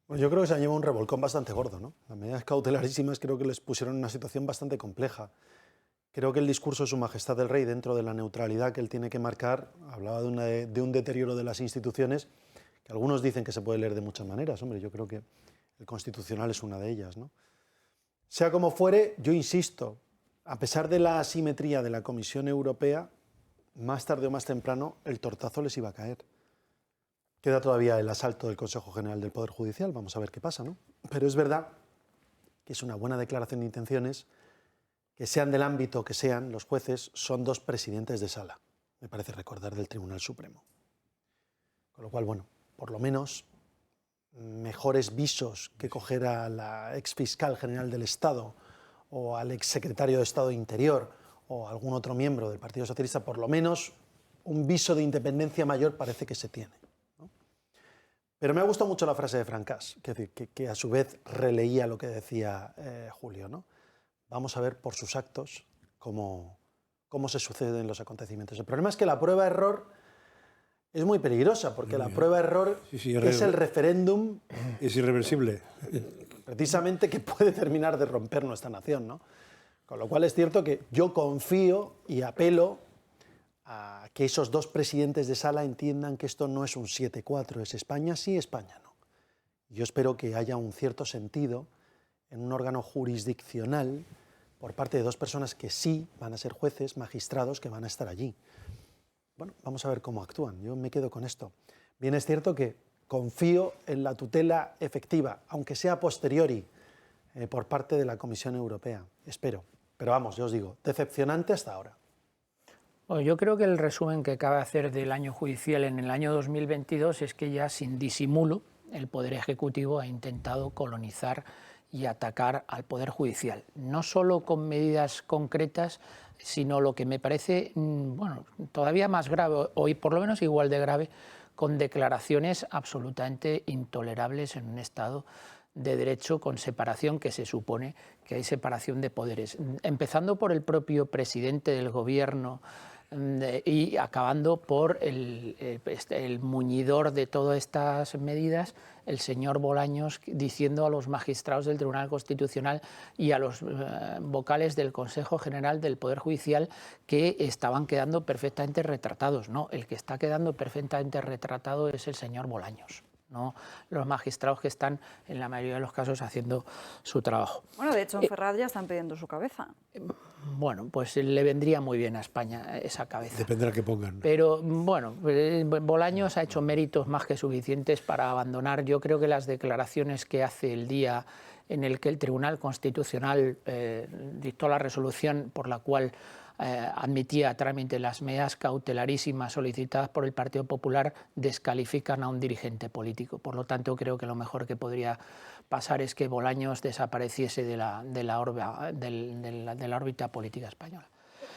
Bueno, yo creo que se han llevado un revolcón bastante gordo, ¿no? Las medidas cautelarísimas creo que les pusieron en una situación bastante compleja. Creo que el discurso de Su Majestad el Rey, dentro de la neutralidad que él tiene que marcar, hablaba de un deterioro de las instituciones, que algunos dicen que se puede leer de muchas maneras. Hombre, yo creo que el Constitucional es una de ellas, ¿no? Sea como fuere, yo insisto, a pesar de la asimetría de la Comisión Europea, más tarde o más temprano el tortazo les iba a caer. Queda todavía el asalto del Consejo General del Poder Judicial, vamos a ver qué pasa, ¿no? Pero es verdad que es una buena declaración de intenciones, que sean del ámbito que sean, los jueces son dos presidentes de sala, me parece recordar, del Tribunal Supremo. Con lo cual, bueno, por lo menos mejores visos que coger a la exfiscal general del Estado o al exsecretario de Estado de Interior o algún otro miembro del Partido Socialista, por lo menos un viso de independencia mayor parece que se tiene. Pero me ha gustado mucho la frase de Francás, que a su vez releía lo que decía Julio, ¿no? Vamos a ver por sus actos cómo se suceden los acontecimientos. El problema es que la prueba-error es muy peligrosa, porque la prueba-error es el referéndum... Es irreversible. Precisamente que puede terminar de romper nuestra nación, ¿no? Con lo cual es cierto que yo confío y apelo a que esos dos presidentes de sala entiendan que esto no es un 7-4, es España sí, España no. Yo espero que haya un cierto sentido en un órgano jurisdiccional por parte de dos personas que sí van a ser jueces, magistrados, que van a estar allí. Bueno, vamos a ver cómo actúan. Yo me quedo con esto. Bien es cierto que confío en la tutela efectiva, aunque sea a posteriori, por parte de la Comisión Europea. Espero. Pero vamos, yo os digo, decepcionante hasta ahora. Bueno, yo creo que el resumen que cabe hacer del año judicial en el año 2022 es que ya sin disimulo el Poder Ejecutivo ha intentado colonizar y atacar al Poder Judicial, no solo con medidas concretas, sino lo que me parece bueno, todavía más grave, o por lo menos igual de grave, con declaraciones absolutamente intolerables en un Estado de derecho con separación, que se supone que hay separación de poderes, empezando por el propio presidente del Gobierno y acabando por el muñidor de todas estas medidas, el señor Bolaños, diciendo a los magistrados del Tribunal Constitucional y a los vocales del Consejo General del Poder Judicial que estaban quedando perfectamente retratados. No, el que está quedando perfectamente retratado es el señor Bolaños, no los magistrados que están en la mayoría de los casos haciendo su trabajo. Bueno, de hecho en Ferraz ya están pidiendo su cabeza. Bueno, pues le vendría muy bien a España esa cabeza. Dependerá que pongan. Pero bueno, Bolaños ha hecho méritos más que suficientes para abandonar. Yo creo que las declaraciones que hace el día en el que el Tribunal Constitucional dictó la resolución por la cual admitía a trámite las medidas cautelarísimas solicitadas por el Partido Popular, descalifican a un dirigente político. Por lo tanto, creo que lo mejor que podría pasar es que Bolaños desapareciese de la órbita política española.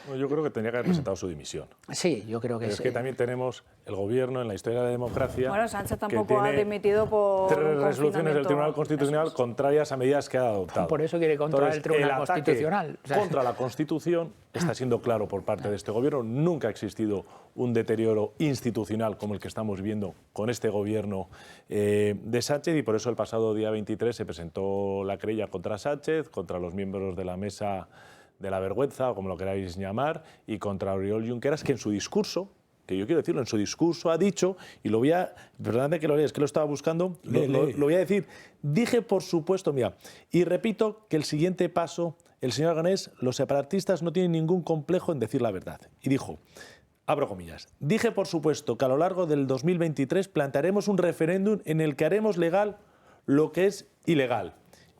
Bueno, yo creo que tendría que haber presentado su dimisión. Sí, yo creo que Pero es que también tenemos el gobierno en la historia de la democracia. Bueno, Sánchez tampoco ha dimitido por 3 resoluciones del Tribunal Constitucional contrarias a medidas que ha adoptado. Por eso quiere controlar el Tribunal Constitucional. Contra la Constitución está siendo claro por parte de este gobierno. Nunca ha existido un deterioro institucional como el que estamos viendo con este gobierno de Sánchez, y por eso el pasado día 23 se presentó la querella contra Sánchez, contra los miembros de la mesa de la vergüenza, o como lo queráis llamar, y contra Oriol Junqueras, que en su discurso, que yo quiero decirlo, en su discurso ha dicho, y lo voy a, perdóname que lo lea, es que lo estaba buscando, lo voy a decir, dije por supuesto, mira, y repito que el siguiente paso, el señor Aragonés, los separatistas no tienen ningún complejo en decir la verdad. Y dijo, abro comillas, dije por supuesto que a lo largo del 2023 plantearemos un referéndum en el que haremos legal lo que es ilegal,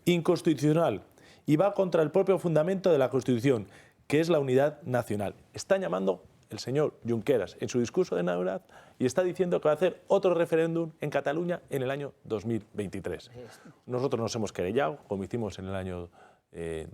inconstitucional, y va contra el propio fundamento de la Constitución, que es la unidad nacional. Está llamando el señor Junqueras en su discurso de Navidad y está diciendo que va a hacer otro referéndum en Cataluña en el año 2023. Nosotros nos hemos querellado, como hicimos en el año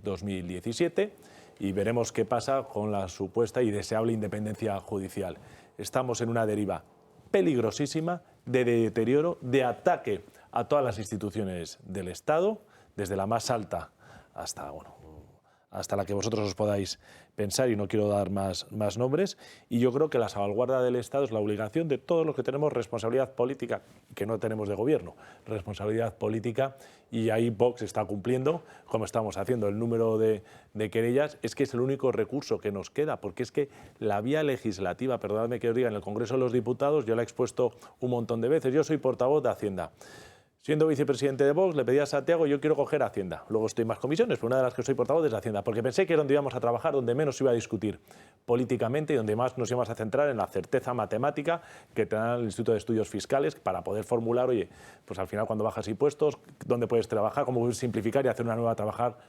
2017, y veremos qué pasa con la supuesta y deseable independencia judicial. Estamos en una deriva peligrosísima de deterioro, de ataque a todas las instituciones del Estado, desde la más alta hasta la que vosotros os podáis pensar, y no quiero dar más nombres, y yo creo que la salvaguarda del Estado es la obligación de todos los que tenemos responsabilidad política, que no tenemos de gobierno, responsabilidad política, y ahí Vox está cumpliendo, como estamos haciendo. El número de querellas es que es el único recurso que nos queda, porque es que la vía legislativa, perdonadme que os diga, en el Congreso de los Diputados, yo la he expuesto un montón de veces, yo soy portavoz de Hacienda. Siendo vicepresidente de Vox, le pedí a Santiago, yo quiero coger Hacienda. Luego estoy en más comisiones, pero una de las que soy portavoz es Hacienda, porque pensé que era donde íbamos a trabajar, donde menos se iba a discutir políticamente y donde más nos íbamos a centrar en la certeza matemática que te da el Instituto de Estudios Fiscales para poder formular, oye, pues al final cuando bajas impuestos, ¿dónde puedes trabajar? ¿Cómo puedes simplificar y hacer una nueva trabajar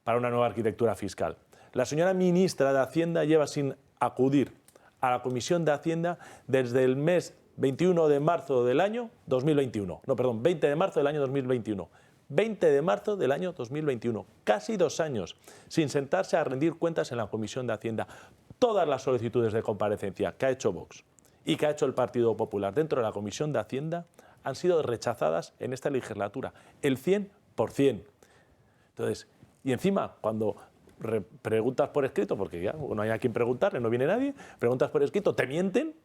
para una nueva arquitectura fiscal? La señora ministra de Hacienda lleva sin acudir a la Comisión de Hacienda desde el mes 21 de marzo del año 2021. No, perdón, 20 de marzo del año 2021. 20 de marzo del año 2021. Casi 2 años sin sentarse a rendir cuentas en la Comisión de Hacienda. Todas las solicitudes de comparecencia que ha hecho Vox y que ha hecho el Partido Popular dentro de la Comisión de Hacienda han sido rechazadas en esta legislatura. El 100%. Entonces, y encima, cuando preguntas por escrito, porque ya no hay a quien preguntarle, no viene nadie, preguntas por escrito, te mienten.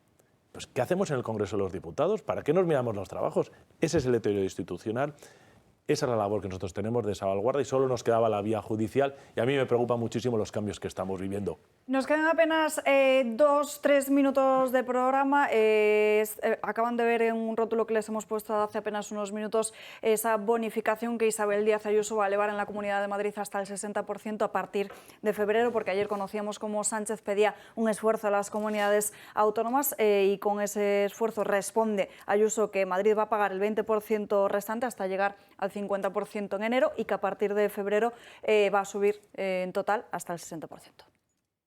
Pues, ¿qué hacemos en el Congreso de los Diputados? ¿Para qué nos miramos los trabajos? Ese es el deterioro institucional, esa es la labor que nosotros tenemos de salvaguarda, y solo nos quedaba la vía judicial, y a mí me preocupan muchísimo los cambios que estamos viviendo. Nos quedan apenas 2-3 minutos de programa. Acaban de ver en un rótulo que les hemos puesto hace apenas unos minutos esa bonificación que Isabel Díaz Ayuso va a elevar en la Comunidad de Madrid hasta el 60% a partir de febrero, porque ayer conocíamos cómo Sánchez pedía un esfuerzo a las comunidades autónomas y con ese esfuerzo responde Ayuso que Madrid va a pagar el 20% restante hasta llegar al 50% en enero, y que a partir de febrero va a subir en total hasta el 60%.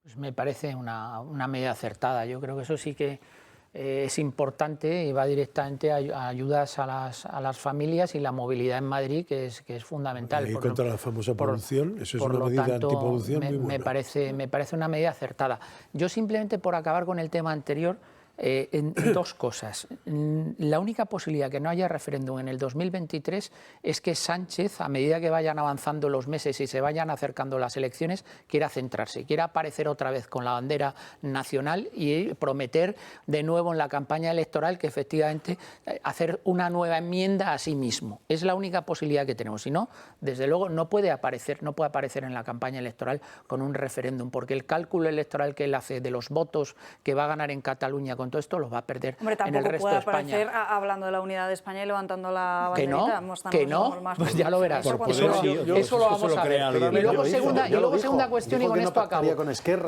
Pues me parece una medida acertada. Yo creo que eso sí que es importante y va directamente a ayudas a las familias y la movilidad en Madrid, que es fundamental. Y contra la famosa polución, eso es una medida antipolución muy buena. Me parece una medida acertada. Yo simplemente, por acabar con el tema anterior, en 2 cosas. La única posibilidad que no haya referéndum en el 2023 es que Sánchez, a medida que vayan avanzando los meses y se vayan acercando las elecciones, quiera centrarse, quiera aparecer otra vez con la bandera nacional y prometer de nuevo en la campaña electoral que efectivamente hacer una nueva enmienda a sí mismo. Es la única posibilidad que tenemos. Si no, desde luego no puede aparecer en la campaña electoral con un referéndum, porque el cálculo electoral que él hace de los votos que va a ganar en Cataluña con todo esto, lo va a perder Hombre, en el resto de España. Tampoco puede aparecer hablando de la unidad de España y levantando la banderita. Que no, pues ya lo verás. Eso lo vamos a ver. Y luego segunda cuestión, y con esto acabo.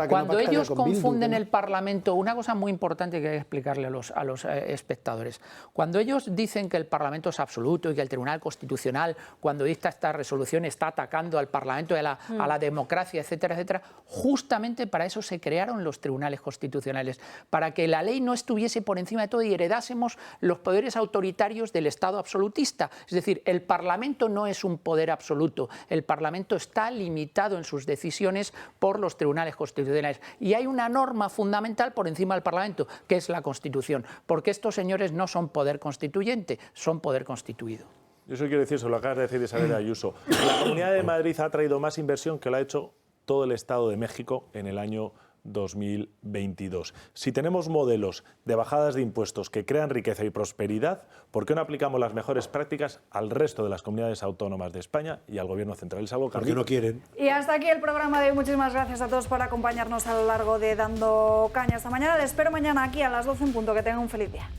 Cuando ellos confunden el Parlamento, una cosa muy importante que hay que explicarle a los espectadores. Cuando ellos dicen que el Parlamento es absoluto y que el Tribunal Constitucional, cuando dicta esta resolución, está atacando al Parlamento y a la democracia, etcétera, etcétera, justamente para eso se crearon los tribunales constitucionales, para que la ley no estuviese por encima de todo y heredásemos los poderes autoritarios del Estado absolutista. Es decir, el Parlamento no es un poder absoluto, el Parlamento está limitado en sus decisiones por los tribunales constitucionales. Y hay una norma fundamental por encima del Parlamento, que es la Constitución, porque estos señores no son poder constituyente, son poder constituido. Yo eso quiero decir, se lo acabas de decir Isabel Ayuso. La Comunidad de Madrid ha traído más inversión que lo ha hecho todo el Estado de México en el año 2022. Si tenemos modelos de bajadas de impuestos que crean riqueza y prosperidad, ¿por qué no aplicamos las mejores prácticas al resto de las comunidades autónomas de España y al Gobierno central? Es algo que porque no quieren. Y hasta aquí el programa de hoy. Muchísimas gracias a todos por acompañarnos a lo largo de Dando Caña esta mañana. Les espero mañana aquí a las 12 en punto. Que tengan un feliz día.